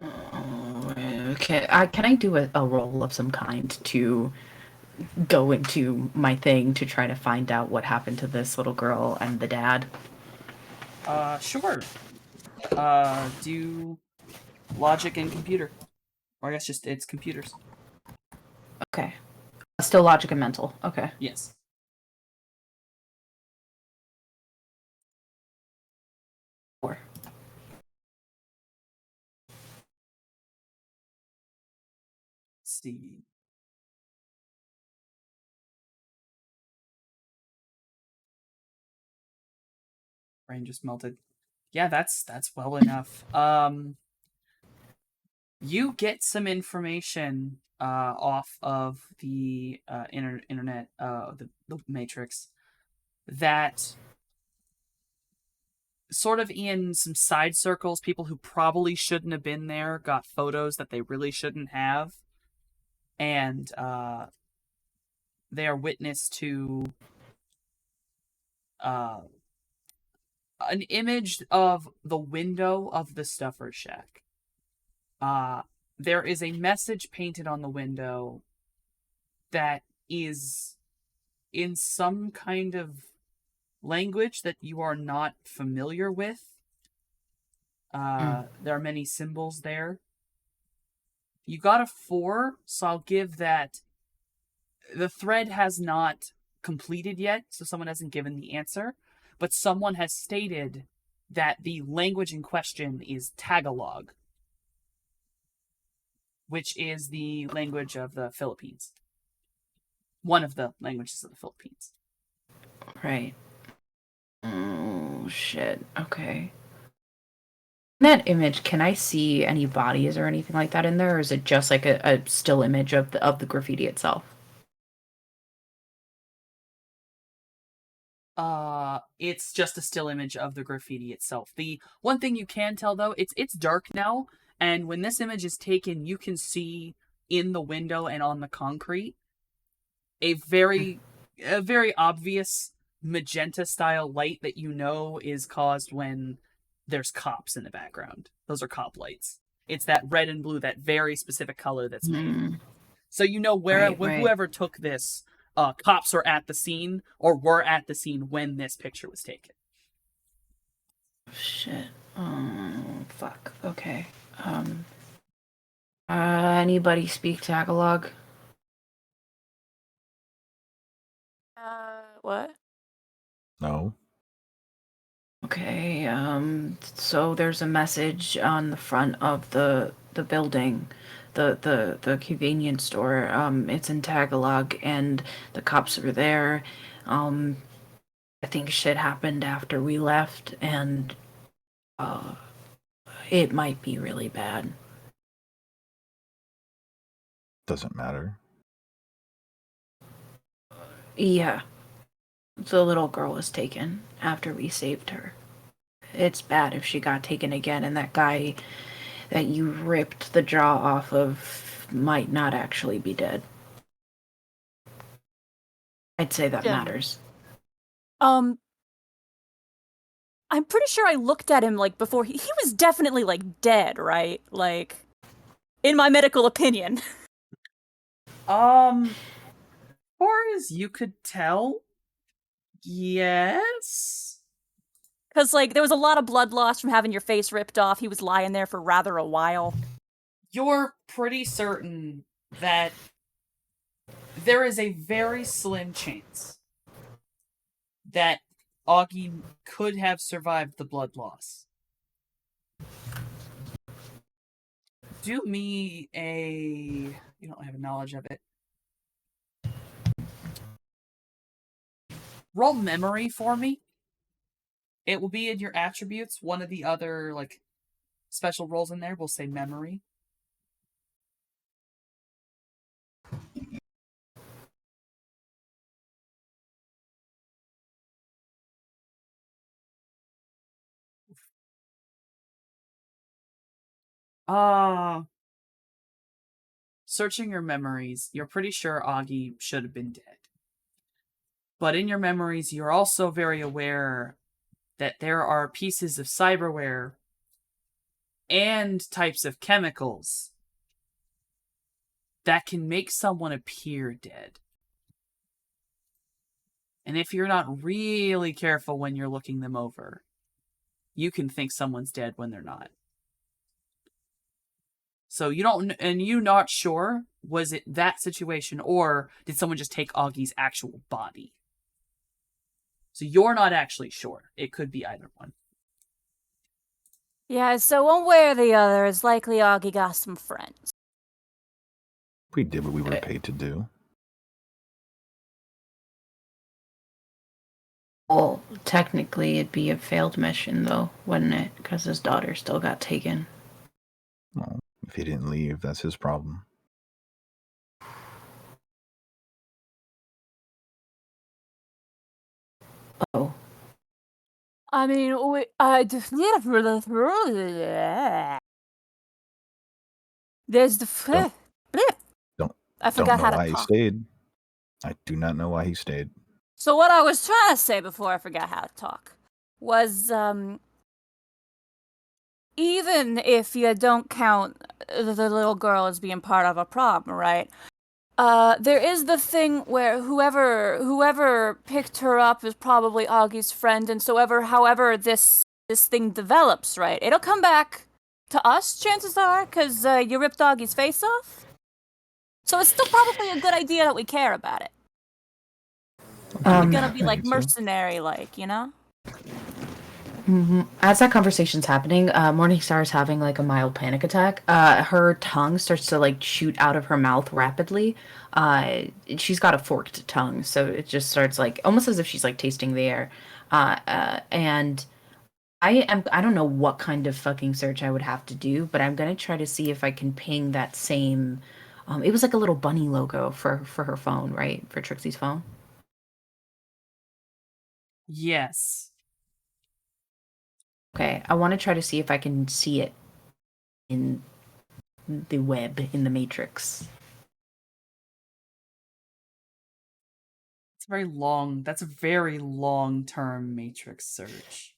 Okay, can I do a roll of some kind to go into my thing to try to find out what happened to this little girl and the dad? Sure. Do logic and computer. Or I guess just it's computers. Okay. Still logic and mental. Okay. Yes. Four. See. Brain just melted. Yeah, that's well enough. You get some information off of the internet, the Matrix, that sort of in some side circles, people who probably shouldn't have been there got photos that they really shouldn't have, and they are witness to an image of the window of the Stuffer Shack. There is a message painted on the window that is in some kind of language that you are not familiar with. There are many symbols there. You got a 4, so I'll give that. The thread has not completed yet, so someone hasn't given the answer, but someone has stated that the language in question is Tagalog, which is the language of the Philippines. One of the languages of the Philippines. Right. Oh, shit. Okay. In that image, can I see any bodies or anything like that in there, or is it just like a still image of the graffiti itself? It's just a still image of the graffiti itself. The one thing you can tell though, it's dark now, and when this image is taken, you can see in the window and on the concrete a very obvious magenta style light that you know is caused when there's cops in the background. Those are cop lights. It's that red and blue, that very specific color that's made. So you know whoever took this, cops are at the scene or were at the scene when this picture was taken. Shit. Oh, fuck. Okay. Anybody speak Tagalog? What? No. Okay, so there's a message on the front of the building, the convenience store. It's in Tagalog, and the cops are there. I think shit happened after we left, and it might be really bad. Doesn't matter. Yeah. The little girl was taken after we saved her. It's bad if she got taken again, and that guy that you ripped the jaw off of might not actually be dead. I'd say that matters. I'm pretty sure I looked at him like before. He was definitely like dead, right? Like, in my medical opinion. Far as you could tell, yes. Because, like, there was a lot of blood loss from having your face ripped off. He was lying there for rather a while. You're pretty certain that there is a very slim chance that Augie could have survived the blood loss. Do me a... You don't have a knowledge of it. Roll memory for me. It will be in your attributes. One of the other, like, special rolls in there will say memory. Searching your memories, you're pretty sure Augie should have been dead. But in your memories, you're also very aware that there are pieces of cyberware and types of chemicals that can make someone appear dead. And if you're not really careful when you're looking them over, you can think someone's dead when they're not. So you're not sure, was it that situation, or did someone just take Augie's actual body? So you're not actually sure. It could be either one. Yeah, so one way or the other, it's likely Augie got some friends. We did what we were paid to do. Well, technically, it'd be a failed mission, though, wouldn't it? Because his daughter still got taken. Well, if he didn't leave, that's his problem. Oh. I mean, there's the Don't- Don't I don't forgot know how to why he talk. stayed. I do not know why he stayed. So what I was trying to say before I forgot how to talk was, even if you don't count the little girl as being part of a problem, right? There is the thing where whoever picked her up is probably Augie's friend, and however this thing develops, right? It'll come back to us, chances are, because you ripped Augie's face off. So it's still probably a good idea that we care about it. We're gonna be like mercenary, like, you know? As that conversation's happening, Morningstar's having like a mild panic attack. Her tongue starts to like shoot out of her mouth rapidly. She's got a forked tongue, so it just starts like almost as if she's like tasting the air. And I don't know what kind of fucking search I would have to do, but I'm gonna try to see if I can ping that same. It was like a little bunny logo for her phone, right? For Trixie's phone. Yes. Okay, I want to try to see if I can see it in the web, in the matrix. It's very long. That's a very long-term matrix search.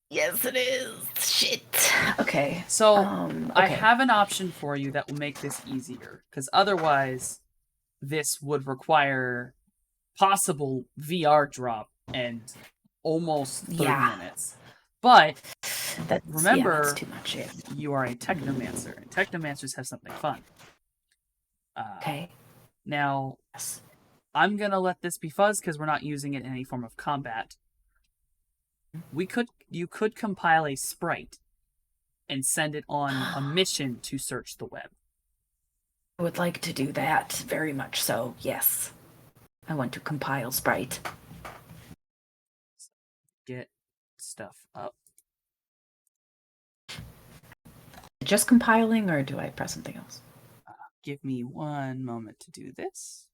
Yes, it is. Shit. Okay. So, I okay. have an option for you that will make this easier, because otherwise, this would require possible VR drop and almost 30 minutes. But remember, that's too much. Yeah. you are a technomancer, and technomancers have something fun. Okay. Now, I'm gonna let this be fuzz because we're not using it in any form of combat. You could compile a sprite and send it on a mission to search the web. I would like to do that, very much so, yes. I want to compile sprite. Get stuff up. Just compiling, or do I press something else? Give me one moment to do this.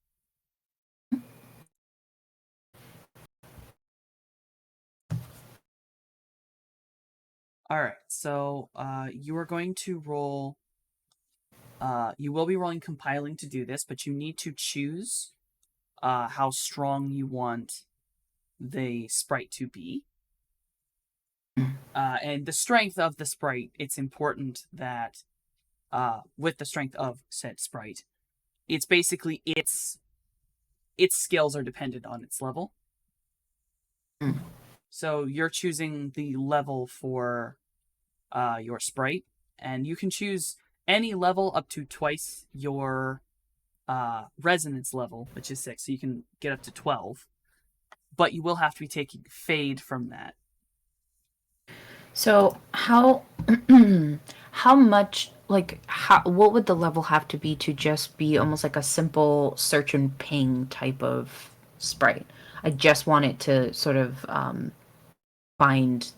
All right, so you are going to roll. You will be rolling compiling to do this, but you need to choose how strong you want the sprite to be. And the strength of the sprite, it's important that with the strength of said sprite, it's basically its skills are dependent on its level. So you're choosing the level for your sprite, and you can choose any level up to twice your resonance level, which is 6, so you can get up to 12. But you will have to be taking fade from that. So how how much what would the level have to be to just be almost like a simple search and ping type of sprite? I just want it to sort of find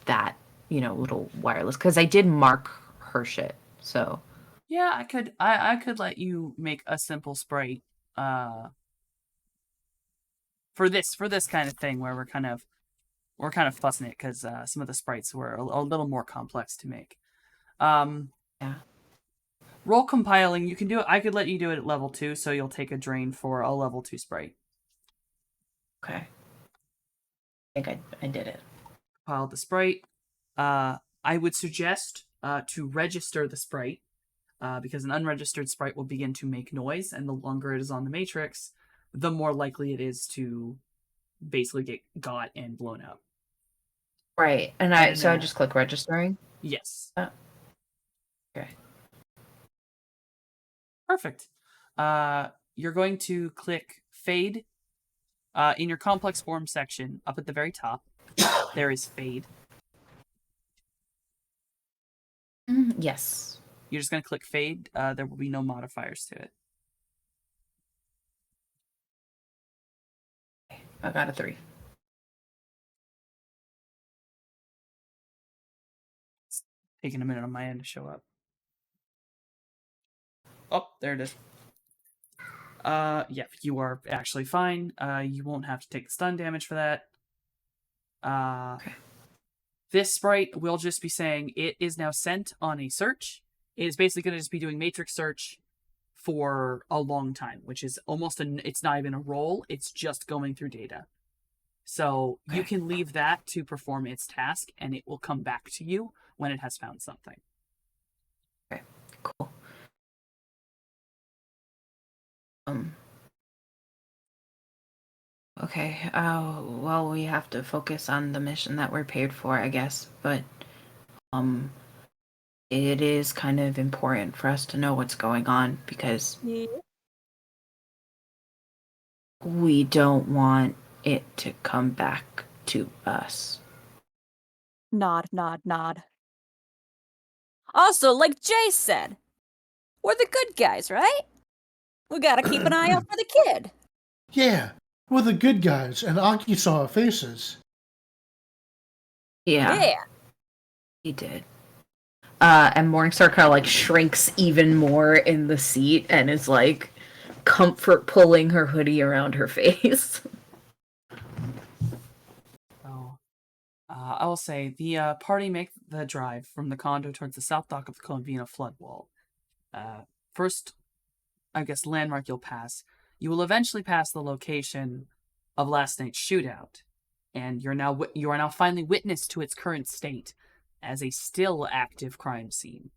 that, little wireless, because I did mark her shit. So Yeah, I could let you make a simple sprite for this kind of thing where we're kind of fussing it because some of the sprites were a little more complex to make. yeah. Roll compiling, you can do it. I could let you do it at level 2, so you'll take a drain for a level 2 sprite. Okay. I think I did it. Compile the sprite. I would suggest to register the sprite because an unregistered sprite will begin to make noise, and the longer it is on the matrix, the more likely it is to basically get got and blown up. Right. And I just click registering? Yes. Okay. Perfect. You're going to click fade in your complex form section up at the very top. There is fade. Yes. You're just going to click fade. There will be no modifiers to it. I got a 3. Taking a minute on my end to show up. Oh, there it is. Yeah, you are actually fine. You won't have to take the stun damage for that. Okay. This sprite will just be saying it is now sent on a search. It is basically going to just be doing matrix search for a long time, which is it's not even a roll, it's just going through data. So you can leave that to perform its task, and it will come back to you when it has found something. Okay, cool. Okay, well, we have to focus on the mission that we're paid for, I guess, but, it is kind of important for us to know what's going on, because we don't want it to come back to us. Nod, nod, nod. Also, like Jay said, we're the good guys, right? We gotta keep an eye out for the kid. Yeah, we're the good guys, and Aki saw our faces. Yeah. He did. And Morningstar kind of like shrinks even more in the seat and is like comfort pulling her hoodie around her face. So, I will say the party make the drive from the condo towards the south dock of the Covina flood wall. First, I guess, landmark you'll pass. You will eventually pass the location of last night's shootout, and you are now finally witness to its current state as a still active crime scene.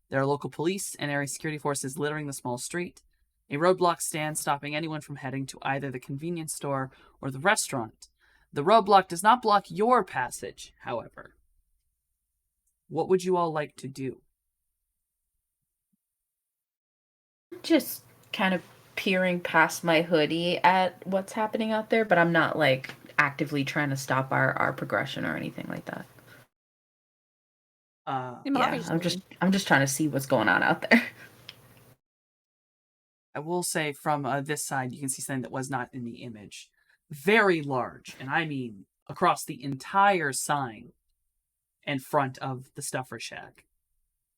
There are local police and area security forces littering the small street. A roadblock stands stopping anyone from heading to either the convenience store or the restaurant. The roadblock does not block your passage, however. What would you all like to do? Just kind of peering past my hoodie at what's happening out there, but I'm not like actively trying to stop our progression or anything like that. Yeah, I'm just trying to see what's going on out there. I will say from this side, you can see something that was not in the image. Very large, and I mean across the entire sign in front of the Stuffer Shack,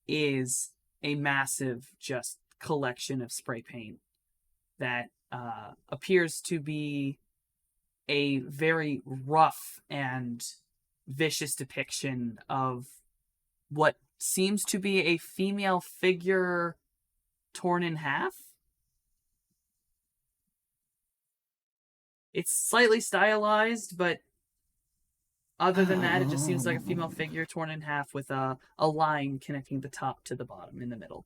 is a massive just collection of spray paint that appears to be a very rough and vicious depiction of what seems to be a female figure torn in half. It's slightly stylized, but other than that, it just seems like a female figure torn in half with a line connecting the top to the bottom in the middle.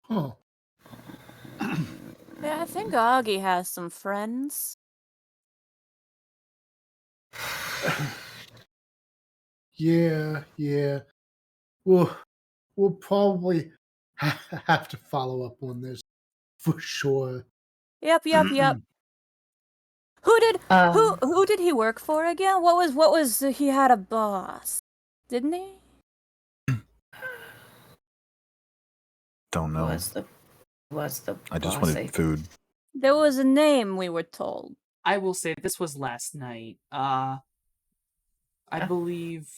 Huh. Yeah, I think Augie has some friends. Yeah. We'll probably have to follow up on this for sure. Yep. Who did he work for again? What was he had a boss, didn't he? Don't know. Was the I just boss wanted food. There was a name we were told. I will say this was last night. I believe.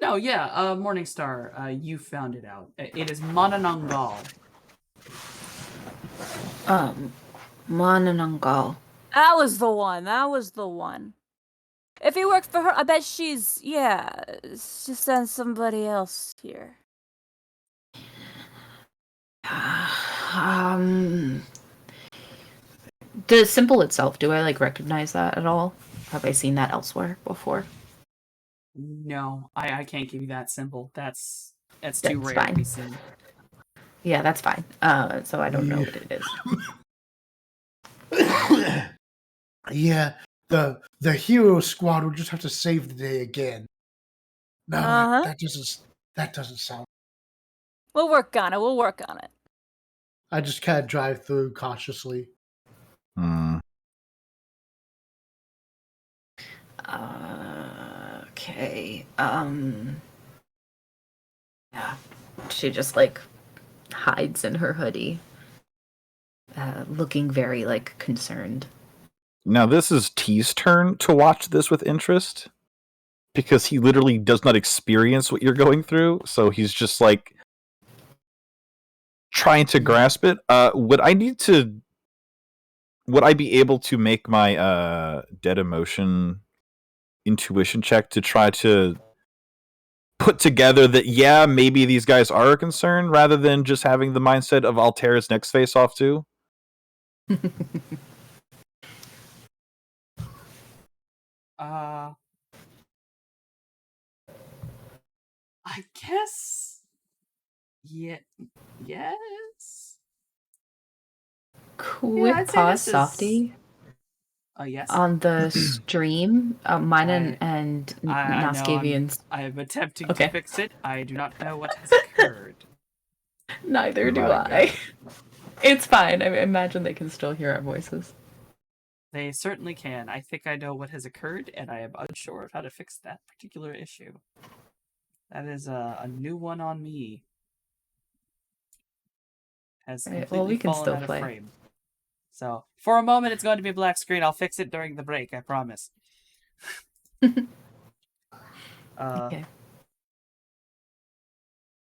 No, yeah, Morningstar, you found it out. It is Mananangal. Mananangal. That was the one. If he worked for her, I bet she sent somebody else here. The symbol itself, do I like recognize that at all? Have I seen that elsewhere before? No, I can't give you that symbol. That's too rare fine. to be seen. Yeah, that's fine. So I don't know what it is. Yeah, the hero squad will just have to save the day again. No, that doesn't sound. We'll work on it. I just kind of drive through cautiously. Okay. Yeah. She just like hides in her hoodie, looking very like concerned. Now this is T's turn to watch this with interest, because he literally does not experience what you're going through, so he's just like trying to grasp it. Would I be able to make my dead emotion intuition check to try to put together that, yeah, maybe these guys are a concern, rather than just having the mindset of I'll tear his next face off too? I guess. Yeah. Yes. Quick I'd say pause, this is- Softy. Yes. On the stream, mine and I know Noskavian's. I'm attempting Okay. to fix it. I do not know what has occurred. Neither do My I. It's fine. I imagine they can still hear our voices. They certainly can. I think I know what has occurred, and I am unsure of how to fix that particular issue. That is a new one on me. Has Right, completely well, we can fallen still out of play. frame. So, for a moment, it's going to be a black screen. I'll fix it during the break, I promise. Okay.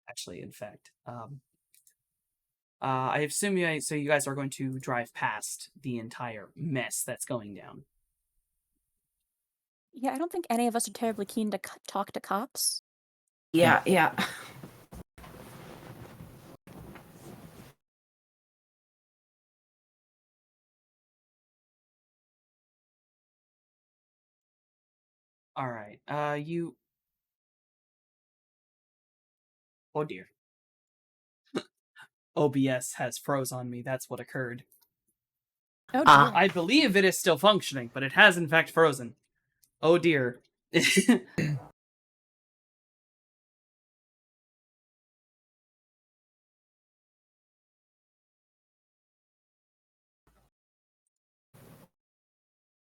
Actually, in fact, I assume you guys are going to drive past the entire mess that's going down. Yeah, I don't think any of us are terribly keen to talk to cops. Yeah. All right. Oh dear. OBS has froze on me. That's what occurred. Oh dear. I believe it is still functioning, but it has in fact frozen. Oh dear.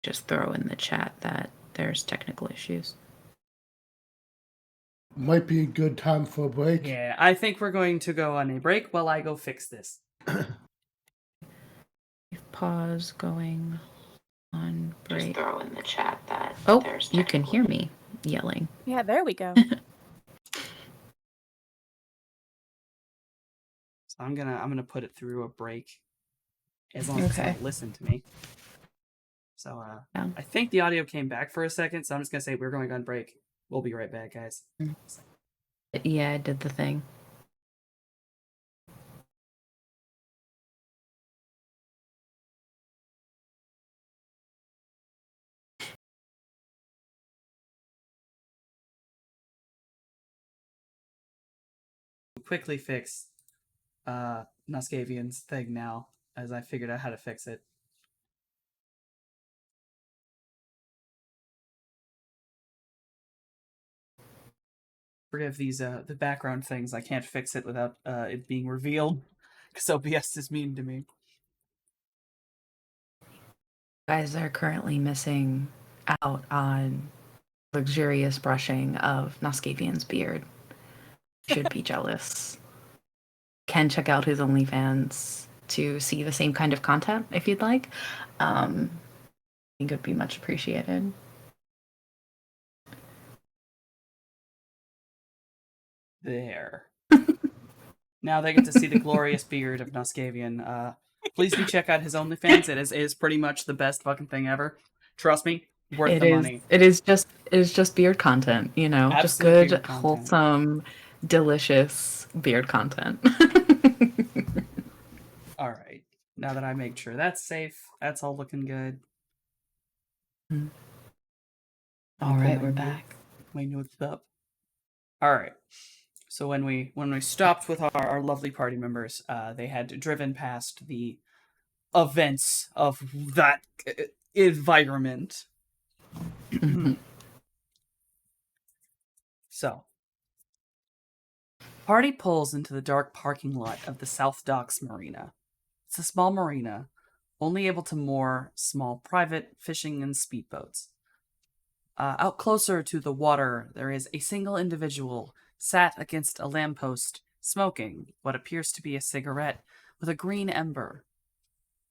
Just throw in the chat that there's technical issues. Might be a good time for a break. Yeah, I think we're going to go on a break while I go fix this. Pause going on break. Just throw in the chat that there's you can hear me yelling. Yeah, there we go. So I'm gonna put it through a break as long as it's gonna listen to me. So Yeah. I think the audio came back for a second, so I'm just gonna say we're going on break. We'll be right back, guys. Yeah, I did the thing. Quickly fix Noskavian's thing now, as I figured out how to fix it. Forgive these the background things. I can't fix it without it being revealed, because OBS is mean to me. Guys are currently missing out on luxurious brushing of Noskavian's beard. Should be jealous. Can check out his OnlyFans to see the same kind of content if you'd like. I think it would be much appreciated. There. Now they get to see the glorious beard of Noskavian. Please do check out his OnlyFans. It is pretty much the best fucking thing ever. Trust me, worth the money. It is just beard content, you know, Absolute just good, beard content. wholesome, delicious beard content. All right. Now that I make sure that's safe, that's all looking good. All right, we're back. My notes up. All right. So when we stopped with our lovely party members, they had driven past the events of that environment. So, party pulls into the dark parking lot of the South Docks Marina. It's a small marina, only able to moor small private fishing and speedboats. Out closer to the water, there is a single individual sat against a lamppost, smoking what appears to be a cigarette with a green ember.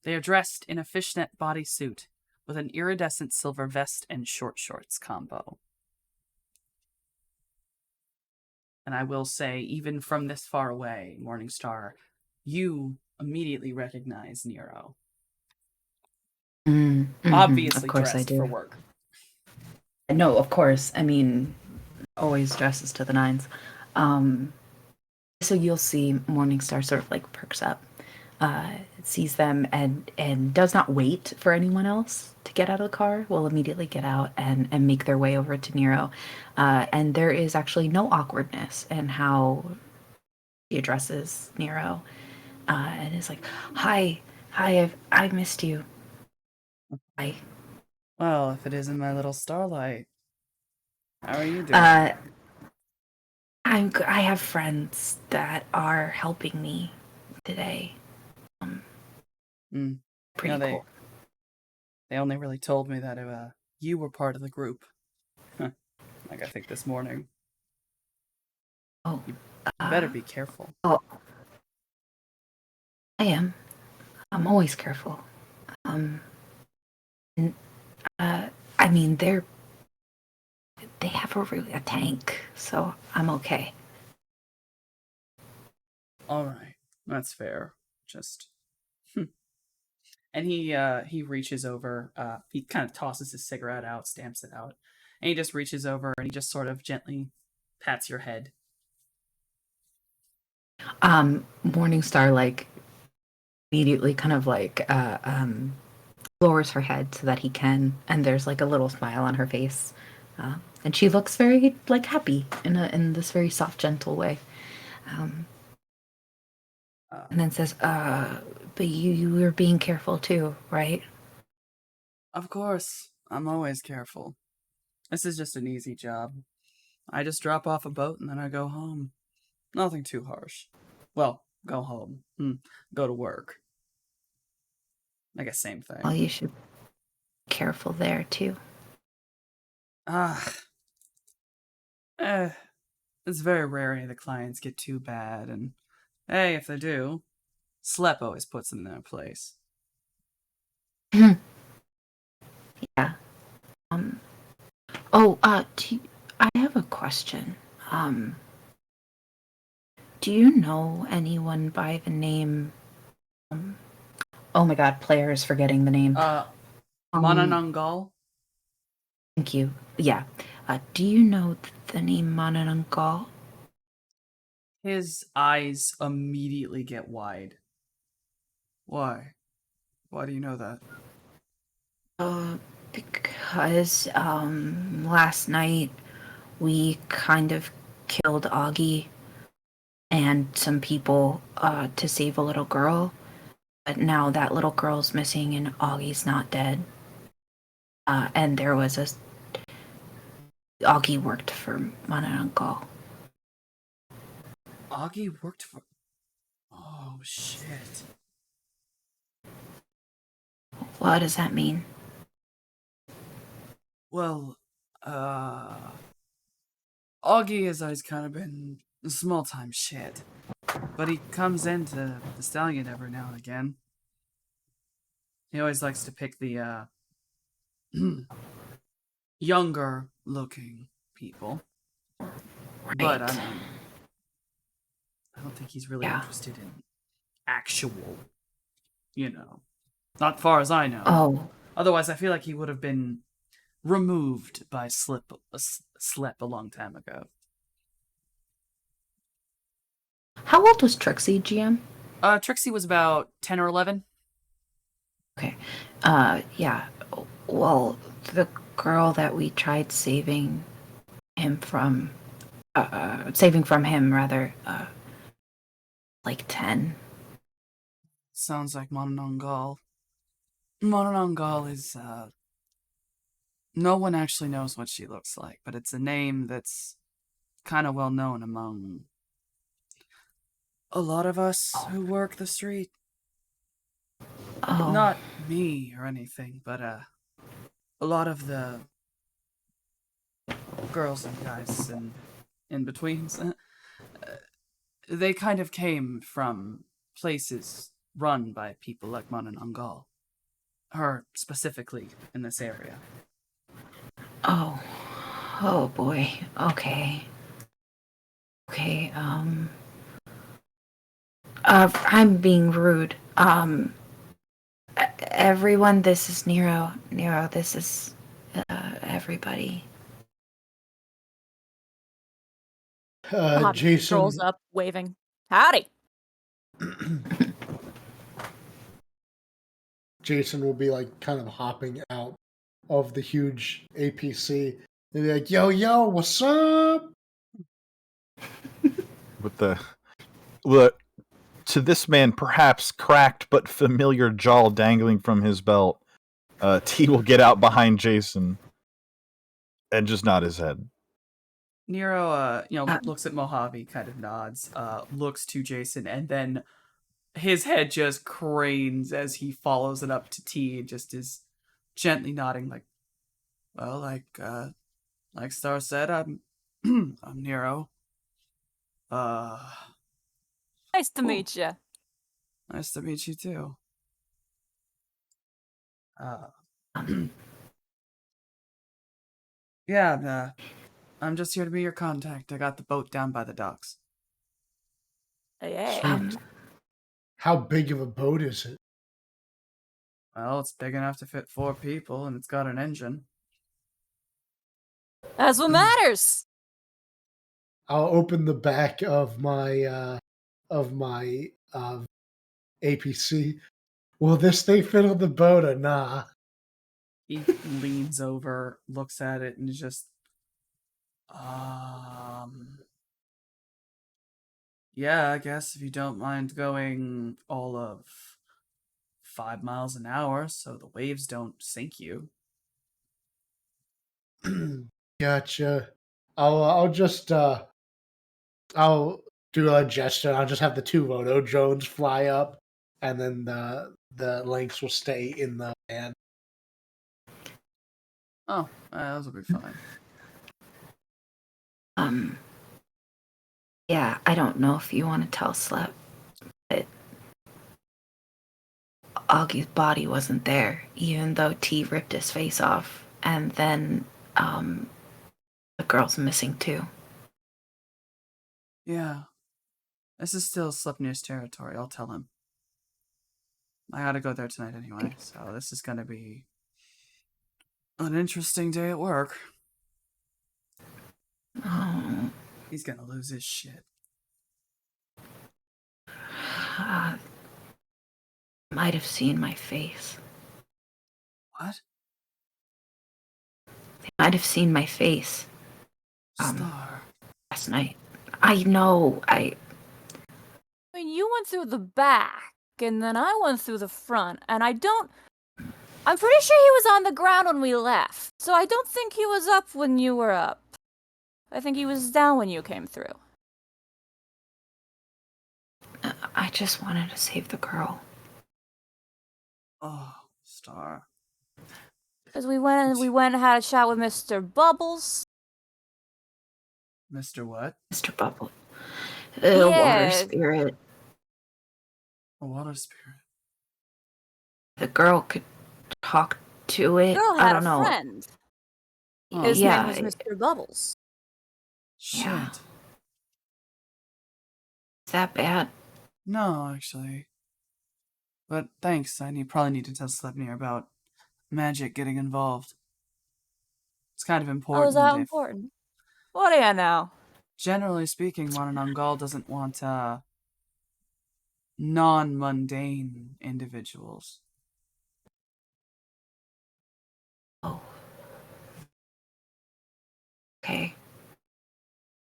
They are dressed in a fishnet bodysuit with an iridescent silver vest and short shorts combo. And I will say, even from this far away, Morningstar, you immediately recognize Nero. Of Obviously course I dressed for do. work. No, of course. I mean, always dresses to the nines. So you'll see Morningstar sort of like perks up, sees them, and does not wait for anyone else to get out of the car. Will immediately get out and make their way over to Nero. And there is actually no awkwardness in how he addresses Nero, and is like, "Hi, hi, I missed you. Hi." Well, if it isn't my little starlight, how are you doing? I have friends that are helping me today. Mm. Pretty No, cool. they only really told me that you were part of the group. Like I think this morning. Oh, You better be careful. oh, I am. I'm always careful. And, I mean, they have a tank, so I'm okay. All right, that's fair. Just, and he reaches over. He kind of tosses his cigarette out, stamps it out, and he just reaches over and he just sort of gently pats your head. Morningstar like immediately kind of like lowers her head so that he can, and there's like a little smile on her face, and she looks very like happy in this very soft, gentle way, and then says, "But you were being careful too, right?" Of course, I'm always careful. This is just an easy job. I just drop off a boat and then I go home. Nothing too harsh. Well, go home. Go to work. I guess same Well, thing. you should be careful there too. Ah, eh. It's very rare any of the clients get too bad, and hey, if they do, Slep always puts them in their place. Yeah. Um. Oh, I have a question. Um. Do you know anyone by the name? Oh my God, player is forgetting the name. Mananangal? Thank you. Yeah. Do you know the name Manananggal? His eyes immediately get wide. Why? Why do you know that? Because last night we kind of killed Augie and some people to save a little girl. But now that little girl's missing and Augie's not dead. And there was a Augie worked for Manananggal. Augie worked for. Oh, shit. What does that mean? Well, Augie has always kind of been small time shit. But he comes into the stallion every now and again. He always likes to pick the, younger looking people. Right. But, I mean, I don't think he's really Yeah. interested in actual, not far as I know. Oh, Otherwise, I feel like he would have been removed by Slep a long time ago. how old was Trixie, GM? Trixie was about 10 or 11. Okay. Yeah. Well, the girl that we tried him from, saving from him rather, like 10. Sounds like Mononongal. Mononongal is, no one actually knows what she looks like, but it's a name that's kind of well known among a lot of us who work the street. Oh, Not me or anything, but a lot of the girls and guys and in betweens, they kind of came from places run by people like Mananangal. Her specifically in this area. oh, oh boy. Okay. Okay, I'm being rude. Everyone, this is Nero. Nero, this is, everybody. Hobbit strolls Jason. up, waving. Howdy. Jason will be like kind of hopping out of the huge APC and be like, yo, what's up? With the to this man perhaps cracked but familiar jaw dangling from his belt, T will get out behind Jason and just nod his head. Nero, looks at Mojave, kind of nods, looks to Jason, and then his head just cranes as he follows it up to T and just is gently nodding like, well, like Star said, I'm I'm Nero. Nice to meet you. Nice to meet you too. Yeah, I'm just here to be your contact. I got the boat down by the docks. Hey. Sweet. How big of a boat is it? Well, it's big enough to fit 4 people, and it's got an engine. That's what matters. I'll open the back of my APC. Will this thing fit on the boat or nah? He leans over, looks at it, and is just, yeah, I guess if you don't mind going all of 5 miles an hour so the waves don't sink you. Gotcha. I'll just I'll do a gesture. I'll just have the 2 Roto drones fly up, and then the links will stay in the van. Oh, those will be fine. Yeah, I don't know if you want to tell Slep, but Augie's body wasn't there, even though T ripped his face off, and then, the girl's missing too. Yeah. This is still Sleipnir's territory, I'll tell him. I gotta go there tonight anyway, so this is gonna be an interesting day at work. Oh. He's gonna lose his shit. Might have seen my face. What? They might have seen my face. Star. Last night. I know, I mean, you went through the back, and then I went through the front, and I'm pretty sure he was on the ground when we left, so I don't think he was up when you were up. I think he was down when you came through. I just wanted to save the girl. Oh, Star. Because we went and had a chat with Mr. Bubbles. Mr. what? Mr. Bubble. Yeah. Water spirit. A water spirit. The girl could talk to it. Girl I had don't know. a friend. Oh, His yeah. name was Mr. Bubbles. Shit. Yeah. Is that bad? No, actually. But thanks, probably need to tell Sleipnir about magic getting involved. It's kind of important. Oh, is that important? What do you know? Generally speaking, Wananangal doesn't want, non-mundane individuals. Oh. Okay.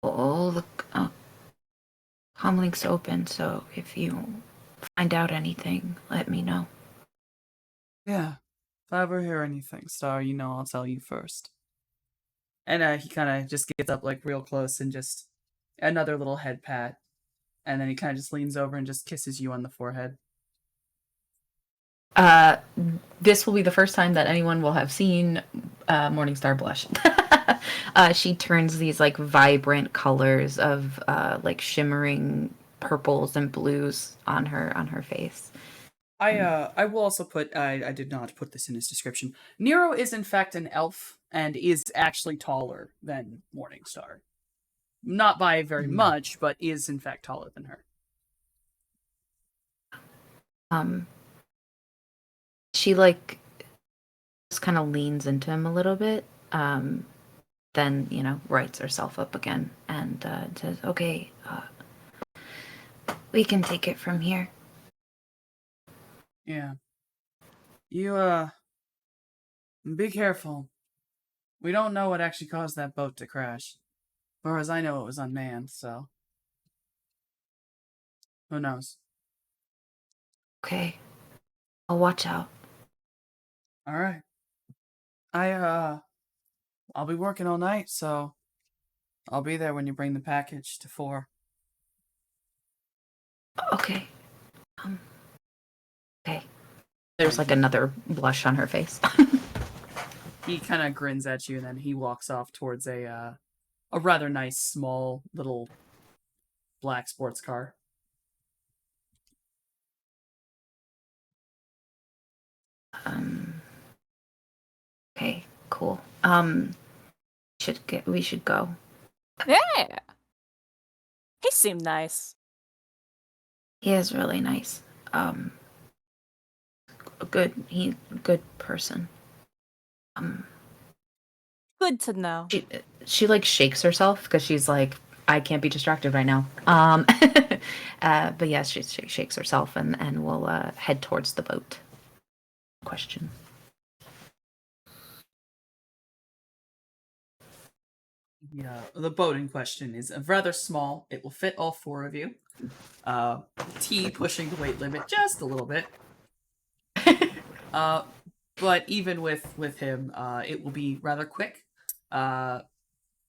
All the comlink's open, so if you find out anything, let me know. Yeah. If I ever hear anything, Star, I'll tell you first. And he kind of just gets up like real close and just another little head pat. And then he kind of just leans over and just kisses you on the forehead. This will be the first time that anyone will have seen Morningstar blush. She turns these like vibrant colors of like shimmering purples and blues on her face. I will also put, I did not put this in his description. Nero is in fact an elf and is actually taller than Morningstar. Not by very much, but is in fact taller than her. She like just kind of leans into him a little bit. Then rights herself up again and says, "Okay, we can take it from here." Yeah. You be careful. We don't know what actually caused that boat to crash. As far as I know, it was unmanned, so who knows? Okay, I'll watch out. All right. I'll be working all night, so I'll be there when you bring the package to 4. Okay. Okay. There's like another blush on her face. He kind of grins at you, and then he walks off towards a rather nice, small, little black sports car. Okay, cool. We should go. Yeah. He seemed nice. He is really nice. A good person. Good to know. She like shakes herself because she's like, I can't be distracted right now. But yes, she shakes herself and will head towards the boat. Question. Yeah, the boat in question is rather small. It will fit all 4 of you. T pushing the weight limit just a little bit. But even with him, it will be rather quick.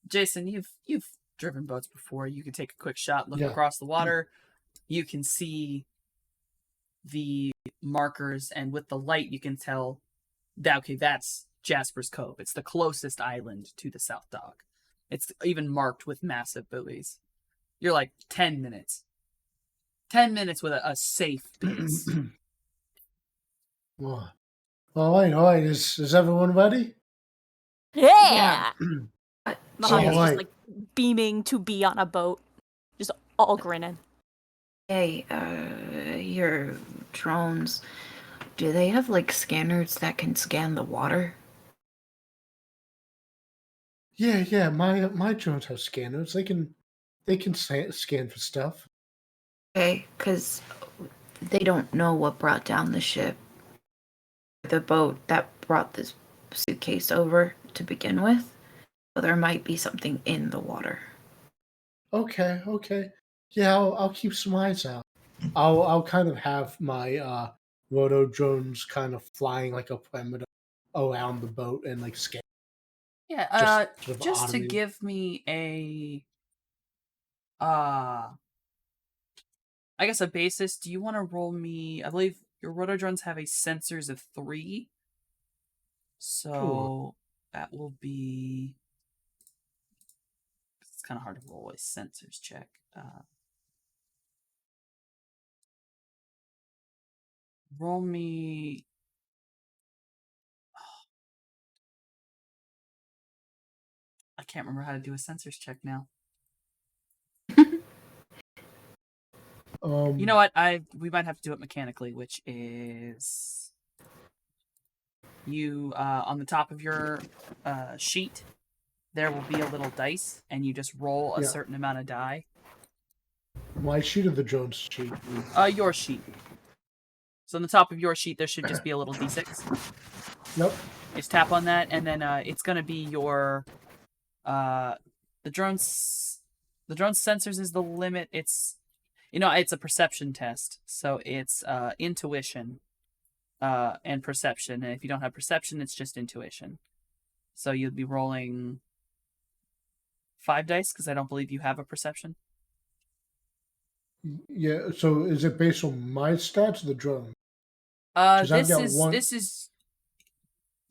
Jason, you've driven boats before. You can take a quick shot, look across the water. You can see the markers, and with the light, you can tell that that's Jasper's Cove. It's the closest island to the South Dock. It's even marked with massive buoys. You're like 10 minutes. 10 minutes with a safe base. Well, all right. Is everyone ready? Yeah. Yeah. Mahoney's All just right. like beaming to be on a boat, just all grinning. Hey, your drones, do they have like scanners that can scan the water? Yeah. My drones have scanners. They can scan for stuff. Okay, because they don't know what brought down the ship. The boat that brought this suitcase over to begin with. So there might be something in the water. Okay. Yeah, I'll keep some eyes out. I'll kind of have my roto drones kind of flying like a perimeter around the boat and like scan. Yeah, Sort of just to automated. give me a I guess a basis, do you want to roll me, I believe your rotodrones have a sensors of 3. So Sure. that will be, it's kind of hard to roll a sensors check. Roll me, I can't remember how to do a sensors check now. You know what? We might have to do it mechanically, which is you on the top of your sheet. There will be a little dice, and you just roll a certain amount of die. My sheet of the drones sheet. Your sheet. So on the top of your sheet, there should just be a little d6. Nope. Just tap on that, and then it's gonna be your the drone's sensors is the limit. It's it's a perception test, so it's intuition and perception. And if you don't have perception, it's just intuition. So you'd be rolling 5 dice because I don't believe you have a perception. Yeah. So is it based on my stats or the drone? 'Cause I've got one. This is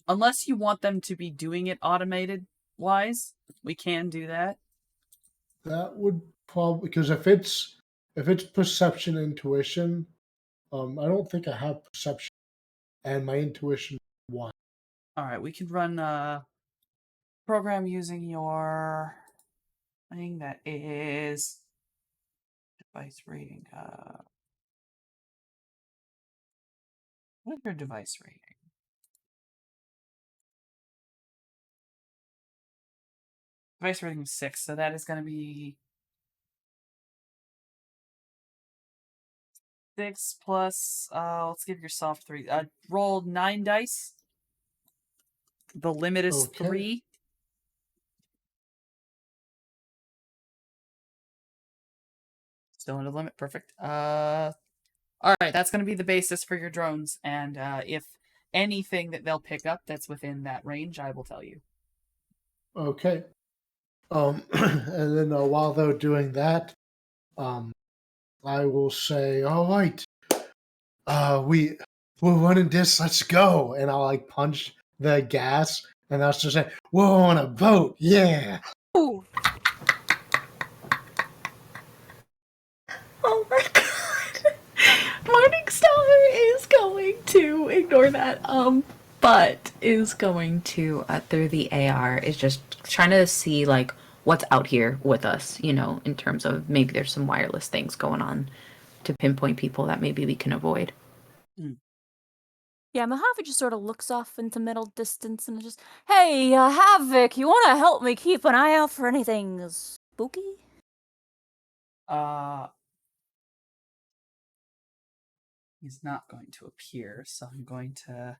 unless you want them to be doing it automated wise, we can do that. That would probably because if it's perception intuition, I don't think I have perception, and my intuition is 1. All right, we can run a program using your thing that is device rating. What is your device rating? Device rating is 6, so that is going to be 6 plus. Let's give yourself 3. Roll 9 dice. The limit is Okay. 3. Still under the limit. Perfect. All right, that's going to be the basis for your drones, and if anything that they'll pick up that's within that range, I will tell you. Okay. And then while they're doing that, I will say, "All right, we're running this. Let's go!" And I'll like punch the gas, and I'll just say, "We're on a boat, yeah!" Ooh. Oh my god. Morningstar is going to ignore that. But is going to through the AR is just trying to see like what's out here with us, you know, in terms of maybe there's some wireless things going on to pinpoint people that maybe we can avoid. Yeah, Mojave just sort of looks off into middle distance and just, hey, Havoc, you want to help me keep an eye out for anything spooky? He's not going to appear, so I'm going to.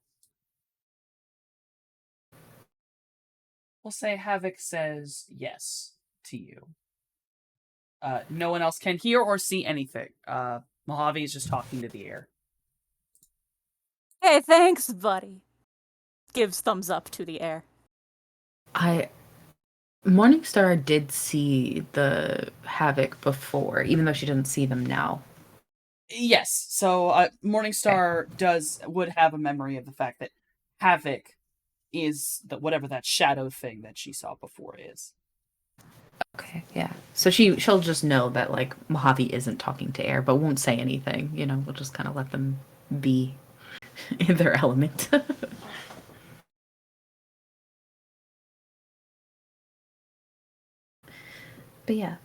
We'll say Havoc says yes to you. No one else can hear or see anything. Mojave is just talking to the air. Hey, thanks, buddy. Gives thumbs up to the air. Morningstar did see the Havoc before, even though she doesn't see them now. Yes, so Morningstar would have a memory of the fact that Havoc is whatever that shadow thing that she saw before is. Okay, yeah. So she'll just know that like Mojave isn't talking to air, but won't say anything. You know, we'll just kind of let them be in their element. But yeah,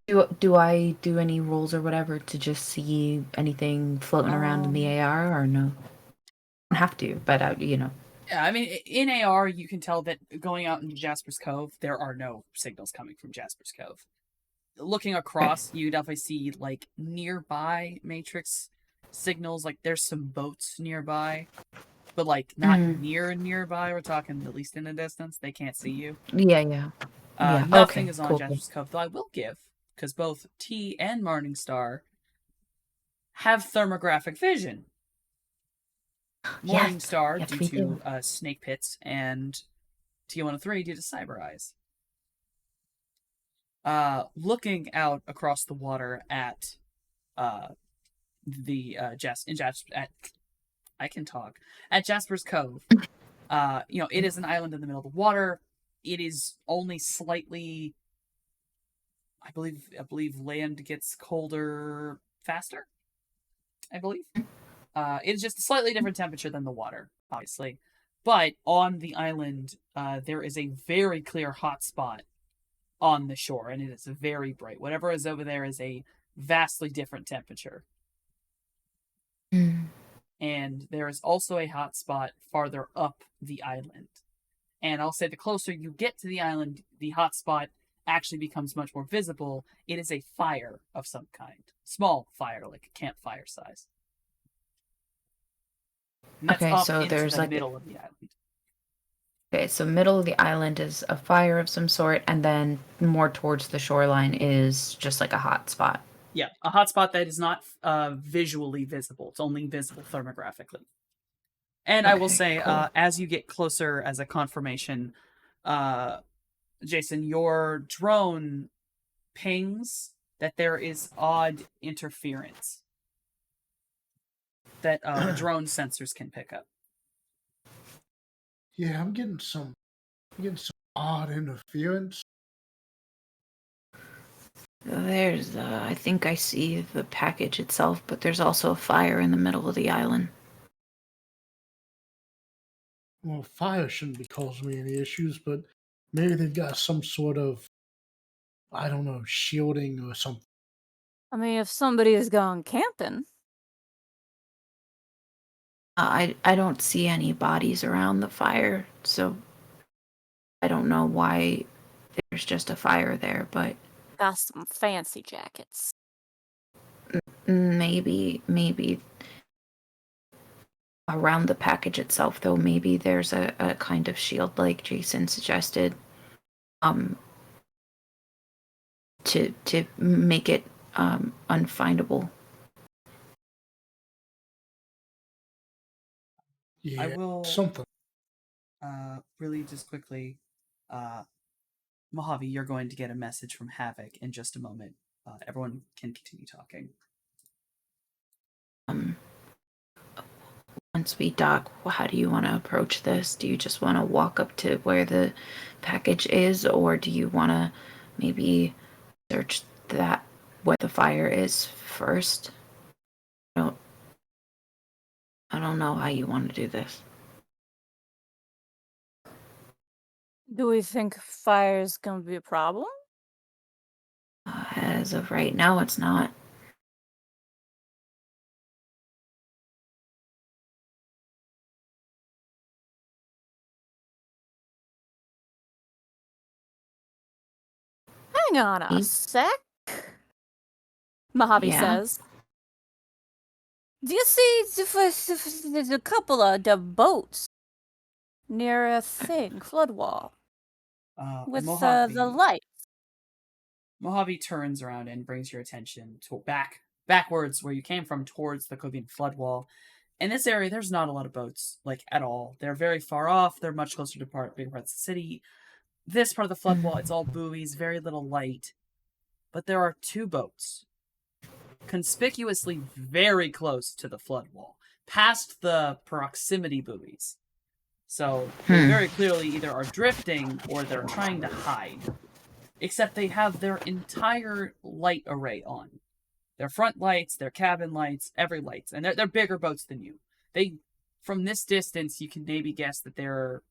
do I do any rolls or whatever to just see anything floating around in the AR or no? I don't have to, but you know. Yeah, I mean, in AR, you can tell that going out into Jasper's Cove, there are no signals coming from Jasper's Cove. Looking across, you definitely see like nearby matrix signals. Like there's some boats nearby, but like not nearby. We're talking at least in a distance. They can't see you. Yeah. Nothing Okay, is on cool. Jasper's Cove, though I will give, because both T and Morningstar have thermographic vision. Morningstar Yes, due we to do. snake pits, and T103 due to cyber eyes. Looking out across the water at at Jasper's Cove. It is an island in the middle of the water. It is only slightly. I believe land gets colder faster. I believe. It's just a slightly different temperature than the water, obviously. But on the island, there is a very clear hot spot on the shore, and it is very bright. Whatever is over there is a vastly different temperature. And there is also a hot spot farther up the island. And I'll say the closer you get to the island, the hot spot actually becomes much more visible. It is a fire of some kind. Small fire, like a campfire size. And that's Okay, up so into there's the like middle of the island. Okay, so middle of the island is a fire of some sort, and then more towards the shoreline is just like a hot spot. Yeah, a hot spot that is not visually visible. It's only visible thermographically. And I will say, cool. as you get closer as a confirmation, Jason, your drone pings that there is odd interference that drone sensors can pick up. Yeah, I'm getting some odd interference. There's, I think I see the package itself, but there's also a fire in the middle of the island. Well, fire shouldn't be causing me any issues, but maybe they've got some sort of I don't know, shielding or something. I mean, if somebody has gone camping, I don't see any bodies around the fire, so I don't know why there's just a fire there, but got some fancy jackets. maybe around the package itself, though, maybe there's a kind of shield like Jason suggested, to make it unfindable. Yeah, I will something. really just quickly, Mojave, you're going to get a message from Havoc in just a moment. Everyone can continue talking. Once we dock, how do you want to approach this? Do you just want to walk up to where the package is, or do you want to maybe search that where the fire is first? I don't know how you want to do this. Do we think fire's gonna be a problem? As of right now, it's not. Hang on a Me? sec, Mojave Yeah. says. Do you see there's a couple of the boats near a thing, flood wall, with the light? Mojave turns around and brings your attention to backwards where you came from towards the Covian flood wall. In this area, there's not a lot of boats, like at all. They're very far off. They're much closer to bigger parts of the city. This part of the flood wall, it's all buoys, very little light. But there are two boats, conspicuously very close to the flood wall, past the proximity buoys. So they very clearly either are drifting or they're trying to hide. Except they have their entire light array on. Their front lights, their cabin lights, every lights. And they're bigger boats than you. From this distance, you can maybe guess that they're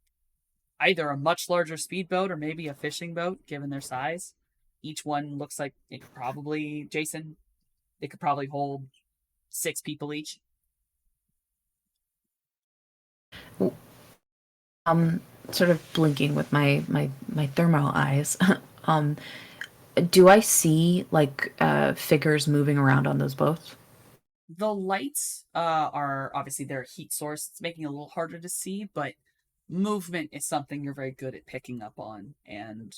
either a much larger speedboat or maybe a fishing boat, given their size. Each one looks like it could probably, Jason, it could probably hold 6 people each. Sort of blinking with my thermal eyes. Do I see like figures moving around on those boats? The lights are obviously their heat source. It's making it a little harder to see, but movement is something you're very good at picking up on. And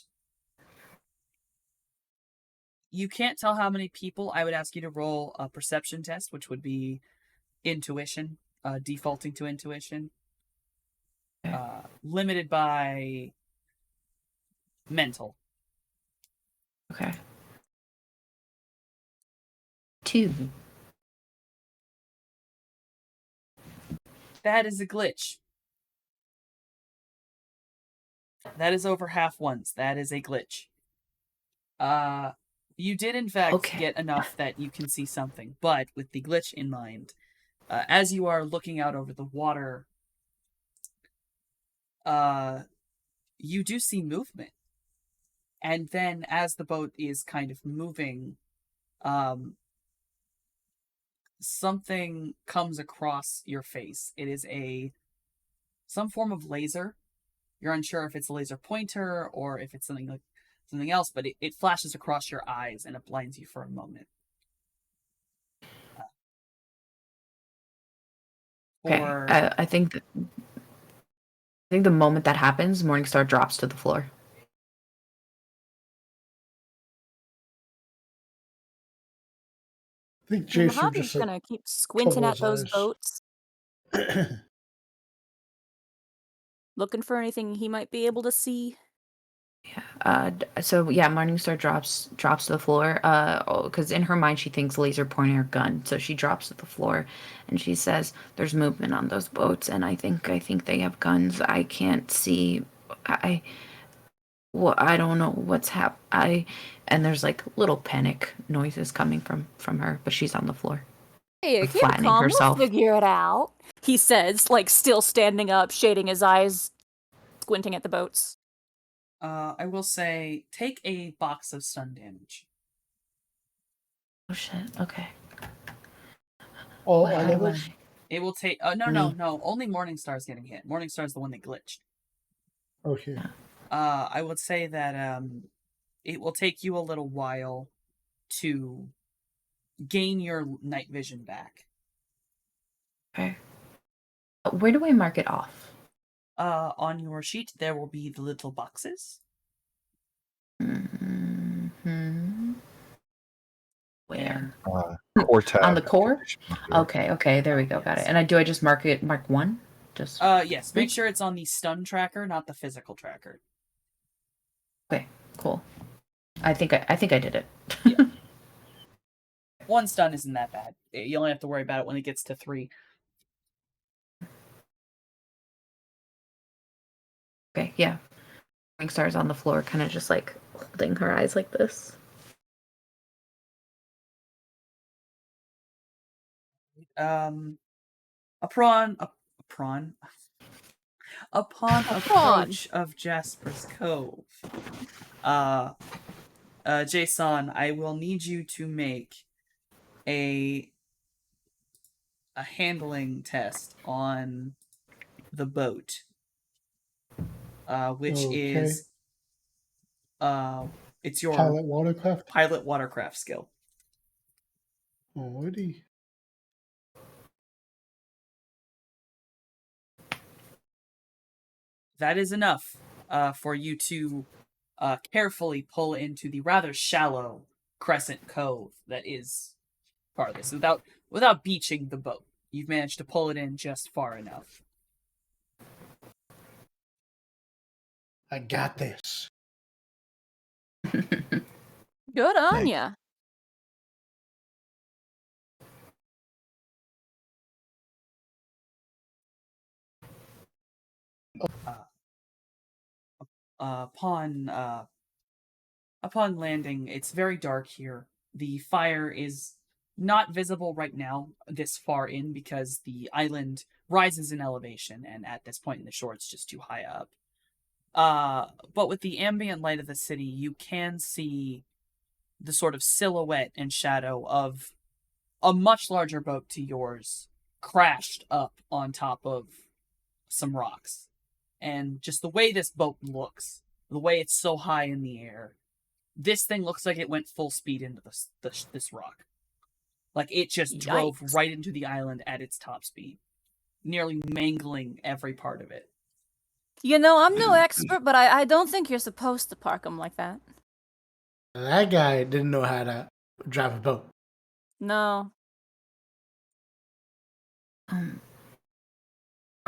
you can't tell how many people. I would ask you to roll a perception test, which would be intuition, defaulting to intuition. Limited by mental. Okay. 2. That is a glitch. That is over half ones. That is a glitch. You did in fact get enough that you can see something, but with the glitch in mind, as you are looking out over the water, you do see movement. And then as the boat is kind of moving, something comes across your face. It is some form of laser. You're unsure if it's a laser pointer or if it's something else, but it flashes across your eyes and it blinds you for a moment. Okay. I think the moment that happens, Morningstar drops to the floor. I think Jason Mojave's just gonna keep squinting at those boats, looking for anything he might be able to see. Yeah. So yeah, Morningstar drops to the floor. Because in her mind she thinks laser pointer gun. So she drops to the floor, and she says, "There's movement on those boats, and I think they have guns. I can't see. I don't know what's and there's like little panic noises coming from her, but she's on the floor. Hey, keep flattening calm. herself. We'll figure it out. He says, like still standing up, shading his eyes, squinting at the boats. I will say take a box of stun damage. Oh shit. Okay. All What of do us? I- It will take. No. Only Morningstar's getting hit. Morningstar's the one that glitched. Okay. I would say that it will take you a little while to gain your night vision back. Okay. Where do I mark it off? On your sheet there will be the little boxes. Mm-hmm. Where? Core tab. On the core? Yeah. Okay, there we go, got it. And do I just mark one? Just Yes, make sure it's on the stun tracker, not the physical tracker. okay, cool. I think I did it. Yeah. One stun isn't that bad. You only have to worry about it when it gets to 3. Okay, yeah. Star's on the floor, kind of just like holding her eyes like this. Upon approach of Jasper's Cove, Jason, I will need you to make a handling test on the boat, which is it's your Pilot watercraft. pilot watercraft skill. Alrighty. That is enough for you to carefully pull into the rather shallow crescent cove that is part of this without beaching the boat. You've managed to pull it in just far enough. I got this. Good on Nice. ya. Upon landing, it's very dark here. The fire is not visible right now this far in because the island rises in elevation, and at this point in the shore, it's just too high up. But with the ambient light of the city, you can see the sort of silhouette and shadow of a much larger boat to yours crashed up on top of some rocks. And just the way this boat looks, the way it's so high in the air, this thing looks like it went full speed into this rock. Like it just drove Yikes. right into the island at its top speed, nearly mangling every part of it. You know, I'm no expert, but I don't think you're supposed to park them like that. That guy didn't know how to drive a boat. No.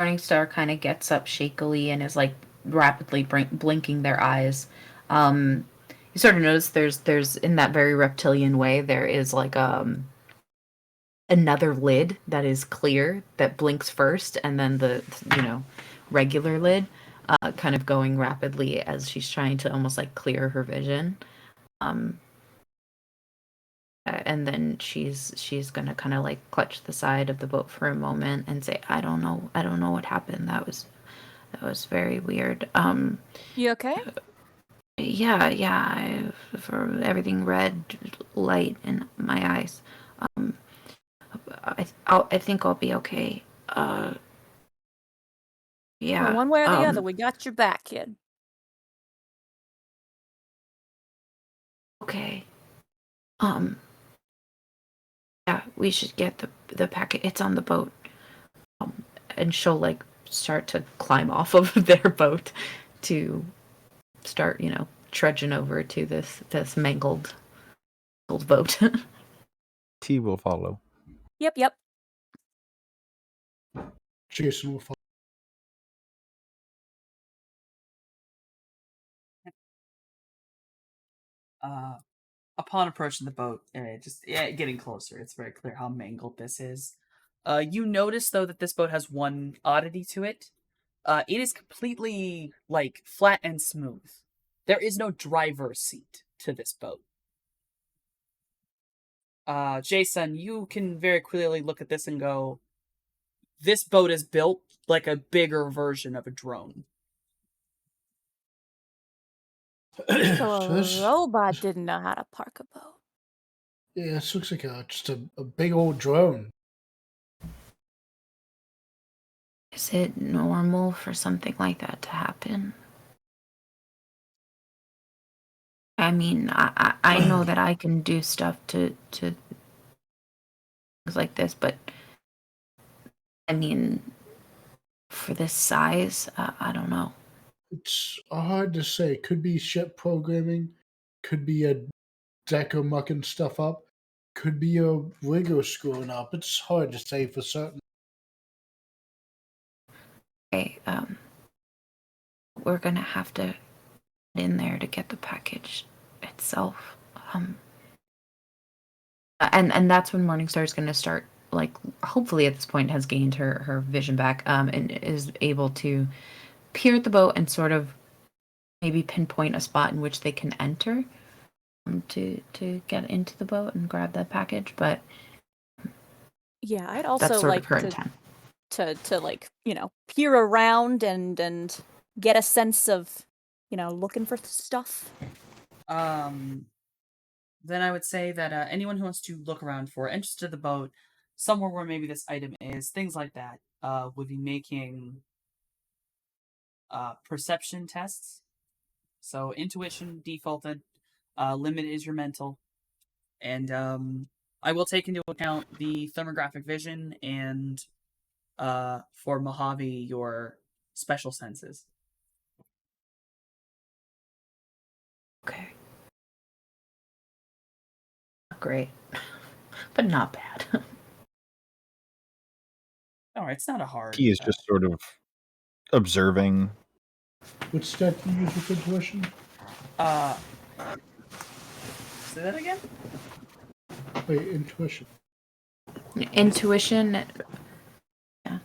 Morningstar kind of gets up shakily and is like rapidly blinking their eyes. You sort of notice there's in that very reptilian way there is like another lid that is clear that blinks first, and then the regular lid kind of going rapidly as she's trying to almost like clear her vision. And then she's gonna kind of like clutch the side of the boat for a moment and say, I don't know what happened. That was very weird. You okay? Yeah, for everything red light in my eyes. I think I'll be okay. Yeah. Well, one way or the other, we got your back, kid. Okay. Yeah, we should get the packet. It's on the boat. And she'll like start to climb off of their boat to start, trudging over to this mangled boat. T will follow. Yep. Jason will follow. Upon approaching the boat, getting closer, it's very clear how mangled this is. You notice though that this boat has one oddity to it. It is completely like flat and smooth. There is no driver's seat to this boat. Jason, you can very clearly look at this and go, this boat is built like a bigger version of a drone. So a robot didn't know how to park a boat. Yeah, this looks like just a big old drone. Is it normal for something like that to happen? I mean, I know that I can do stuff to things like this, but I mean, for this size, I don't know. It's hard to say. Could be ship programming, could be a Deco mucking stuff up, could be a rigger screwing up. It's hard to say for certain. Okay, we're gonna have to get in there to get the package itself. And that's when Morningstar is gonna start, like, hopefully at this point has gained her vision back, and is able to peer at the boat and sort of maybe pinpoint a spot in which they can enter, to get into the boat and grab that package. But Yeah, I'd that's also sort like of her intent. to like, peer around and get a sense of, looking for stuff. Then I would say that anyone who wants to look around for entrance to the boat, somewhere where maybe this item is, things like that, would be making perception tests. So intuition defaulted, limit is your mental, and I will take into account the thermographic vision and for Mojave your special senses. Okay. Great. But not bad. All right, it's not a hard. He is just sort of observing. Which stat do you use with intuition? Say that again? Wait, intuition. Intuition. Yeah.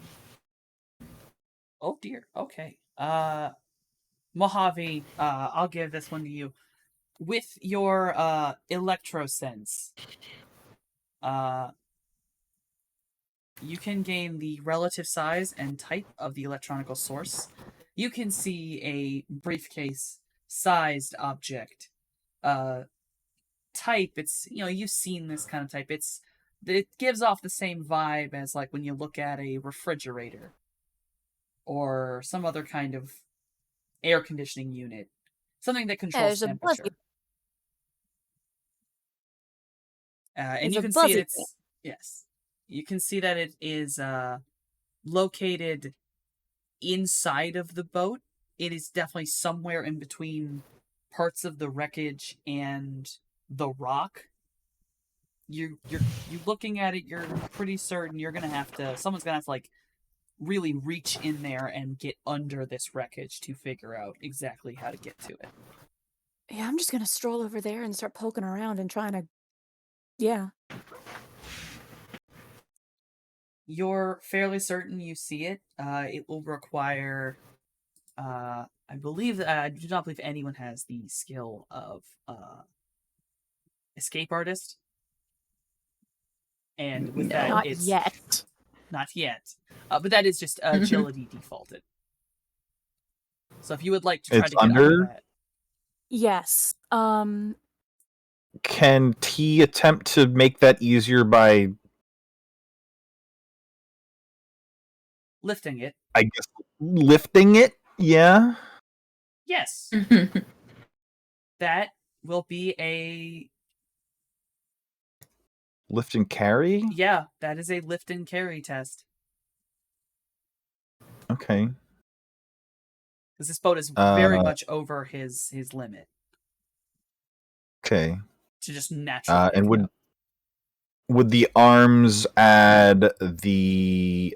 Oh dear. Okay. Mojave, I'll give this one to you. With your electrosense, you can gain the relative size and type of the electronical source. You can see a briefcase sized object. Type, it's, you've seen this kind of type. It gives off the same vibe as like when you look at a refrigerator or some other kind of air conditioning unit. Something that controls there's a buzzy. temperature. And There's you a can see buzzy it's yes. You can see that it is located inside of the boat. It is definitely somewhere in between parts of the wreckage and the rock. You looking at it, you're pretty certain someone's gonna have to like really reach in there and get under this wreckage to figure out exactly how to get to it. Yeah, I'm just gonna stroll over there and start poking around and trying to. Yeah. You're fairly certain you see it. It will require, I believe, I do not believe anyone has the skill of escape artist. And with that, Not it's yet. not yet. But that is just agility defaulted. So if you would like to try It's to get under? under that, Yes. Can T attempt to make that easier by, lifting it, I guess, lifting it? Yeah. yes, that will be a Lift and carry? yeah. That is a lift and carry test Okay. because this boat is very much over his limit Okay. to just naturally. And pick it up. would the arms add the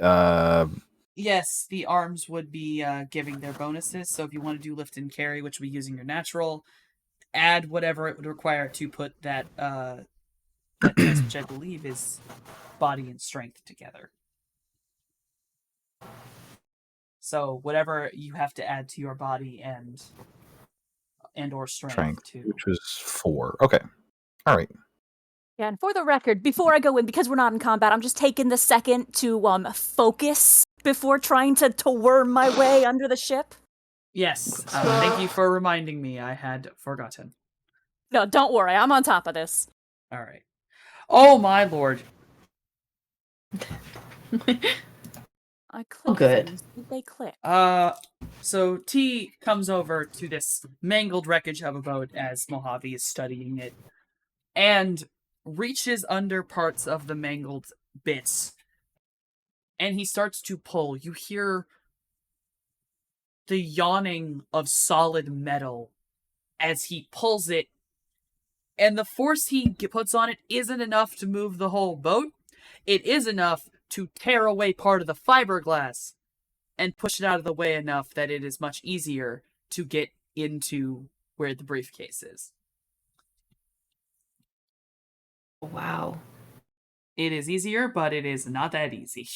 Yes, the arms would be giving their bonuses. So if you want to do lift and carry, which would be using your natural, add whatever it would require to put that that test, which I believe is body and strength together. So whatever you have to add to your body and or strength to. which was 4. Okay. All right. Yeah, and for the record, before I go in, because we're not in combat, I'm just taking the second to focus before trying to worm my way under the ship. Yes. Thank you for reminding me. I had forgotten. No, don't worry. I'm on top of this. All right. Oh my lord. I click good. things. Did they click? So T comes over to this mangled wreckage of a boat as Mojave is studying it, and reaches under parts of the mangled bits, and he starts to pull. You hear the yawning of solid metal as he pulls it, and the force he puts on it isn't enough to move the whole boat. It is enough to tear away part of the fiberglass and push it out of the way enough that it is much easier to get into where the briefcase is. Wow. It is easier, but it is not that easy.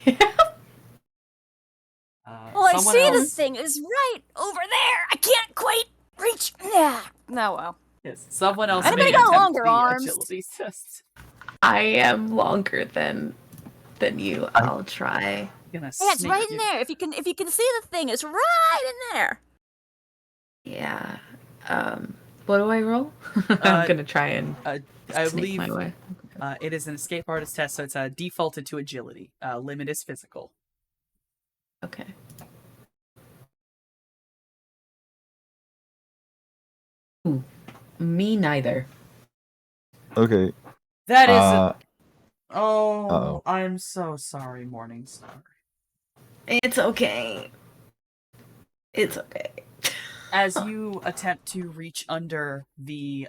Well, I see the else... thing is right over there. I can't quite reach. Yeah. No, well. Yes, someone else Anybody may got attempt longer the arms? agility test. I am longer than you. I'll try. Gonna Yeah, it's sneak right in you. there. If you can see the thing, it's right in there. Yeah. What do I roll? I'm gonna try and I sneak believe my way. it is an escape artist test, so it's defaulted to agility. Limit is physical. Okay. Ooh, me neither. Okay. That is. Uh, Oh, uh-oh. I'm so sorry, Morningstar. It's okay. It's okay. As you attempt to reach under the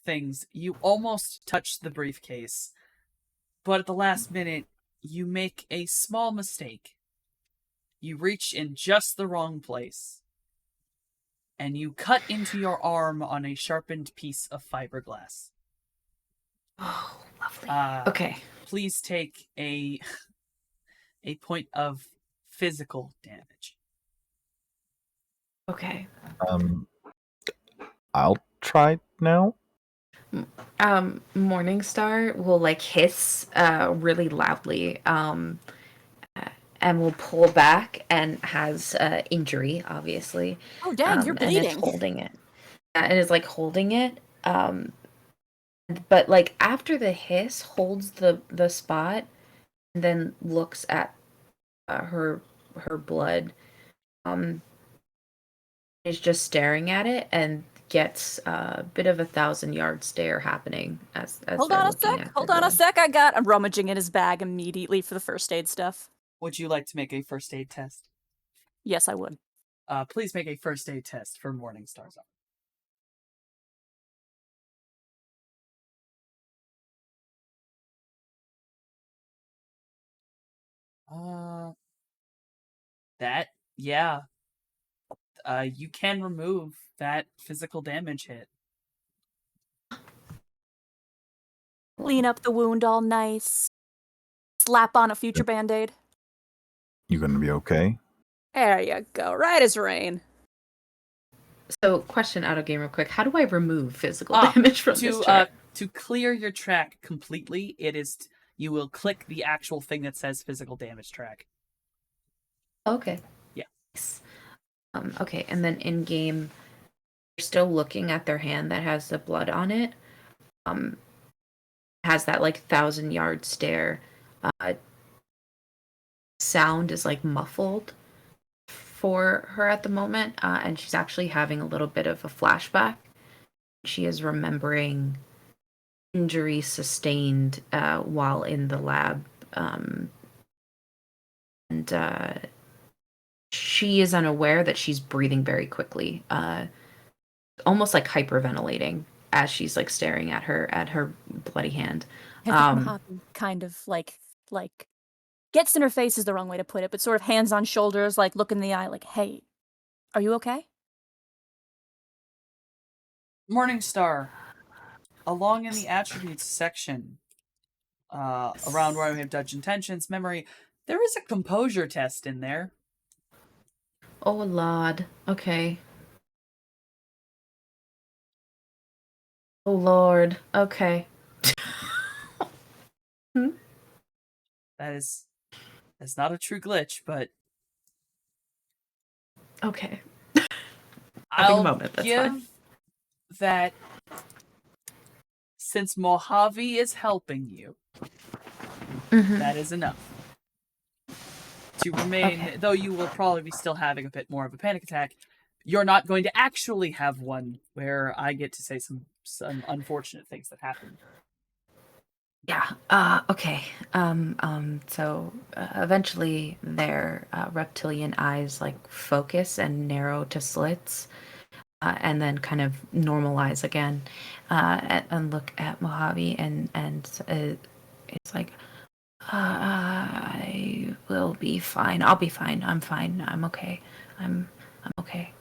things, you almost touch the briefcase, but at the last minute, you make a small mistake. You reach in just the wrong place, and you cut into your arm on a sharpened piece of fiberglass. Oh, lovely. Okay. Please take a point of physical damage. Okay. I'll try now. Morningstar will like hiss really loudly and will pull back and has injury obviously. Oh, dang, you're And it's bleeding. holding it. And is like holding it. But like after the hiss holds the spot and then looks at her blood, is just staring at it and gets a bit of a 1,000-yard stare happening as Hold they're on a looking sec. at Hold their on a blood. sec. I'm rummaging in his bag immediately for the first aid stuff. Would you like to make a first aid test? Yes, I would. Please make a first aid test for Morningstar's arm. Yeah. You can remove that physical damage hit. Clean up the wound all nice. Slap on a future band-aid. You gonna be okay? There you go. Right as rain. So, question out of game real quick. How do I remove physical damage from this track? To clear your track completely, you will click the actual thing that says physical damage track. Okay. Yeah. Okay, and then in game, you're still looking at their hand that has the blood on it. Has that like 1,000-yard stare. Sound is like muffled for her at the moment, and she's actually having a little bit of a flashback. She is remembering injury sustained while in the lab, and she is unaware that she's breathing very quickly, almost like hyperventilating as she's like staring at her bloody hand. I think Mojave kind of like gets in her face is the wrong way to put it, but sort of hands on shoulders, like look in the eye, like, "Hey, are you okay?" Morningstar, along in the attributes section, around where we have Dutch intentions, memory, there is a composure test in there. Oh Lord. Okay. Oh Lord. Okay. That's not a true glitch, but Okay. Having a I'll moment, that's give fine. that since Mojave is helping you, that is enough. To remain, Okay. though you will probably be still having a bit more of a panic attack, you're not going to actually have one where I get to say some unfortunate things that happen. Yeah. Okay. So eventually their reptilian eyes like focus and narrow to slits, and then kind of normalize again, and look at Mojave and it's like, I will be fine. I'll be fine. I'm fine. I'm okay. I'm okay.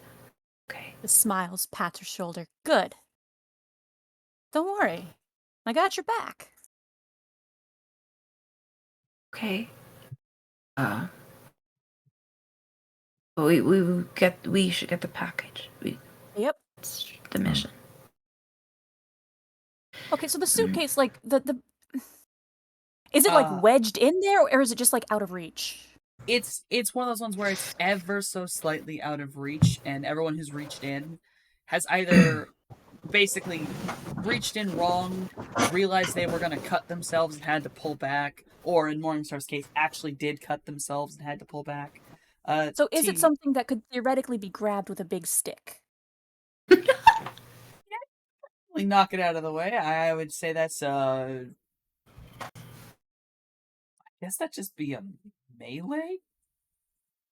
Okay. The smiles, pats her shoulder. Good. Don't worry. I got your back. Okay. Uh, we should get the package. Yep. It's the mission. Okay, so the suitcase, like the is it like wedged in there, or is it just like out of reach? It's one of those ones where it's ever so slightly out of reach, and everyone who's reached in has either basically reached in wrong, realized they were going to cut themselves and had to pull back, or in Morningstar's case, actually did cut themselves and had to pull back. So is it something that could theoretically be grabbed with a big stick? Knock it out of the way. I would say that's I guess that'd just be a melee.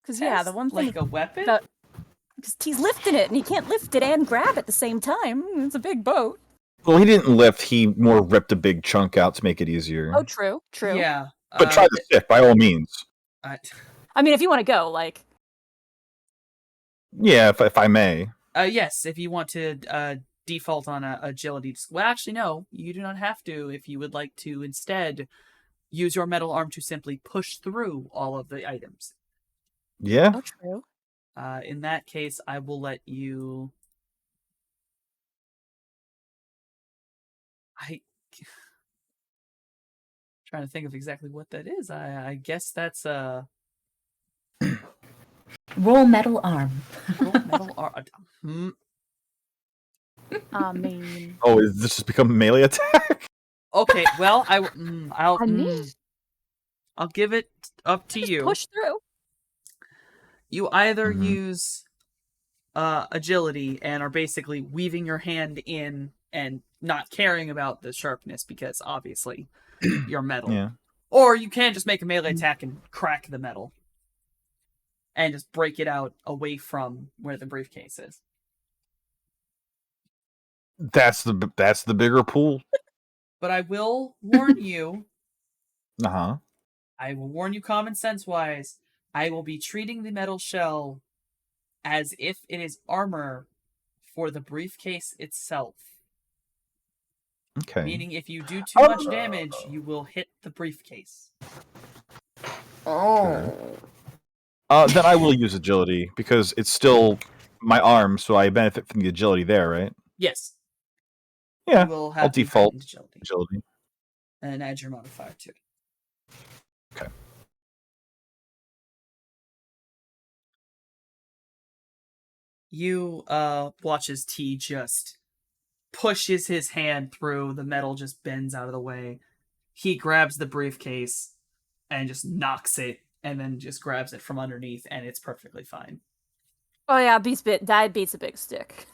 Because yeah, the one thing like a weapon. Because he's lifting it, and he can't lift it and grab at the same time. It's a big boat. Well, he didn't lift. He more ripped a big chunk out to make it easier. Oh, true. Yeah, but try the stick by all means. I mean, if you want to go, like. Yeah, if I may. Yes, if you want to default on agility. Well, actually, no, you do not have to. If you would like to instead use your metal arm to simply push through all of the items. Yeah. Oh, true. In that case, I will let you. Trying to think of exactly what that is. I guess that's roll metal arm. Roll metal arm. I mean. Oh, is this just become a melee attack? Okay, well, I'll give it up to you. Push through. You either use agility and are basically weaving your hand in and not caring about the sharpness because obviously you're metal. Yeah. Or you can just make a melee attack and crack the metal and just break it out away from where the briefcase is. That's the bigger pool. But I will warn you. Uh-huh. I will warn you common sense wise. I will be treating the metal shell as if it is armor for the briefcase itself. Okay. Meaning if you do too much damage, you will hit the briefcase. Oh. Then I will use agility because it's still my arm, so I benefit from the agility there, right? Yes. Yeah. Will have I'll default agility. And add your modifier to it. Okay. You watch as T just pushes his hand through, the metal just bends out of the way. He grabs the briefcase and just knocks it, and then just grabs it from underneath, and it's perfectly fine. Oh yeah, that beats a big stick.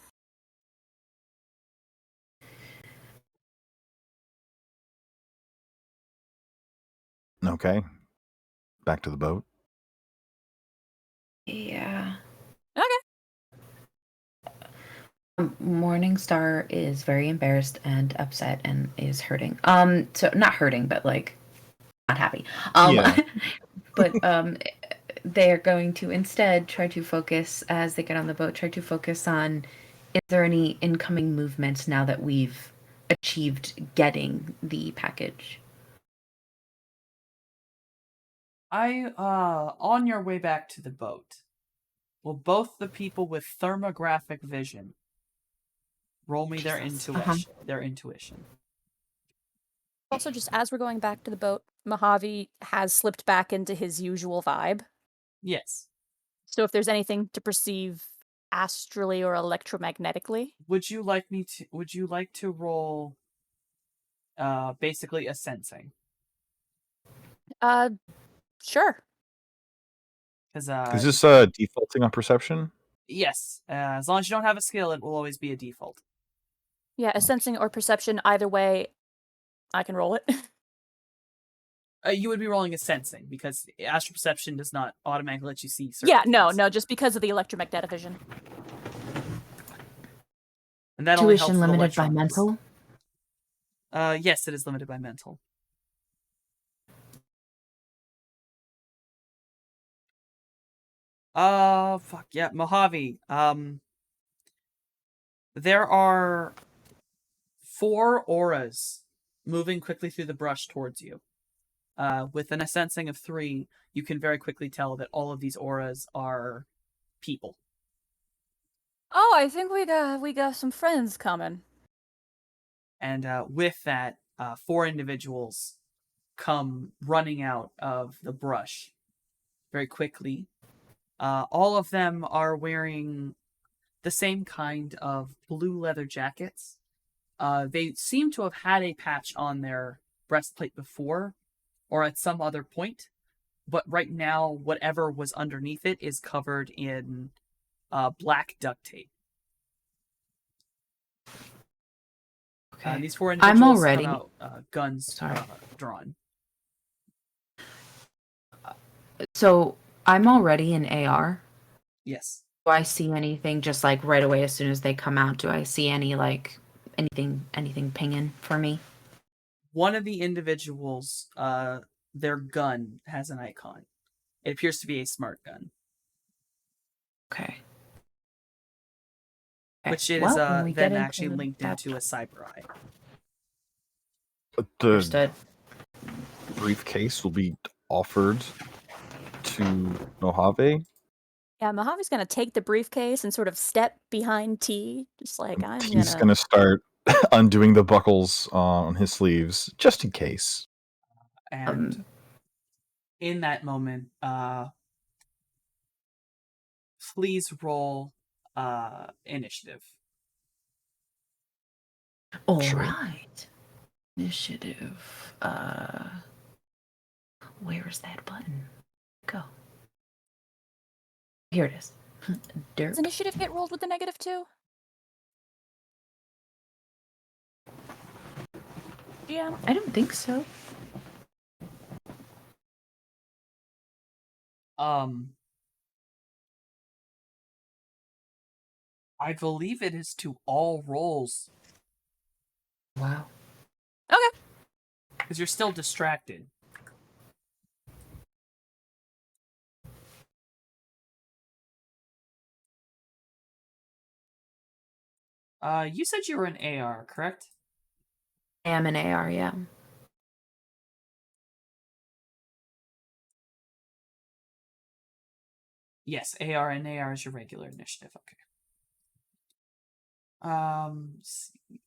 Okay. Back to the boat. Yeah. Okay. Morningstar is very embarrassed and upset and is hurting. So not hurting, but like not happy. Yeah. But they're going to instead try to focus as they get on the boat. Try to focus on: is there any incoming movements now that we've achieved getting the package? On your way back to the boat, will both the people with thermographic vision roll me their intuition? Their intuition. Also, just as we're going back to the boat, Mojave has slipped back into his usual vibe. Yes. So if there's anything to perceive astrally or electromagnetically. Would you like to roll basically a sensing? Sure. Because Is this defaulting on perception? yes, as long as you don't have a skill, it will always be a default. Yeah, a sensing or perception, either way, I can roll it. You would be rolling a sensing because astral perception does not automatically let you see certain Yeah, things. no, just because of the electromagnetic vision. And that only helps Tuition with limited by electronics. mental? Yes, it is limited by mental. Fuck yeah, Mojave. There are 4 auras moving quickly through the brush towards you. With a sensing of 3, you can very quickly tell that all of these auras are people. Oh, I think we got some friends coming. And with that, 4 individuals come running out of the brush very quickly. All of them are wearing the same kind of blue leather jackets. They seem to have had a patch on their breastplate before or at some other point, but right now, whatever was underneath it is covered in black duct tape. Okay. These 4 I'm individuals already. come out, guns drawn. So I'm already in AR. Yes. Do I see anything just like right away as soon as they come out? Do I see any like anything pinging for me? One of the individuals, their gun has an icon. It appears to be a smart gun, Okay. which is Well, when we get then actually into linked that, into a cyber eye. The understood. briefcase will be offered to Mojave. Yeah, Mojave's gonna take the briefcase and sort of step behind T, just like He's gonna start undoing the buckles on his sleeves, just in case. And in that moment, please roll initiative. All Sure. right. Initiative. Where is that button? Go. Here it is. Does Derp. initiative get rolled with the -2? Yeah. I don't think so. I believe it is to all rolls. Wow. Okay. Because you're still distracted. You said you were an AR, correct? I am an AR, yeah. Yes, AR and AR is your regular initiative. Okay. Let's see.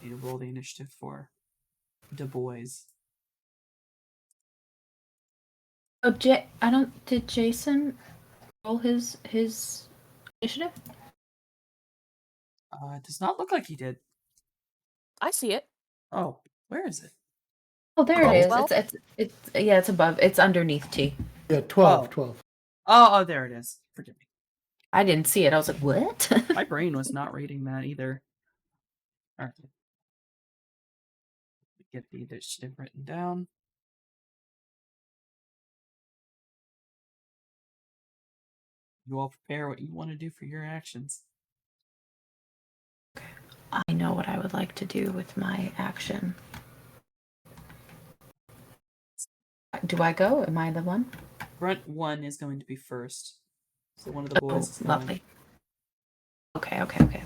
Need to roll the initiative for Du Bois. Oh, did Jason roll his initiative? It does not look like he did. I see it. Oh, where is it? Oh, there it is. 12? It's yeah, it's above. It's underneath T. Yeah, 12, Oh. 12. Oh, there it is. Forgive me. I didn't see it. I was like, what? My brain was not reading that either. All right. Get the initiative written down. You all prepare what you want to do for your actions. I know what I would like to do with my action. Do I go? Am I the one? Grunt 1 is going to be first. So one of the boys is going. Lovely. Okay.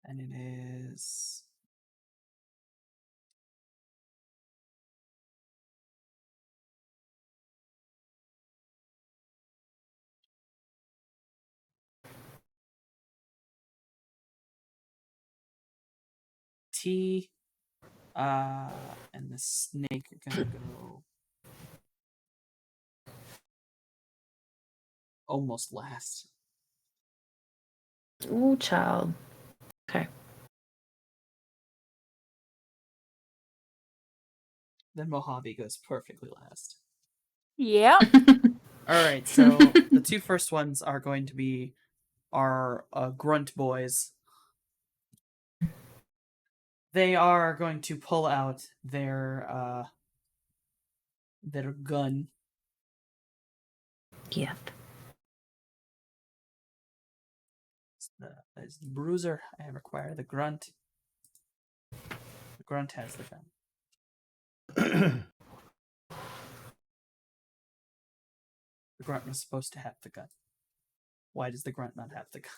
And it is... T, and the snake are gonna go almost last. Ooh, child. Okay. Then Mojave goes perfectly last. Yep. All right, so the two first ones are going to be our grunt boys. They are going to pull out their gun. Yep. As the bruiser, I require the grunt. The grunt has the gun. The grunt was supposed to have the gun. Why does the grunt not have the gun?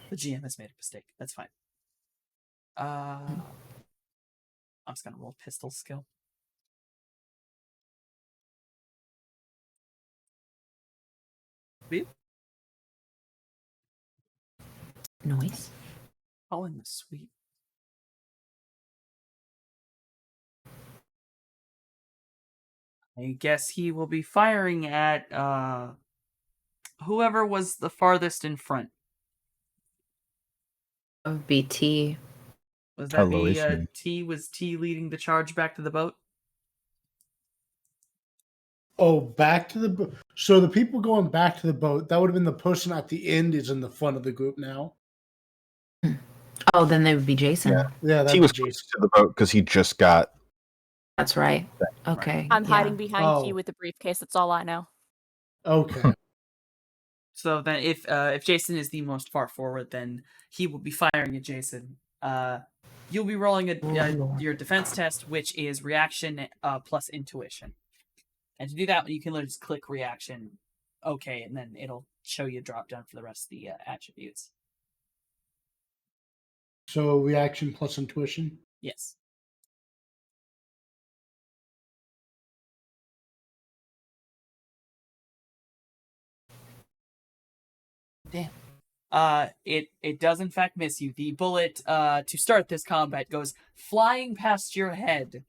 The GM has made a mistake. That's fine. I'm just gonna roll pistol skill. Beep. Noise. Oh, in the sweet. I guess he will be firing at whoever was the farthest in front. Of BT. Was that Hello, be it's me. T? Was T leading the charge back to the boat? Oh, back to the boat. So the people going back to the boat, that would have been the person at the end is in the front of the group now. Oh, then they would be Jason. Yeah. Yeah, He that's was Jason. close to the boat because he just got. That's right. Okay. I'm yeah. hiding behind Oh. T with the briefcase. That's all I know. Okay. So then, if Jason is the most far forward, then he will be firing at Jason. You'll be rolling your defense test, which is reaction plus intuition. And to do that, you can literally just click reaction, okay, and then it'll show you a drop down for the rest of the attributes. So reaction plus intuition. Yes. Damn. It does in fact miss you. The bullet to start this combat goes flying past your head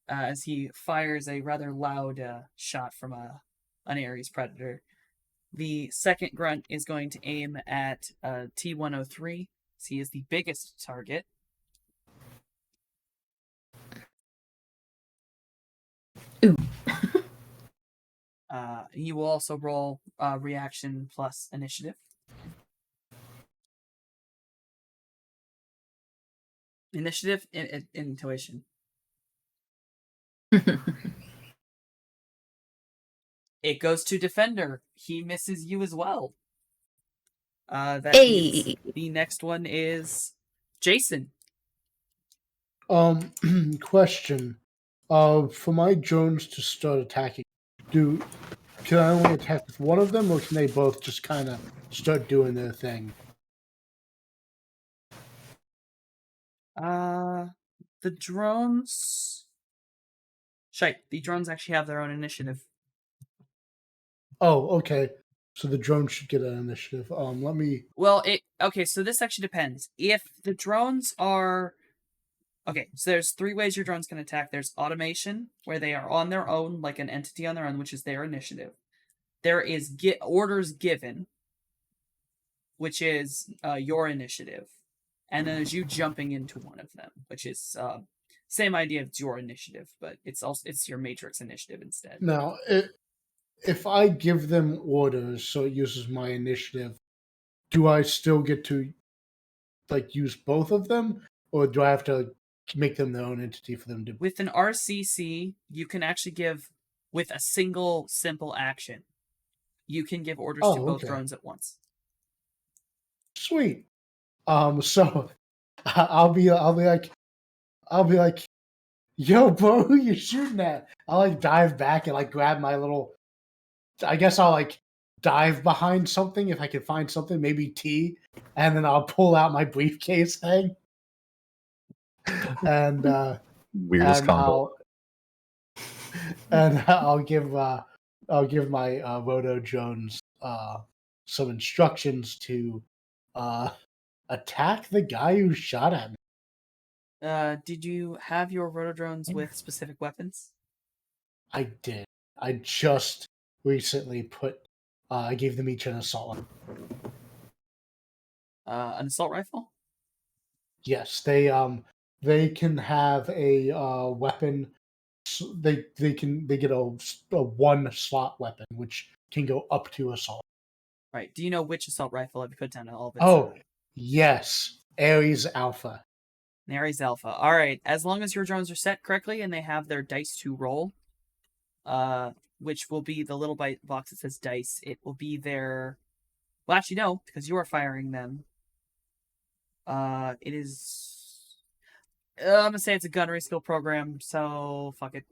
as he fires a rather loud shot from an Ares predator. The second grunt is going to aim at T-103. So he is the biggest target. Ooh. He will also roll reaction plus initiative. Initiative and intuition. It goes to defender. He misses you as well. That means Hey. the next one is Jason. Question. For my drones to start attacking, can I only attack with one of them, or can they both just kind of start doing their thing? The drones. Shite. The drones actually have their own initiative. Oh, okay. So the drone should get an initiative. Let me. Well, okay. So this actually depends. If the drones are okay, so there's three ways your drones can attack. There's automation, where they are on their own, like an entity on their own, which is their initiative. There is orders given, which is your initiative, and then there's you jumping into one of them, which is same idea. It's your initiative, but it's your matrix initiative instead. Now, if I give them orders, so it uses my initiative, do I still get to use both of them, or do I have to make them their own entity for them to? With an RCC, you can actually give with a single simple action. You can give orders to both drones at once. Sweet. So I'll be like, yo, bro, who you shooting at? I'll dive back and grab my little. I guess I'll dive behind something if I can find something, maybe T, and then I'll pull out my briefcase thing, and Weirdest combo. I'll give my Roto Jones some instructions to attack the guy who shot at me. Did you have your rotodrones with specific weapons? I did. I just recently gave them each an assault rifle. An assault rifle? Yes, they can have a weapon. They get a one slot weapon, which can go up to assault. Right. Do you know which assault rifle have you put down all of its? Oh, yes, Ares Alpha. Ares Alpha. All right. As long as your drones are set correctly and they have their dice to roll, which will be the little box that says dice. It will be their. Well, actually, no, because you are firing them. It is. I'm gonna say it's a gunnery skill program, so fuck it.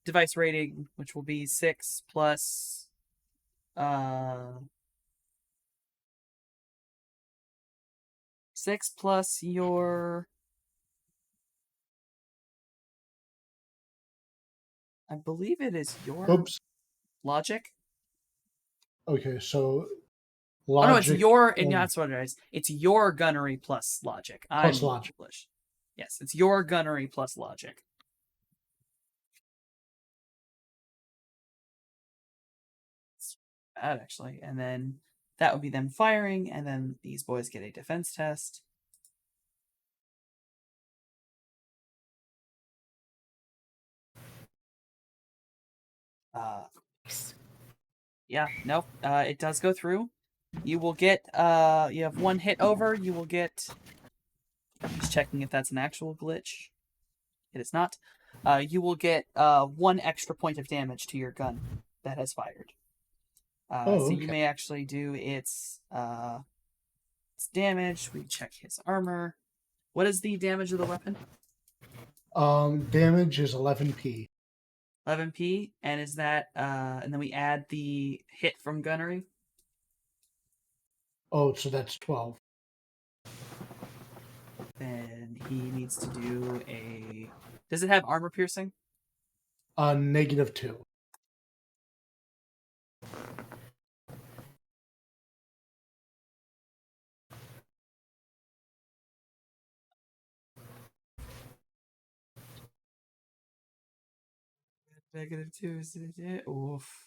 Device rating, which will be 6 plus. 6 plus your. I believe it is your Oops. logic. Okay, so Oh no, it's logic. your, and that's what it is. It's your gunnery plus logic. Plus I'm logic. English. Yes, it's your gunnery plus logic. It's bad actually, and then that would be them firing, and then these boys get a defense test. Yeah, nope. It does go through. You will get. You have one hit over. You will get. Just checking if that's an actual glitch. It is not. You will get 1 extra point of damage to your gun that has fired. So you may actually do its damage. We check his armor. What is the damage of the weapon? Damage is 11p. 11p, and is that and then we add the hit from gunnery. Oh, so that's 12. Then he needs to do a. Does it have armor piercing? -2. -2. Oof.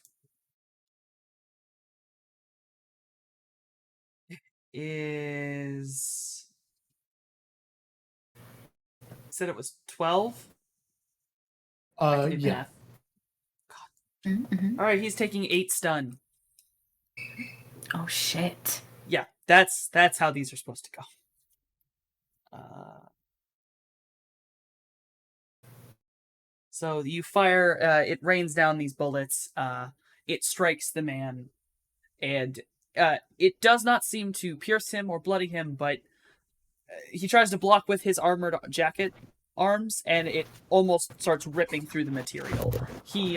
Is said it was 12. I can do Yeah. math. All right, he's taking 8 stun. Oh shit. Yeah, that's how these are supposed to go. So you fire, it rains down these bullets. It strikes the man, and it does not seem to pierce him or bloody him, but he tries to block with his armored jacket arms, and it almost starts ripping through the material. He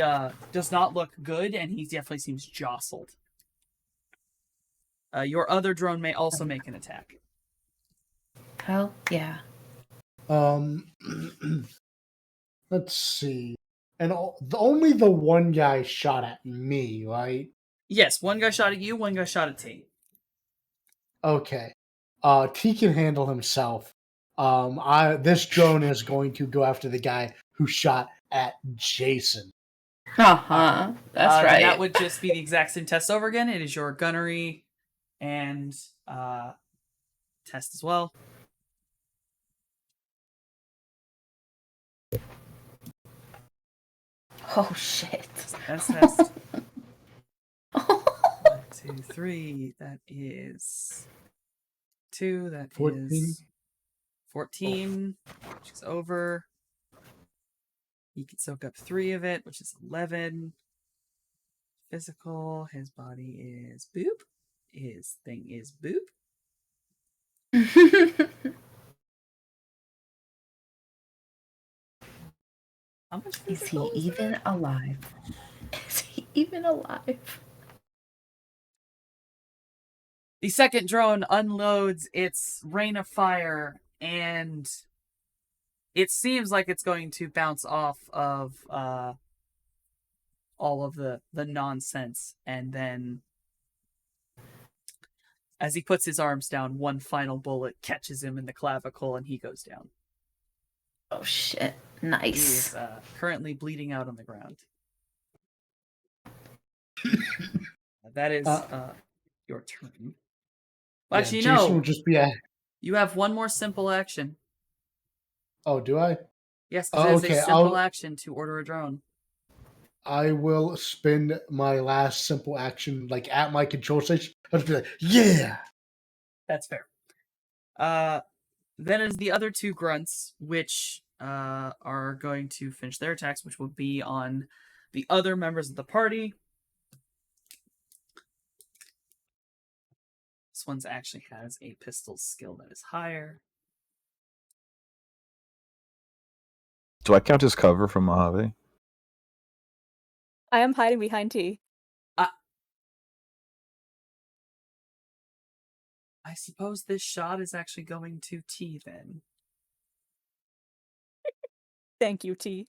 does not look good, and he definitely seems jostled. Your other drone may also make an attack. Hell yeah. Let's see. And only the one guy shot at me, right? Yes, one guy shot at you, one guy shot at T. Okay. T can handle himself. This drone is going to go after the guy who shot at Jason. That's right. That would just be the exact same test over again. It is your gunnery and test as well. Oh shit. Test. 1, 2, 3. That is 2. That 14. is 14, which is over. He can soak up 3 of it, which is 11. Physical. His body is boop. His thing is boop. How much Is he physical is even there? alive? Is he even alive? The second drone unloads its rain of fire, and it seems like it's going to bounce off of all of the nonsense, and then as he puts his arms down, one final bullet catches him in the clavicle, and he goes down. Oh shit. He Nice. is currently bleeding out on the ground. That is your turn. Well, Yeah, actually, Jason no. will just be a. You have one more simple action. Oh, do I? Yes, because it is Okay, a simple action to order a drone. I will spend my last simple action like at my control station. I'll just be like, yeah. That's fair. Then is the other two grunts, which are going to finish their attacks, which will be on the other members of the party. This one's actually has a pistol skill that is higher. Do I count as cover from Mojave? I am hiding behind T. I suppose this shot is actually going to T then. Thank you, T.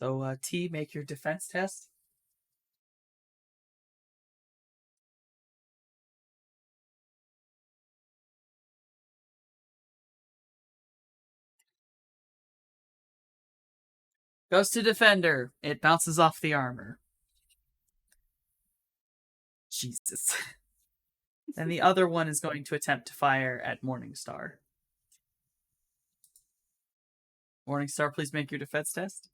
So T, make your defense test. Goes to defender. It bounces off the armor. Jesus. And the other one is going to attempt to fire at Morningstar. Morningstar, please make your defense test.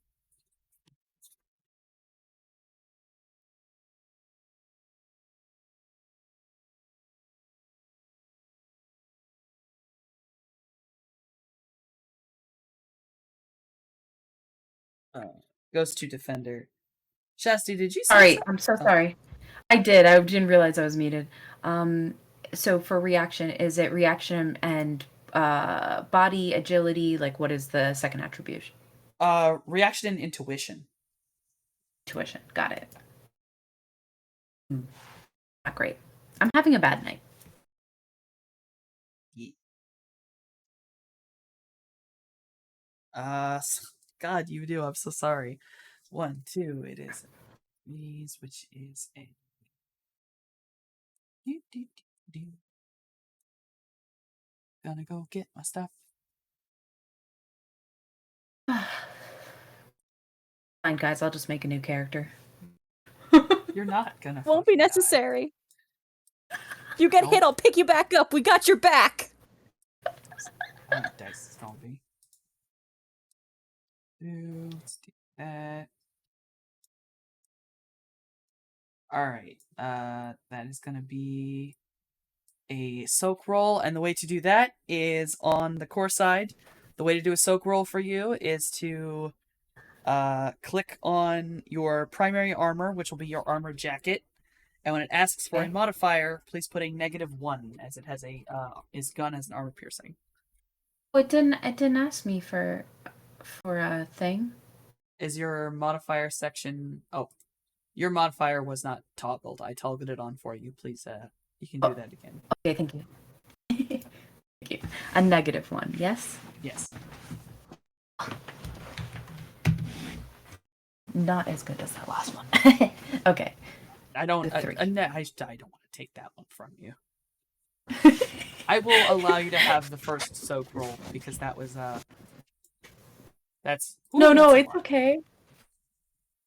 Goes to defender. Shasti, did you say Sorry, something? I'm so sorry. I did. I didn't realize I was muted. So for reaction, is it reaction and body agility? Like, what is the second attribution? Reaction and intuition. Intuition. Got it. Not great. I'm having a bad night. God, you do. I'm so sorry. 1, 2. It is these, which is a. Gonna go get my stuff. Fine, guys. I'll just make a new character. You're not gonna. Won't be necessary. If you get hit, I'll pick you back up. We got your back. How many dice is gonna be? Let's do that. Alright. That is gonna be a soak roll, and the way to do that is on the core side. The way to do a soak roll for you is to click on your primary armor, which will be your armor jacket, and when it asks for a modifier, please put a -1, as it has a is gun as an armor piercing. Oh, it didn't ask me for a thing. Is your modifier section? Oh, your modifier was not toggled. I toggled it on for you. Please, you can do that again. Okay, thank you. Thank you. A -1, yes? Yes. Not as good as that last one. Okay. I don't. The 3. I don't want to take that one from you. I will allow you to have the first soak roll because that was That's no, it's okay.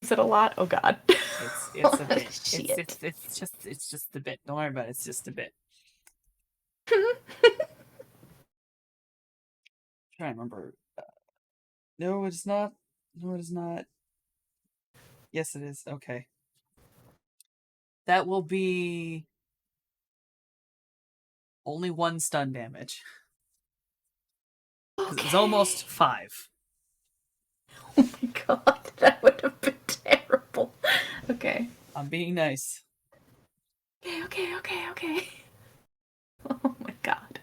Is it a lot? Oh God. It's a bit. Shit. It's just a bit. Don't worry about it. It's just a bit. Trying to remember. No, it's not. No, it is not. Yes, it is. Okay. That will be only 1 stun damage. Okay. It's almost 5. Oh my God, that would have been terrible. Okay. I'm being nice. Okay. Oh my God.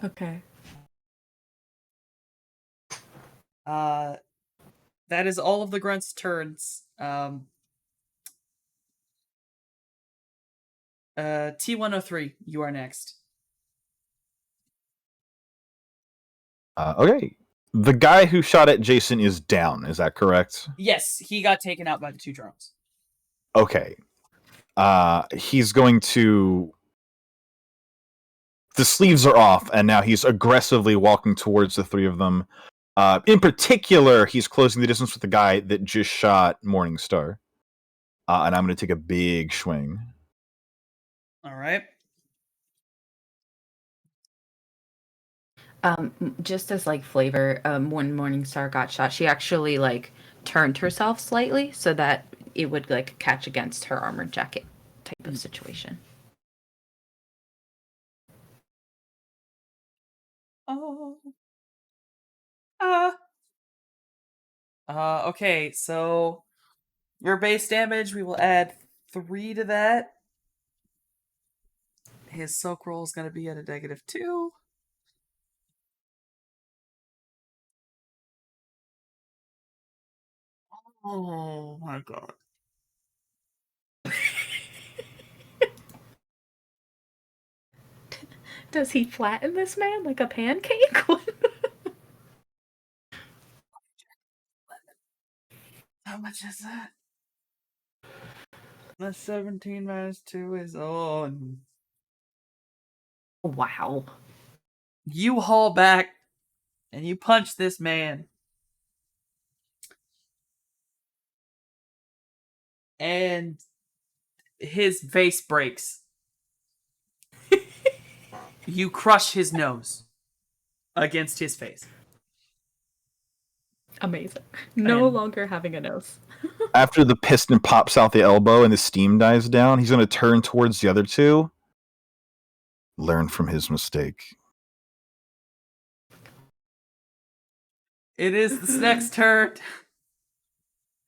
Okay. That is all of the grunts' turns. T103, you are next. Okay. The guy who shot at Jason is down, is that correct? Yes, he got taken out by the 2 drones. Okay. He's going to the sleeves are off, and now he's aggressively walking towards the three of them. In particular, he's closing the distance with the guy that just shot Morningstar. And I'm going to take a big swing. All right. Just as like flavor, when Morningstar got shot, she actually like turned herself slightly so that it would like catch against her armored jacket type of situation. Oh. Okay, so your base damage, we will add 3 to that. His soak roll is going to be at a -2. Oh my god. Does he flatten this man like a pancake? How much is that? The 17 minus 2 is on. Wow. You haul back and you punch this man. And his face breaks. You crush his nose against his face. Amazing. No And- longer having a nose. After the piston pops out the elbow and the steam dies down, he's going to turn towards the other two. Learn from his mistake. It is the snake's turn.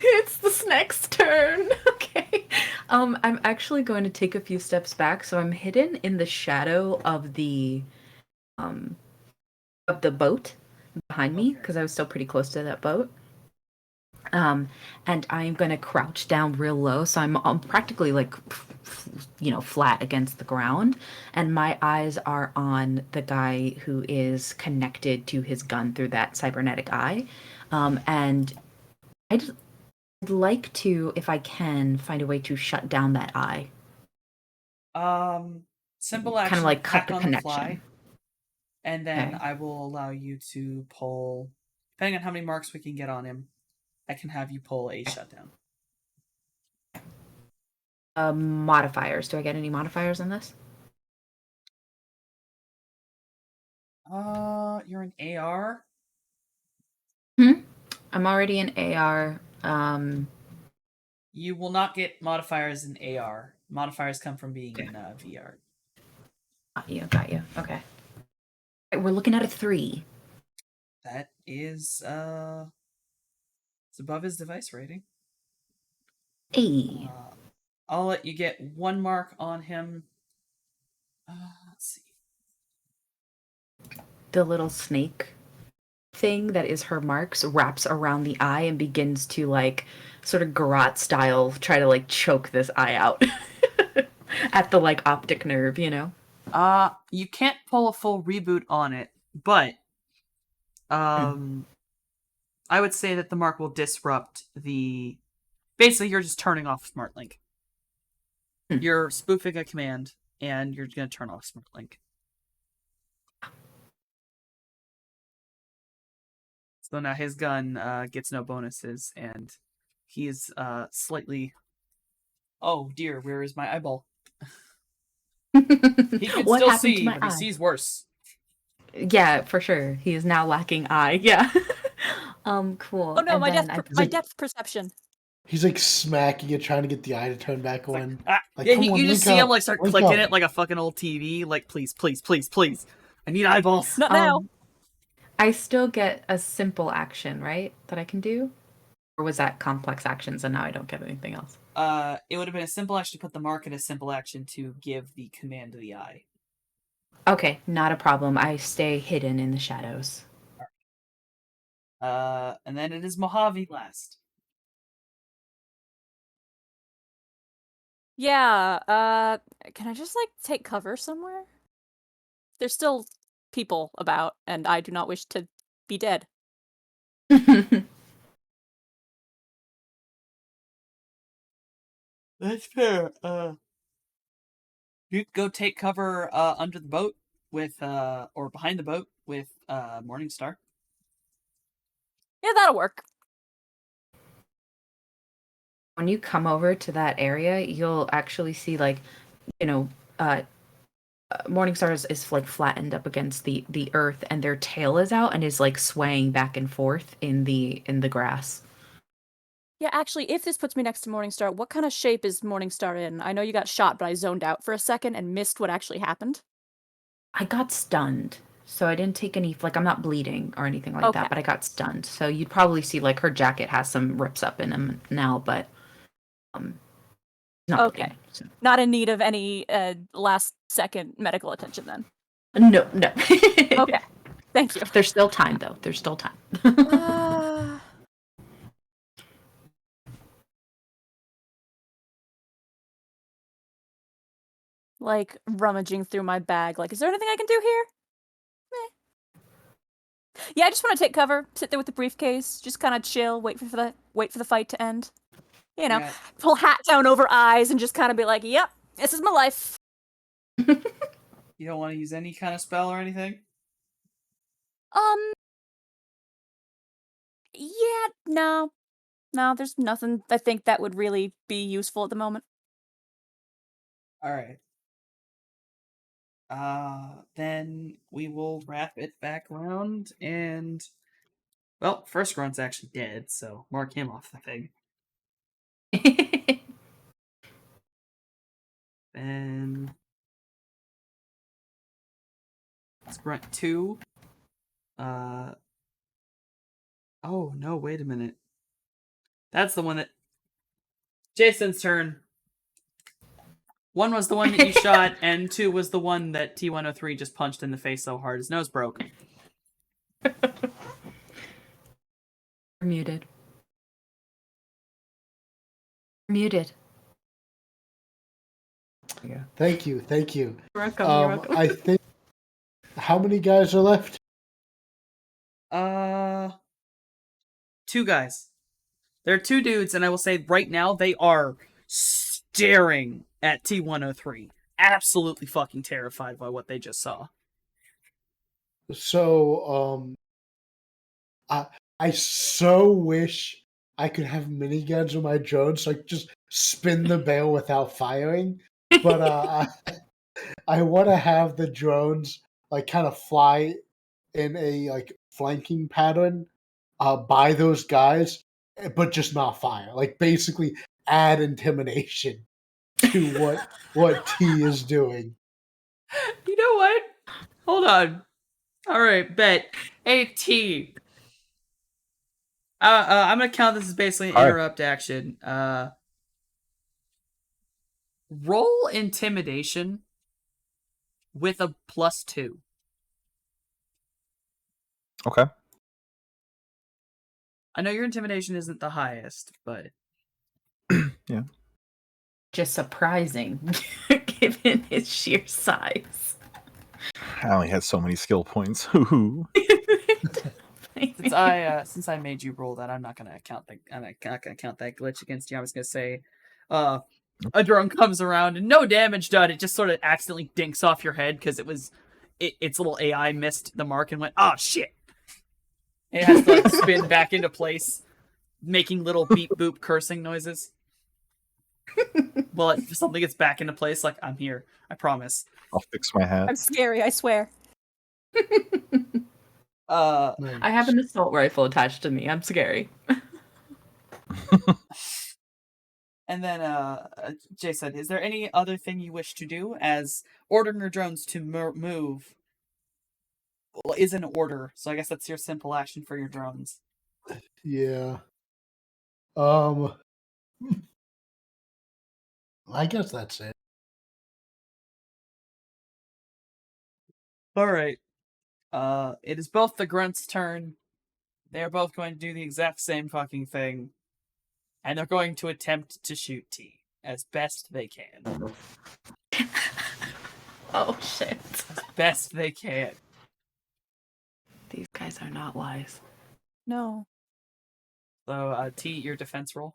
It's the snake's turn. Okay. I'm actually going to take a few steps back, so I'm hidden in the shadow of the boat behind me because I was still pretty close to that boat. And I'm gonna crouch down real low, so I'm practically like, flat against the ground, and my eyes are on the guy who is connected to his gun through that cybernetic eye, and I'd like to, if I can, find a way to shut down that eye. Simple action. Kind of like cut hack the on connection. fly, and then Okay. I will allow you to pull, depending on how many marks we can get on him, I can have you pull a shutdown. Modifiers. Do I get any modifiers in this? You're an AR? I'm already an AR. You will not get modifiers in AR. Modifiers come from being in VR. Got you. Okay. Right, we're looking at a 3. That is, it's above his device rating. Hey. I'll let you get 1 mark on him. Let's see. The little snake thing that is her marks wraps around the eye and begins to like sort of garrote style try to like choke this eye out at the like optic nerve, You can't pull a full reboot on it, but I would say that the mark will disrupt the. Basically, you're just turning off Smart Link. You're spoofing a command, and you're going to turn off Smart Link. So now his gun gets no bonuses, and he is slightly. Oh dear, where is my eyeball? He can What still happened to see, my but he eye? sees worse. Yeah, for sure. He is now lacking eye. Yeah. Cool. Oh no, And my then my depth perception. He's like smacking it, trying to get the eye to turn back on. Like, yeah, come on, you just link see up, him like start link clicking up. it like a fucking old TV. Like, please, please, please, please. I need eyeballs. Not now. I still get a simple action, right? That I can do? Or was that complex actions and now I don't get anything else? It would have been a simple action to put the mark in a simple action to give the command to the eye. Okay, not a problem. I stay hidden in the shadows. And then it is Mojave last. Yeah, can I just like take cover somewhere? There's still people about, and I do not wish to be dead. That's fair. You go take cover under the boat. with or behind the boat with Morningstar. Yeah, that'll work. When you come over to that area, you'll actually see Morningstar is like flattened up against the earth, and their tail is out and is like swaying back and forth in the grass. Yeah, actually, if this puts me next to Morningstar, what kind of shape is Morningstar in? I know you got shot, but I zoned out for a second and missed what actually happened. I got stunned, so I didn't take any. Like, I'm not bleeding or anything like Okay. that, but I got stunned. So you'd probably see like her jacket has some rips up in them now, but not Okay. bleeding, so. Not in need of any last second medical attention then. No. Okay. Thank you. There's still time, though. There's still time. Like rummaging through my bag. Like, is there anything I can do here? Yeah, I just want to take cover, sit there with the briefcase, just kind of chill, wait for the fight to end. You know, Yeah. pull hat down over eyes and just kind of be like, "Yep, this is my life." You don't want to use any kind of spell or anything? Yeah, no, there's nothing I think that would really be useful at the moment. All right. Then we will wrap it back around, and well, first grunt's actually dead, so mark him off the thing. Then it's grunt 2. Oh no, wait a minute. That's the one that Jason's turn. 1 was the one that you shot, and 2 was the one that T103 just punched in the face so hard his nose broke. You're muted. You're muted. Yeah. Thank you. You're welcome. I think. How many guys are left? 2 guys. There are 2 dudes, and I will say right now they are staring at T103. Absolutely fucking terrified by what they just saw. So, I so wish I could have miniguns on my drone so I could just spin the barrel without firing. But I want to have the drones like kind of fly in a like flanking pattern by those guys, but just not fire. Like basically add intimidation to what T is doing. You know what? Hold on. All right, bet. Hey, T. I'm gonna count this as basically an All right. interrupt action. Roll intimidation with a +2. Okay. I know your intimidation isn't the highest, but Yeah. Just surprising, given his sheer size. I only had so many skill points. since I made you roll that, I'm not gonna count that glitch against you. I was gonna say, a drone comes around and no damage done. It just sort of accidentally dinks off your head because its little AI missed the mark and went, oh shit. It has to like spin back into place, making little beep boop cursing noises. Well, if something gets back into place, like I'm here, I promise. I'll fix my hat. I'm scary, I swear. Nice. I have an assault rifle attached to me. I'm scary. And then Jay said, is there any other thing you wish to do? As ordering your drones to move is an order, so I guess that's your simple action for your drones. Yeah. I guess that's it. All right. It is both the grunts' turn. They are both going to do the exact same fucking thing, and they're going to attempt to shoot T as best they can. Oh shit! As best they can. These guys are not wise. No. So, T, your defense roll.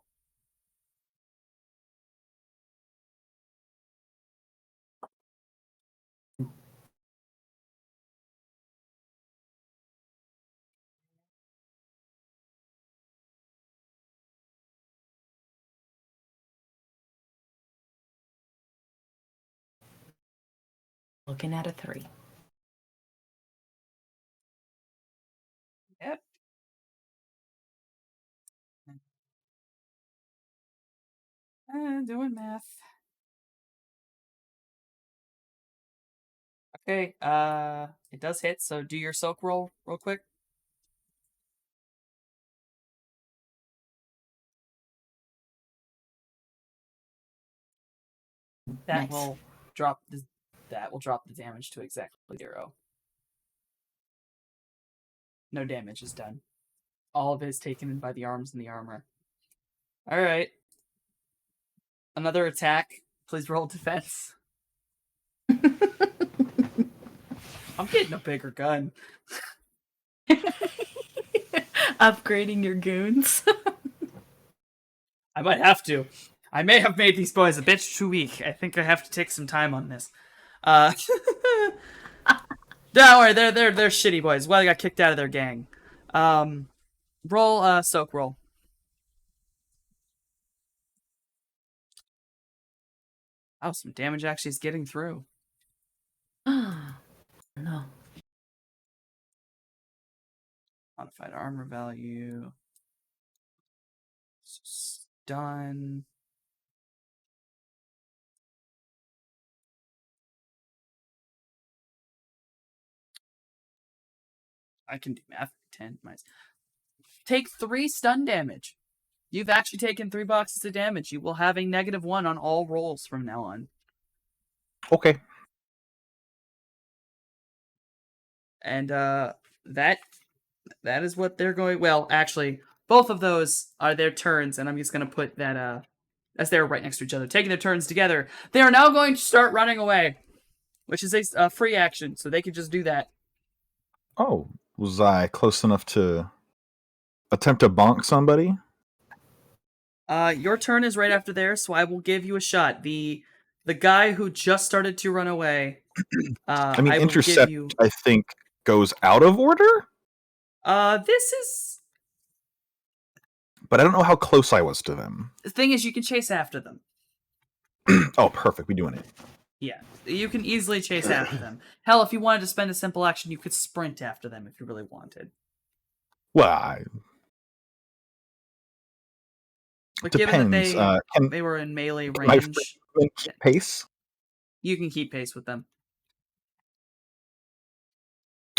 Looking at a 3. Yep. Doing math. Okay, it does hit, so do your soak roll real quick. That Nice. will drop the damage to exactly 0. No damage is done. All of it is taken in by the arms and the armor. All right. Another attack. Please roll defense. I'm getting a bigger gun. Upgrading your goons. I might have to. I may have made these boys a bit too weak. I think I have to take some time on this. Don't worry, they're shitty boys. Well, they got kicked out of their gang. Roll soak roll. Oh, some damage actually is getting through. No. Modified armor value. Stun. I can do math. 10 minus. Take 3 stun damage. You've actually taken 3 boxes of damage. You will have a -1 on all rolls from now on. Okay. And that is what they're going. Well, actually, both of those are their turns, and I'm just gonna put that as they're right next to each other, taking their turns together. They are now going to start running away, which is a free action, so they can just do that. Oh, was I close enough to attempt to bonk somebody? Your turn is right after theirs, so I will give you a shot. The guy who just started to run away. I mean, I will intercept, give you. I think, goes out of order? This is. But I don't know how close I was to them. The thing is, you can chase after them. Oh, perfect. We're doing it. Yeah, you can easily chase after them. Hell, if you wanted to spend a simple action, you could sprint after them if you really wanted. Well, But depends. given that Can they were in melee my range, friend keep pace? you can keep pace with them.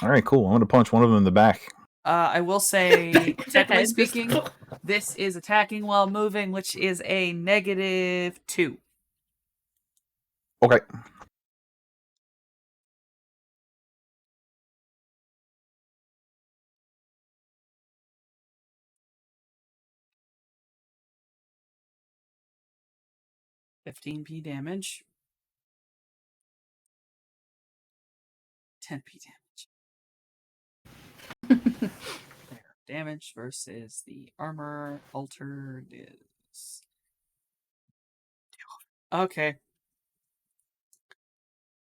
All right, cool. I'm going to punch one of them in the back. I will say, technically Just- speaking, this is attacking while moving, which is a -2. Okay. $15p damage. 10p damage. There. Damage versus the armor altered is... Okay.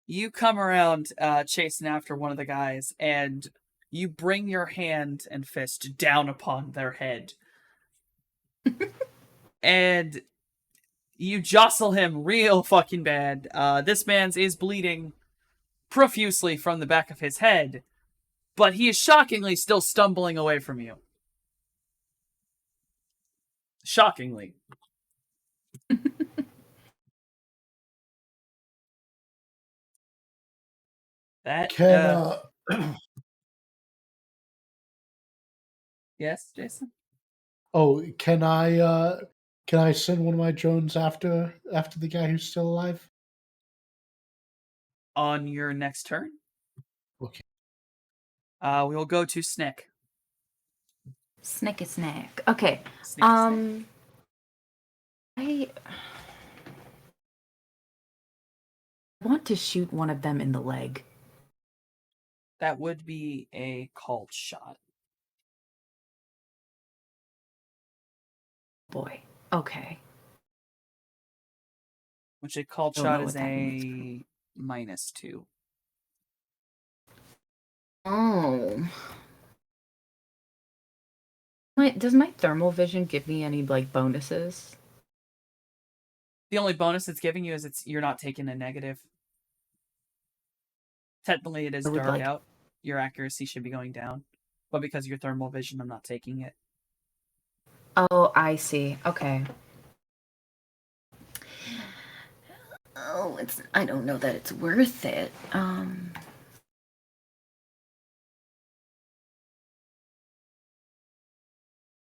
You come around chasing after one of the guys, and you bring your hand and fist down upon their head. And you jostle him real fucking bad. This man's is bleeding profusely from the back of his head, but he is shockingly still stumbling away from you. Shockingly. That Can yes, Jason? oh, can I send one of my drones after the guy who's still alive? On your next turn? Okay. We will go to Snick. Snick a snack. Okay. Snick, I want to shoot one of them in the leg. That would be a called shot. Boy. Okay. Which a called Don't shot know is what that means. a -2. Oh. Does my thermal vision give me any like bonuses? The only bonus it's giving you is you're not taking a negative. Technically, it is I would dark like- out. Your accuracy should be going down, but because of your thermal vision, I'm not taking it. Oh, I see. Okay. Oh, I don't know that it's worth it. I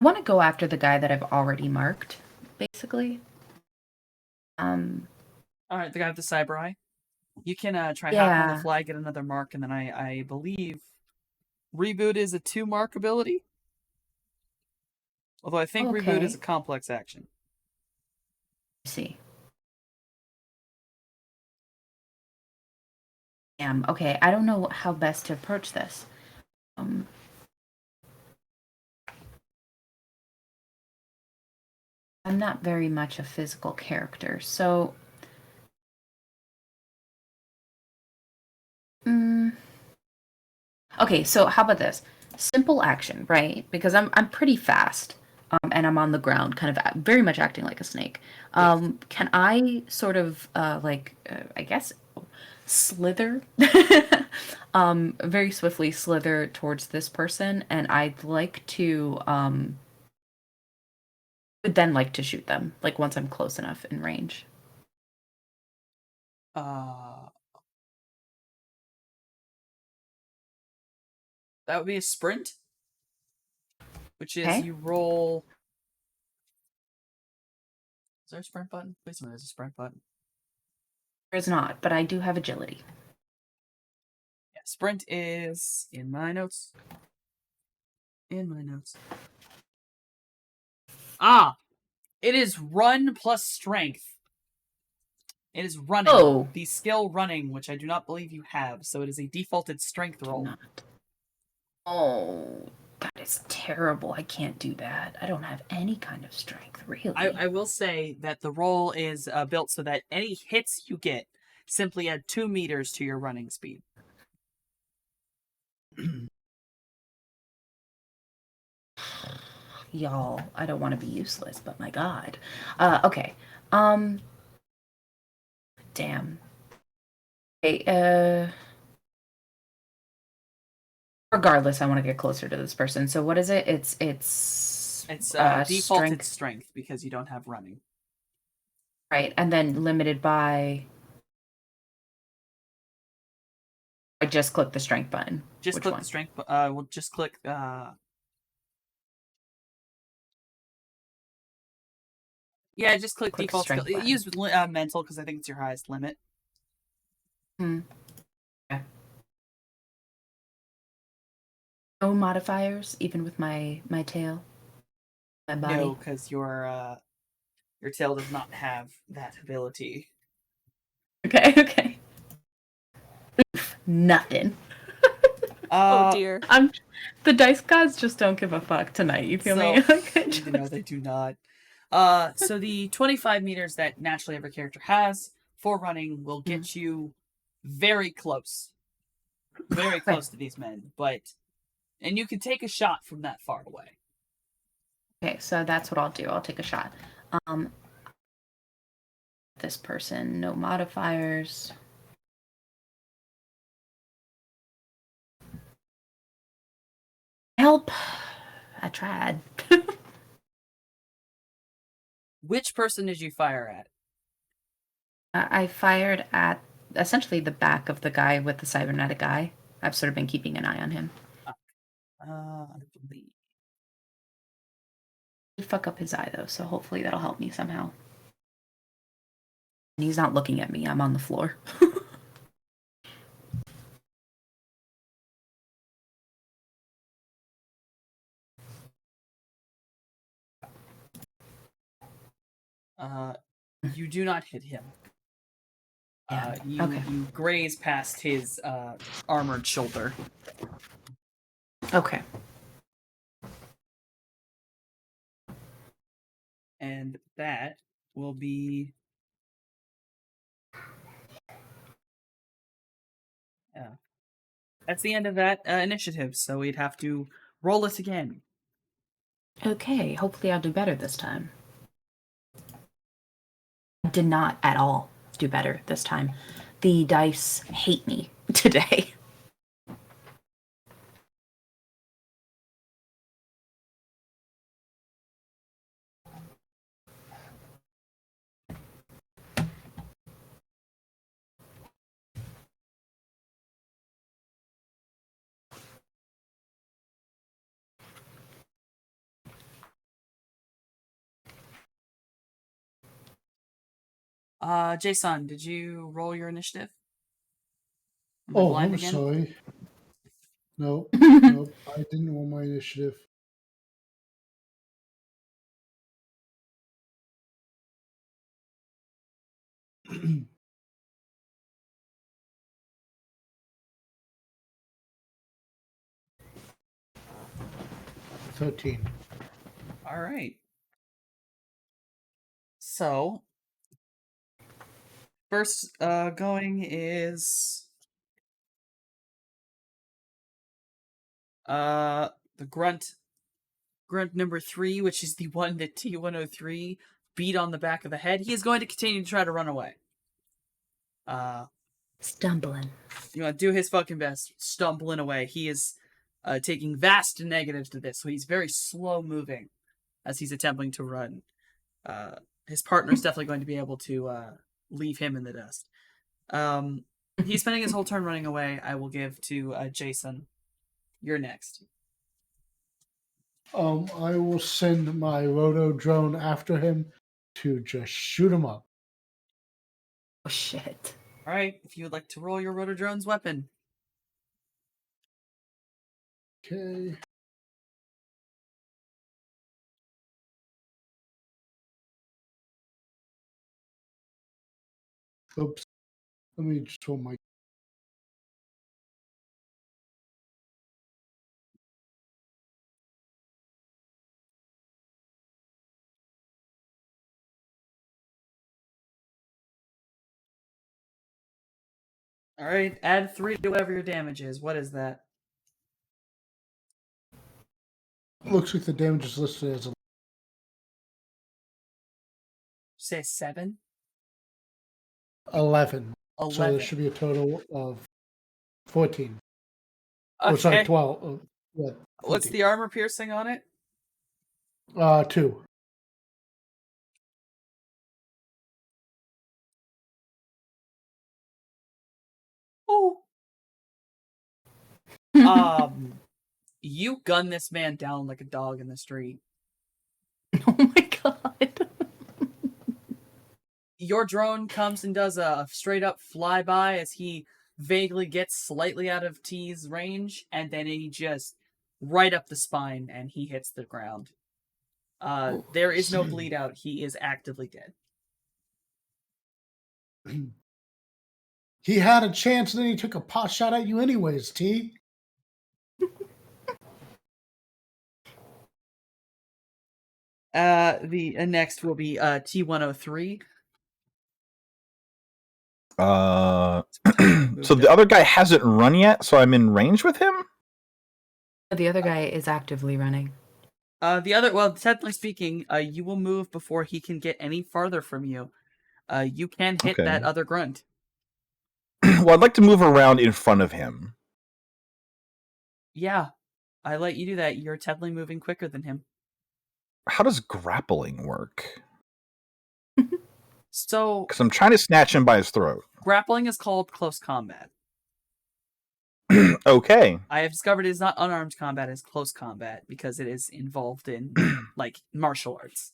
want to go after the guy that I've already marked, basically. All right, the guy with the cyber eye. You can try Yeah. hack on the fly, get another mark, and then I believe reboot is a 2-mark ability. Although I think reboot is a complex action. I see. Okay, I don't know how best to approach this. I'm not very much a physical character, so okay, so how about this? Simple action, right? Because I'm pretty fast, and I'm on the ground, kind of very much acting like a snake. Can I sort of I guess slither, very swiftly slither towards this person, and I'd like to would then like to shoot them, like once I'm close enough in range. That would be a sprint, which is Okay. you roll. Is there a sprint button? Wait a minute, there's a sprint button. There's not, but I do have agility. Yeah, sprint is in my notes. In my notes. It is run plus strength. It is running. Oh. The skill running, which I do not believe you have, so it is a defaulted strength roll. Not. Oh, that is terrible. I can't do that. I don't have any kind of strength, really. I will say that the roll is built so that any hits you get simply add 2 meters to your running speed. Y'all, I don't want to be useless, but my god. Okay. Damn. Okay, regardless, I want to get closer to this person. So what is it? It's defaulted strength because you don't have running. Right, and then limited by. I just click the strength button. Just Which click one? the strength. We'll just click. Yeah, just click default skill. strength button. Use mental because I think it's your highest limit. Okay. No modifiers, even with my tail, my body. No, because your tail does not have that ability. Okay. Oof, nothing. Oh dear. The dice gods just don't give a fuck tonight. You feel me? No, they do not. So the 25 meters that naturally every character has for running will get you very close. Very close to these men, and you can take a shot from that far away. Okay, so that's what I'll do. I'll take a shot. This person, no modifiers. Help! I tried. Which person did you fire at? I fired at essentially the back of the guy with the cybernetic eye. I've sort of been keeping an eye on him. I believe. He fuck up his eye though, so hopefully that'll help me somehow. And he's not looking at me. I'm on the floor. You do not hit him. Yeah. You graze past his armored shoulder. Okay. And that will be... Yeah. That's the end of that initiative, so we'd have to roll it again. Okay, hopefully I'll do better this time. I did not at all do better this time. the dice hate me today. Jason, did you roll your initiative? Am I Oh, blind I'm again? sorry. Nope, nope. I didn't want my initiative. $13. All right. So, first going is the grunt number 3, which is the one that T103 beat on the back of the head. He is going to continue to try to run away. Stumbling. You know, do his fucking best, stumbling away. He is taking vast negatives to this, so he's very slow moving as he's attempting to run. His partner is definitely going to be able to leave him in the dust. He's spending his whole turn running away. I will give to Jason. You're next. I will send my roto drone after him to just shoot him up. Oh shit. All right, if you would like to roll your rotodrone's weapon. Okay. Oops. Let me just roll my. All right, add 3 to whatever your damage is. What is that? Looks like the damage is listed as Say 7? 11. 11. So there should be a total of 14. Okay. Oh, sorry, 12. Yeah, What's 14. the armor piercing on it? 2. Oh. You gun this man down like a dog in the street. Oh my god. Your drone comes and does a straight up flyby as he vaguely gets slightly out of T's range, and then he just right up the spine and he hits the ground. There is no bleed out. He is actively dead. He had a chance, and then he took a pot shot at you, anyways, T. The next will be T103. So the other guy hasn't run yet, so I'm in range with him? The other guy is actively running. Technically speaking, you will move before he can get any farther from you. You can hit Okay. that other grunt. Well, I'd like to move around in front of him. Yeah, I let you do that. You're technically moving quicker than him. How does grappling work? So, Because I'm trying to snatch him by his throat. grappling is called close combat. Okay. I have discovered it is not unarmed combat, it's close combat because it is involved in like martial arts.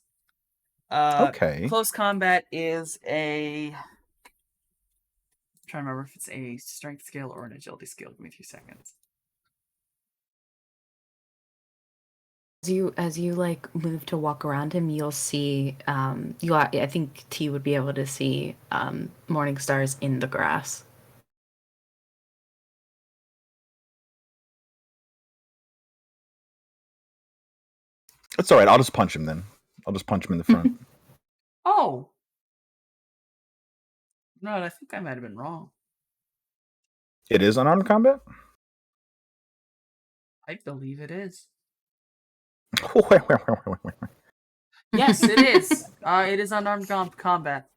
Okay. Close combat is I'm trying to remember if it's a strength scale or an agility scale. Give me 2 seconds. As you like move to walk around him, you'll see I think T would be able to see morning stars in the grass. It's alright, I'll just punch him then. I'll just punch him in the front. Oh! No, I think I might have been wrong. It is unarmed combat? I believe it is. Wait. Yes, it is. It is unarmed combat.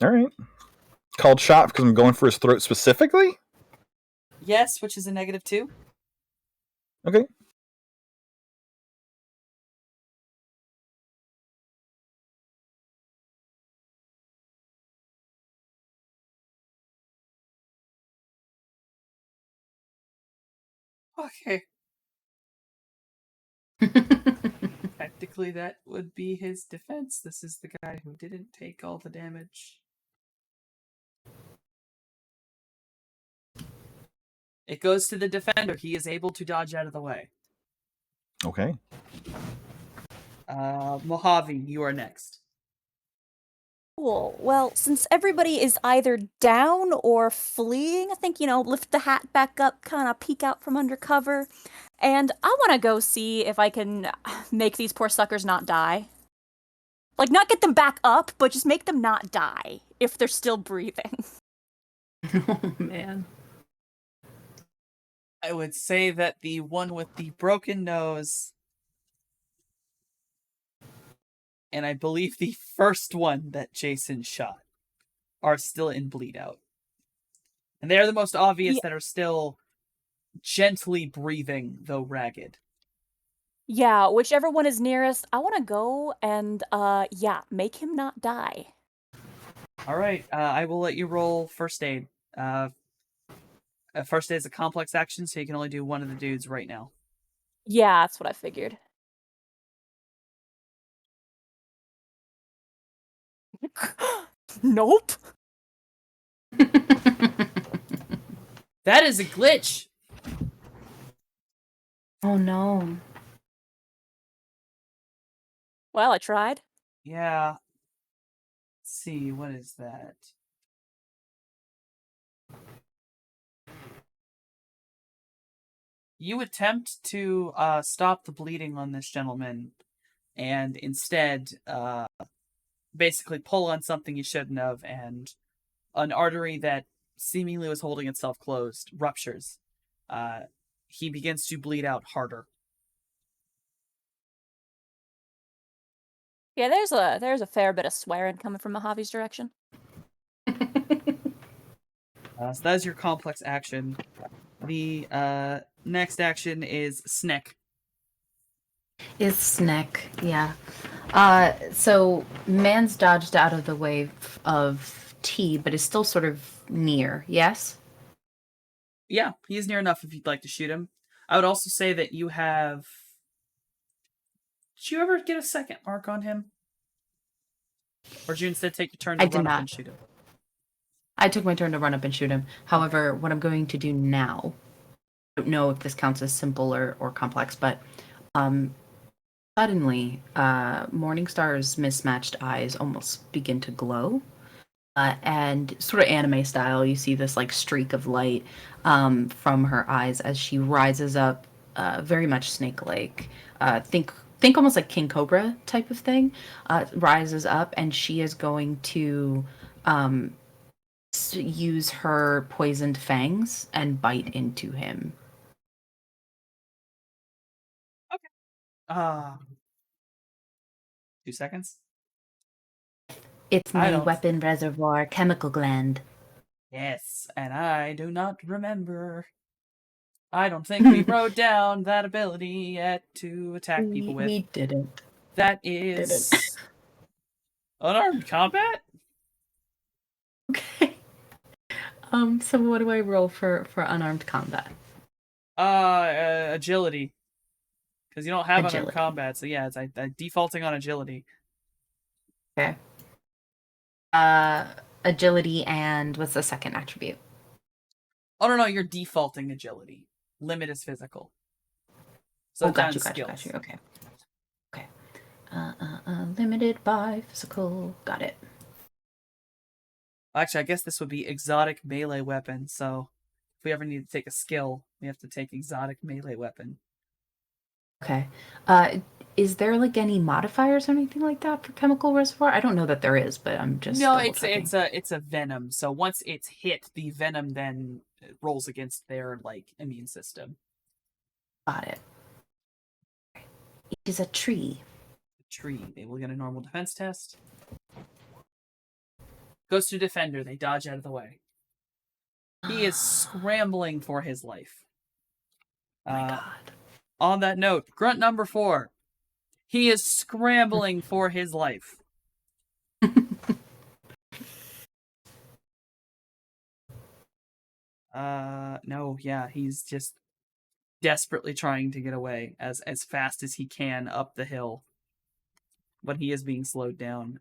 Alright. called shot because I'm going for his throat specifically? Yes, which is a -2. Okay. Okay. Technically, that would be his defense. This is the guy who didn't take all the damage. It goes to the defender. He is able to dodge out of the way. Okay. Mojave, you are next. Cool. Well, since everybody is either down or fleeing, I think, lift the hat back up, kind of peek out from under cover. And I want to go see if I can make these poor suckers not die. Like, not get them back up, but just make them not die if they're still breathing. Oh, man. I would say that the one with the broken nose, and I believe the first one that Jason shot, are still in bleed out. And they are the most obvious that are still gently breathing, though ragged. Yeah, whichever one is nearest, I want to go and, make him not die. Alright, I will let you roll first aid. First aid is a complex action, so you can only do one of the dudes right now. Yeah, that's what I figured. Nope. That is a glitch! Oh, no. Well, I tried. Yeah. Let's see, what is that? You attempt to stop the bleeding on this gentleman, and instead basically pull on something you shouldn't have, and an artery that seemingly was holding itself closed ruptures. He begins to bleed out harder. Yeah, there's a fair bit of swearing coming from Mojave's direction. So that is your complex action. The next action is Snick. Is Snick, yeah. So man's dodged out of the way of T, but is still sort of near, yes? Yeah, he is near enough if you'd like to shoot him. I would also say that you have... Did you ever get a second mark on him? Or did you instead take your turn to run up and shoot him? I took my turn to run up and shoot him. However, what I'm going to do now, I don't know if this counts as simple or complex, but suddenly, Morningstar's mismatched eyes almost begin to glow. And sort of anime style, you see this like streak of light from her eyes as she rises up, very much snake-like. Think almost like King Cobra type of thing. Rises up, and she is going to use her poisoned fangs and bite into him. Okay. 2 seconds. It's my weapon reservoir chemical gland. Yes, and I do not remember. I don't think we wrote down that ability yet to attack people with. We didn't. That is unarmed combat? Okay. So what do I roll for unarmed combat? Agility. Because you don't have Agility. unarmed combat, so yeah, it's defaulting on agility. Okay. Agility and what's the second attribute? Oh no, you're defaulting agility. Limit is physical. So got you. Okay. Okay. Limited by physical. Got it. Actually, I guess this would be exotic melee weapon, so if we ever need to take a skill, we have to take exotic melee weapon. Okay. Is there like any modifiers or anything like that for chemical reservoir? I don't know that there is, but I'm just No, it's a venom. So once it's hit, the venom then rolls against their like immune system. Got it. It is a tree. Tree. They will get a normal defense test. Goes to Defender. They dodge out of the way. He is scrambling for his life. My God. On that note, grunt number 4. He is scrambling for his life. No, yeah, he's just desperately trying to get away as fast as he can up the hill. But he is being slowed down.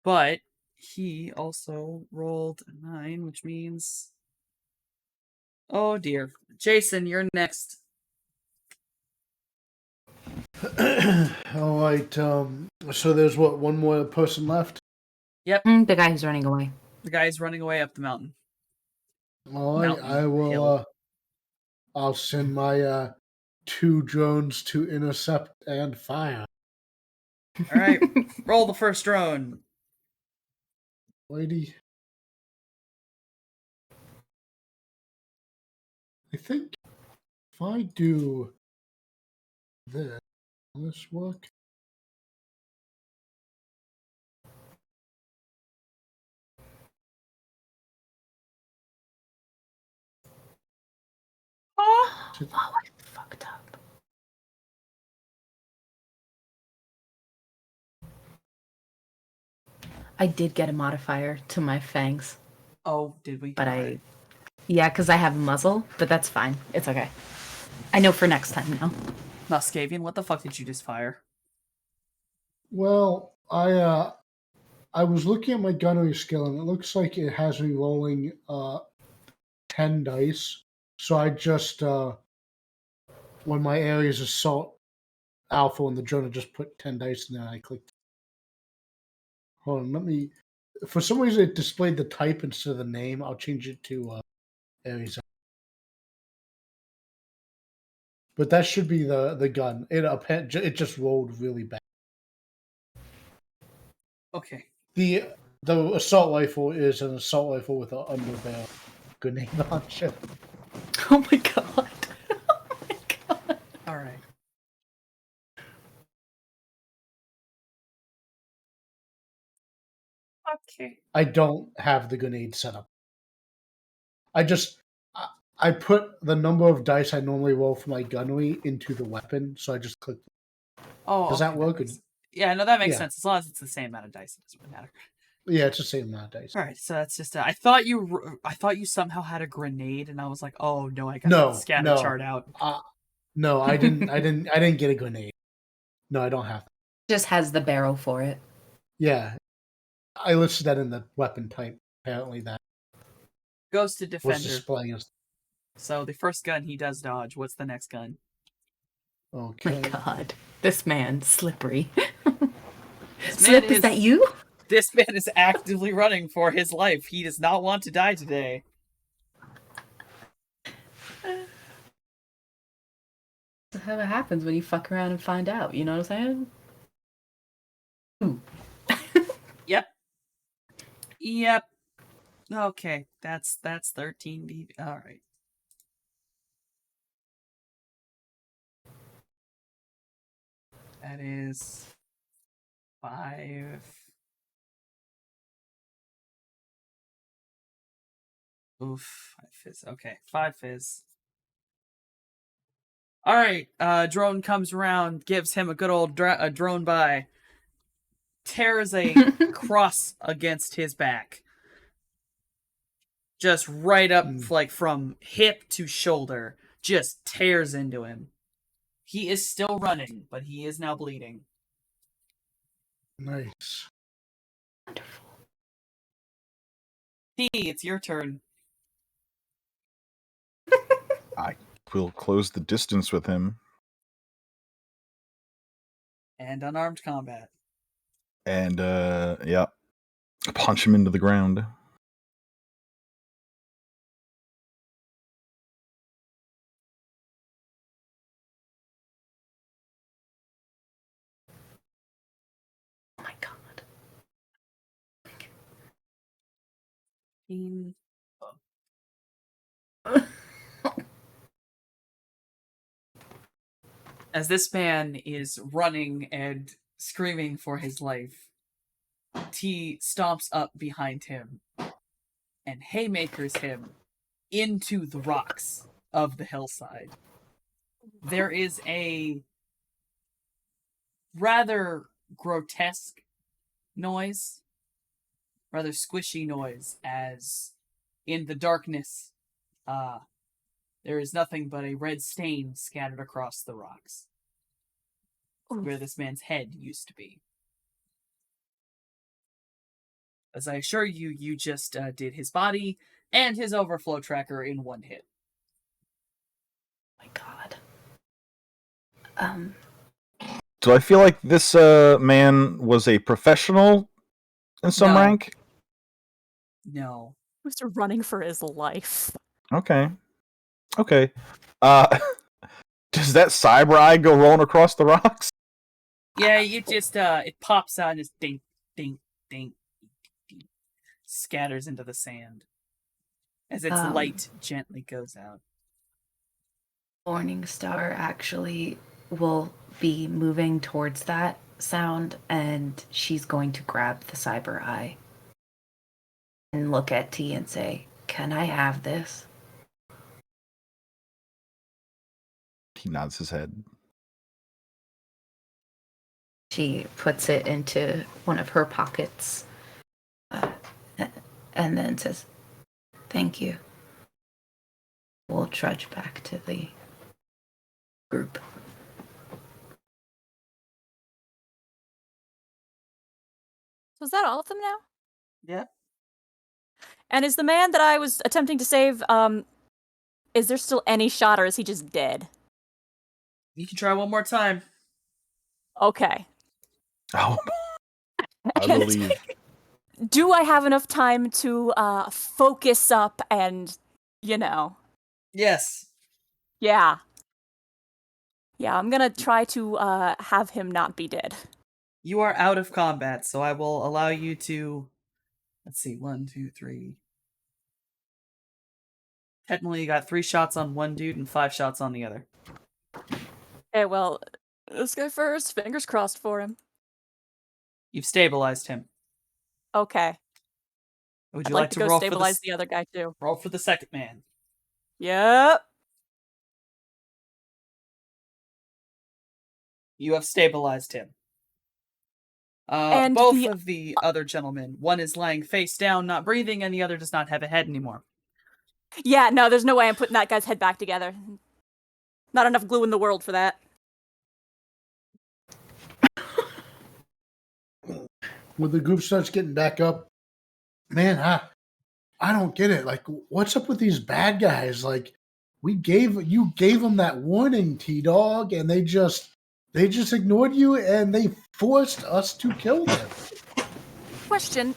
But he also rolled a 9, which means... Oh dear. Jason, you're next. All right. So there's one more person left. Yep, The guy who's running away. the guy's running away up the mountain. All right. Mountain I will. hill. I'll send my 2 drones to intercept and fire. All right, roll the first drone. Lady. I think if I do this, will this work? Oh, I fucked up. I did get a modifier to my fangs, Oh, did we? but yeah, because I have a muzzle, but that's fine. It's okay. I know for next time now. Muscavian, what the fuck did you just fire? Well, I was looking at my gunnery skill, and it looks like it has me rolling 10 dice. So I just when my area's assault alpha on the drone, I just put 10 dice in there and I clicked. Hold on, let me. For some reason, it displayed the type instead of the name. I'll change it to Ares. But that should be the gun. It just rolled really bad. Okay. The assault rifle is an assault rifle with an underbarrel grenade launcher. Oh my god. Oh my god. All right. Okay. I don't have the grenade set up. I put the number of dice I normally roll for my gunnery into the weapon, so I just clicked. Oh, Does okay, that work? Yeah, no, that makes Yeah. sense. As long as it's the same amount of dice, it doesn't really matter. Yeah, it's the same amount of dice. All right, so that's just. I thought you somehow had a grenade, and I was like, oh no, I got No, to scatter no. chart out. No, I didn't. I didn't get a grenade. No, I don't have. Just has the barrel for it. Yeah, I listed that in the weapon type. Apparently, that Goes to was Defender. displaying as. So the first gun he does dodge. What's the next gun? Okay. My god. This man, slippery. This Slip, man is that you? This man is actively running for his life. He does not want to die today. That's how it happens when you fuck around and find out. You know what I'm saying? Ooh. Yep. Okay, that's 13 DV. All right. That is 5. Oof, 5 fizz. Okay, 5 fizz. All right, drone comes around, gives him a good old drone by. Tears a cross against his back. Just right up, like from hip to shoulder. Just tears into him. He is still running, but he is now bleeding. Nice. Wonderful. T, it's your turn. I will close the distance with him. And unarmed combat. And, yeah. Punch him into the ground. Oh my god. As this man is running and screaming for his life, T stomps up behind him and haymakers him into the rocks of the hillside. There is a rather grotesque noise, rather squishy noise, as in the darkness, there is nothing but a red stain scattered across the rocks where this man's head used to be. As I assure you, you just did his body and his overflow tracker in one hit. Oh my god. Do I feel like this man was a professional in some No. rank? No. He was running for his life. Okay. Does that cyber eye go rolling across the rocks? Yeah, you just, it pops out and just ding, ding, ding, ding, scatters into the sand as its light gently goes out. Morningstar actually will be moving towards that sound, and she's going to grab the cyber eye and look at T and say, "Can I have this?" He nods his head. She puts it into one of her pockets and then says, "Thank you." We'll trudge back to the group. So is that all of them now? Yeah. And is the man that I was attempting to save, is there still any shot, or is he just dead? You can try one more time. Okay. Oh, I believe. Do I have enough time to focus up and, Yes. Yeah. Yeah, I'm gonna try to have him not be dead. You are out of combat, so I will allow you to... Let's see, 1, 2, 3... Technically, you got 3 shots on one dude and 5 shots on the other. Okay, well, this guy first. Fingers crossed for him. You've stabilized him. Okay. Would I'd you like like to to go roll stabilize the other guy, too. roll for the second man? Yep. You have stabilized him. And both of the other gentlemen, one is lying face down, not breathing, and the other does not have a head anymore. Yeah, no, there's no way I'm putting that guy's head back together. Not enough glue in the world for that. When the group starts getting back up, man, I don't get it. Like, what's up with these bad guys? Like, you gave them that warning, T-Dog, and they just ignored you, and they forced us to kill them. Question.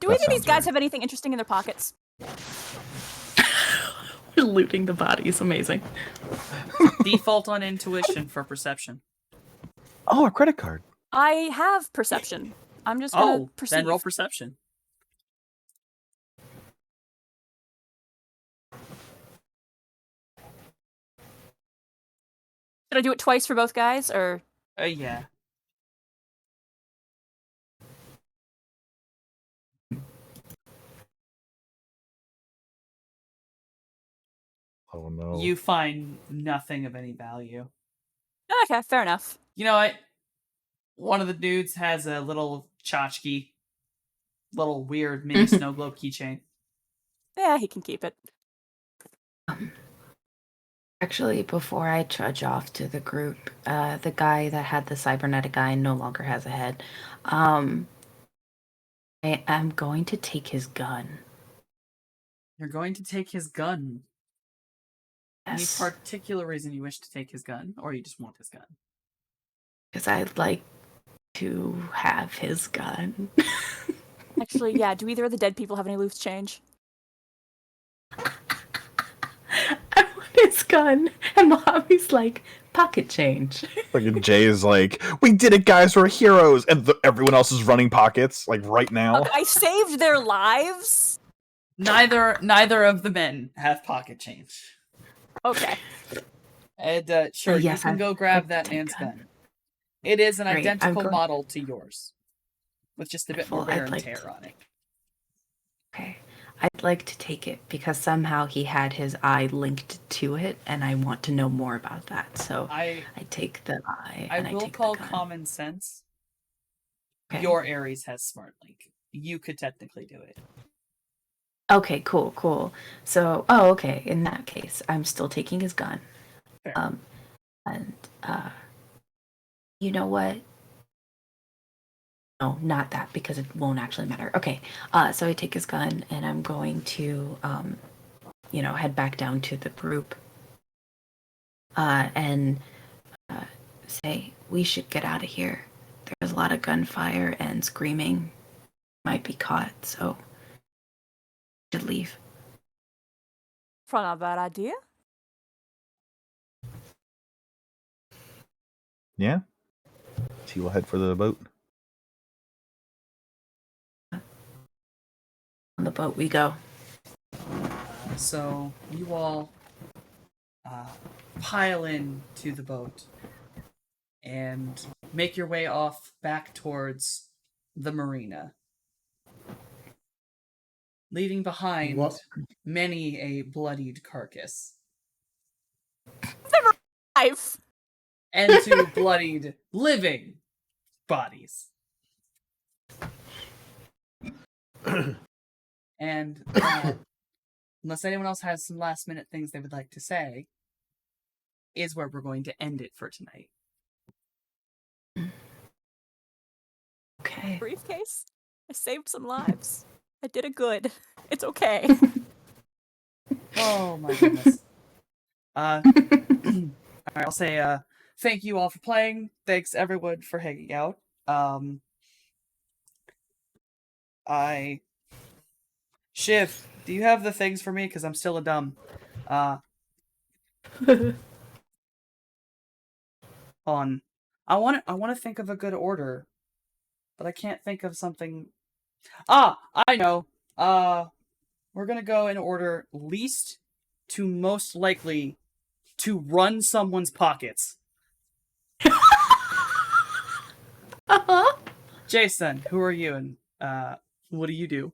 Do either of these guys right. have anything interesting in their pockets? We're looting the bodies. Amazing. Default on intuition for perception. Oh, a credit card. I have perception. I'm just gonna perceive. Then roll perception. Should I do it twice for both guys, or? Yeah. Oh no. You find nothing of any value. Okay, fair enough. You know what? One of the dudes has a little tchotchke, little weird mini snow globe keychain. Yeah, he can keep it. Actually, before I trudge off to the group, the guy that had the cybernetic eye no longer has a head. I am going to take his gun. You're going to take his gun. Yes. Any particular reason you wish to take his gun, or you just want his gun? Because I'd like to have his gun. Actually, yeah, do either of the dead people have any loose change? I want his gun. And Mommy's like, pocket change. Like Jay is like, we did it, guys. We're heroes, and everyone else is running pockets like right now. I saved their lives. Neither of the men have pocket change. Okay. And sure, yes, you can go grab I'd that take man's gun. gun. It is an Great, identical model to yours, with just a bit more Well, wear I'd and like tear to- on it. Okay. I'd like to take it because somehow he had his eye linked to it, and I want to know more about that. So I take the eye. I and will take call the gun. common sense. Okay. Your Ares has Smart Link. You could technically do it. Okay, cool. So, okay. In that case, I'm still taking his gun. Fair. And you know what? No, not that, because it won't actually matter. Okay. So I take his gun and I'm going to head back down to the group. And say we should get out of here. There's a lot of gunfire and screaming. Might be caught, so we should leave. Probably not a bad idea. Yeah. He will head for the boat. On the boat we go. So you all pile in to the boat and make your way off back towards the marina, leaving behind many a bloodied carcass I've and two bloodied living bodies. And unless anyone else has some last minute things they would like to say, is where we're going to end it for tonight. Okay. briefcase. I saved some lives. I did a good. It's okay. Oh my goodness. Alright, I'll say thank you all for playing. Thanks everyone for hanging out. Shiv, do you have the things for me? Because I'm still a dumb. On. I want to think of a good order, but I can't think of something. I know. We're gonna go in order least to most likely to run someone's pockets. Jason, who are you, and what do you do?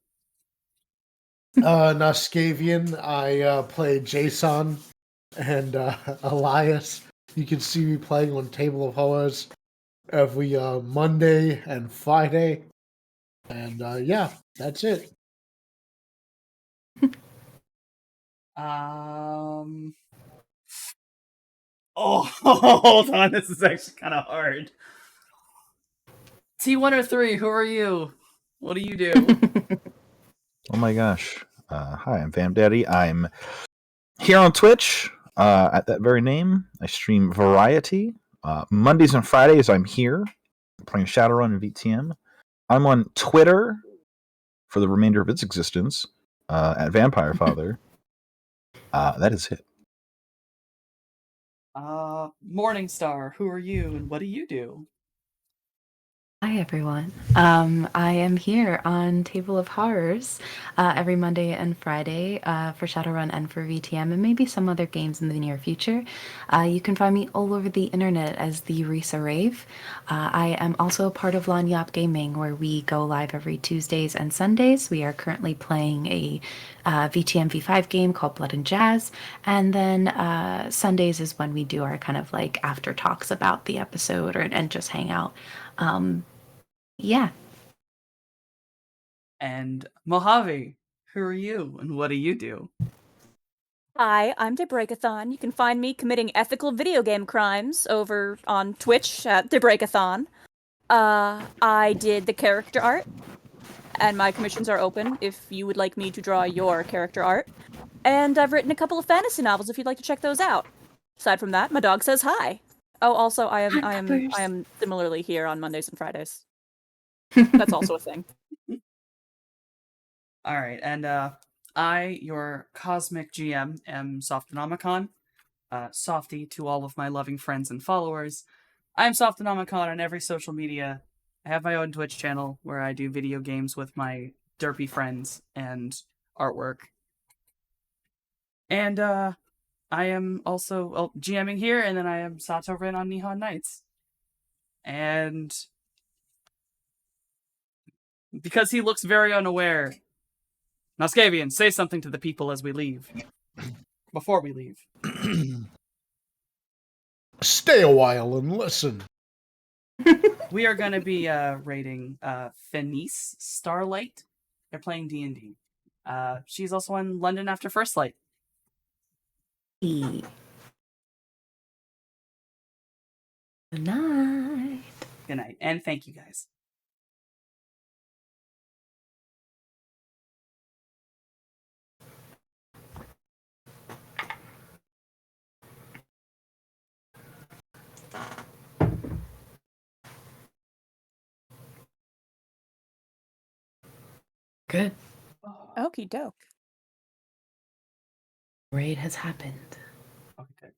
Naskavian, I play Jason, and Elias. You can see me playing on Table of Horrors every Monday and Friday. And yeah, that's it. Oh, hold on. This is actually kind of hard. T1 or 3, who are you? What do you do? Oh my gosh. Hi, I'm Vamp Daddy. I'm here on Twitch at that very name. I stream Variety. Mondays and Fridays, I'm here playing Shadowrun and VTM. I'm on Twitter for the remainder of its existence at Vampire Father. That is it. Morningstar, who are you and what do you do? Hi everyone. I am here on Table of Horrors every Monday and Friday for Shadowrun and for VTM and maybe some other games in the near future. You can find me all over the internet as the Risa Rave. I am also a part of Lanyap Gaming where we go live every Tuesdays and Sundays. We are currently playing a VTM V5 game called Blood and Jazz. And then Sundays is when we do our kind of like after talks about the episode and just hang out. Yeah. And Mojave, who are you and what do you do? Hi, I'm Debreakathon. You can find me committing ethical video game crimes over on Twitch at Debreakathon. I did the character art, and my commissions are open if you would like me to draw your character art. And I've written a couple of fantasy novels if you'd like to check those out. Aside from that, my dog says hi. Oh, also, I am similarly here on Mondays and Fridays. That's also a thing. All right, and I, your cosmic GM, am Softonomicon. Softy to all of my loving friends and followers. I'm Softonomicon on every social media. I have my own Twitch channel where I do video games with my derpy friends and artwork. And I am also GMing here, and then I am Sato Rin on Nihon Nights. And because he looks very unaware, Noskavian, say something to the people as we leave. Before we leave. Stay a while and listen. We are going to be rating Fenice Starlight. They're playing D&D. She's also on London After First Light. Good night. Good night, and thank you guys. Good. Okie doke. Raid has happened. Okay.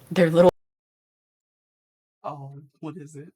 Their little Oh, what is it?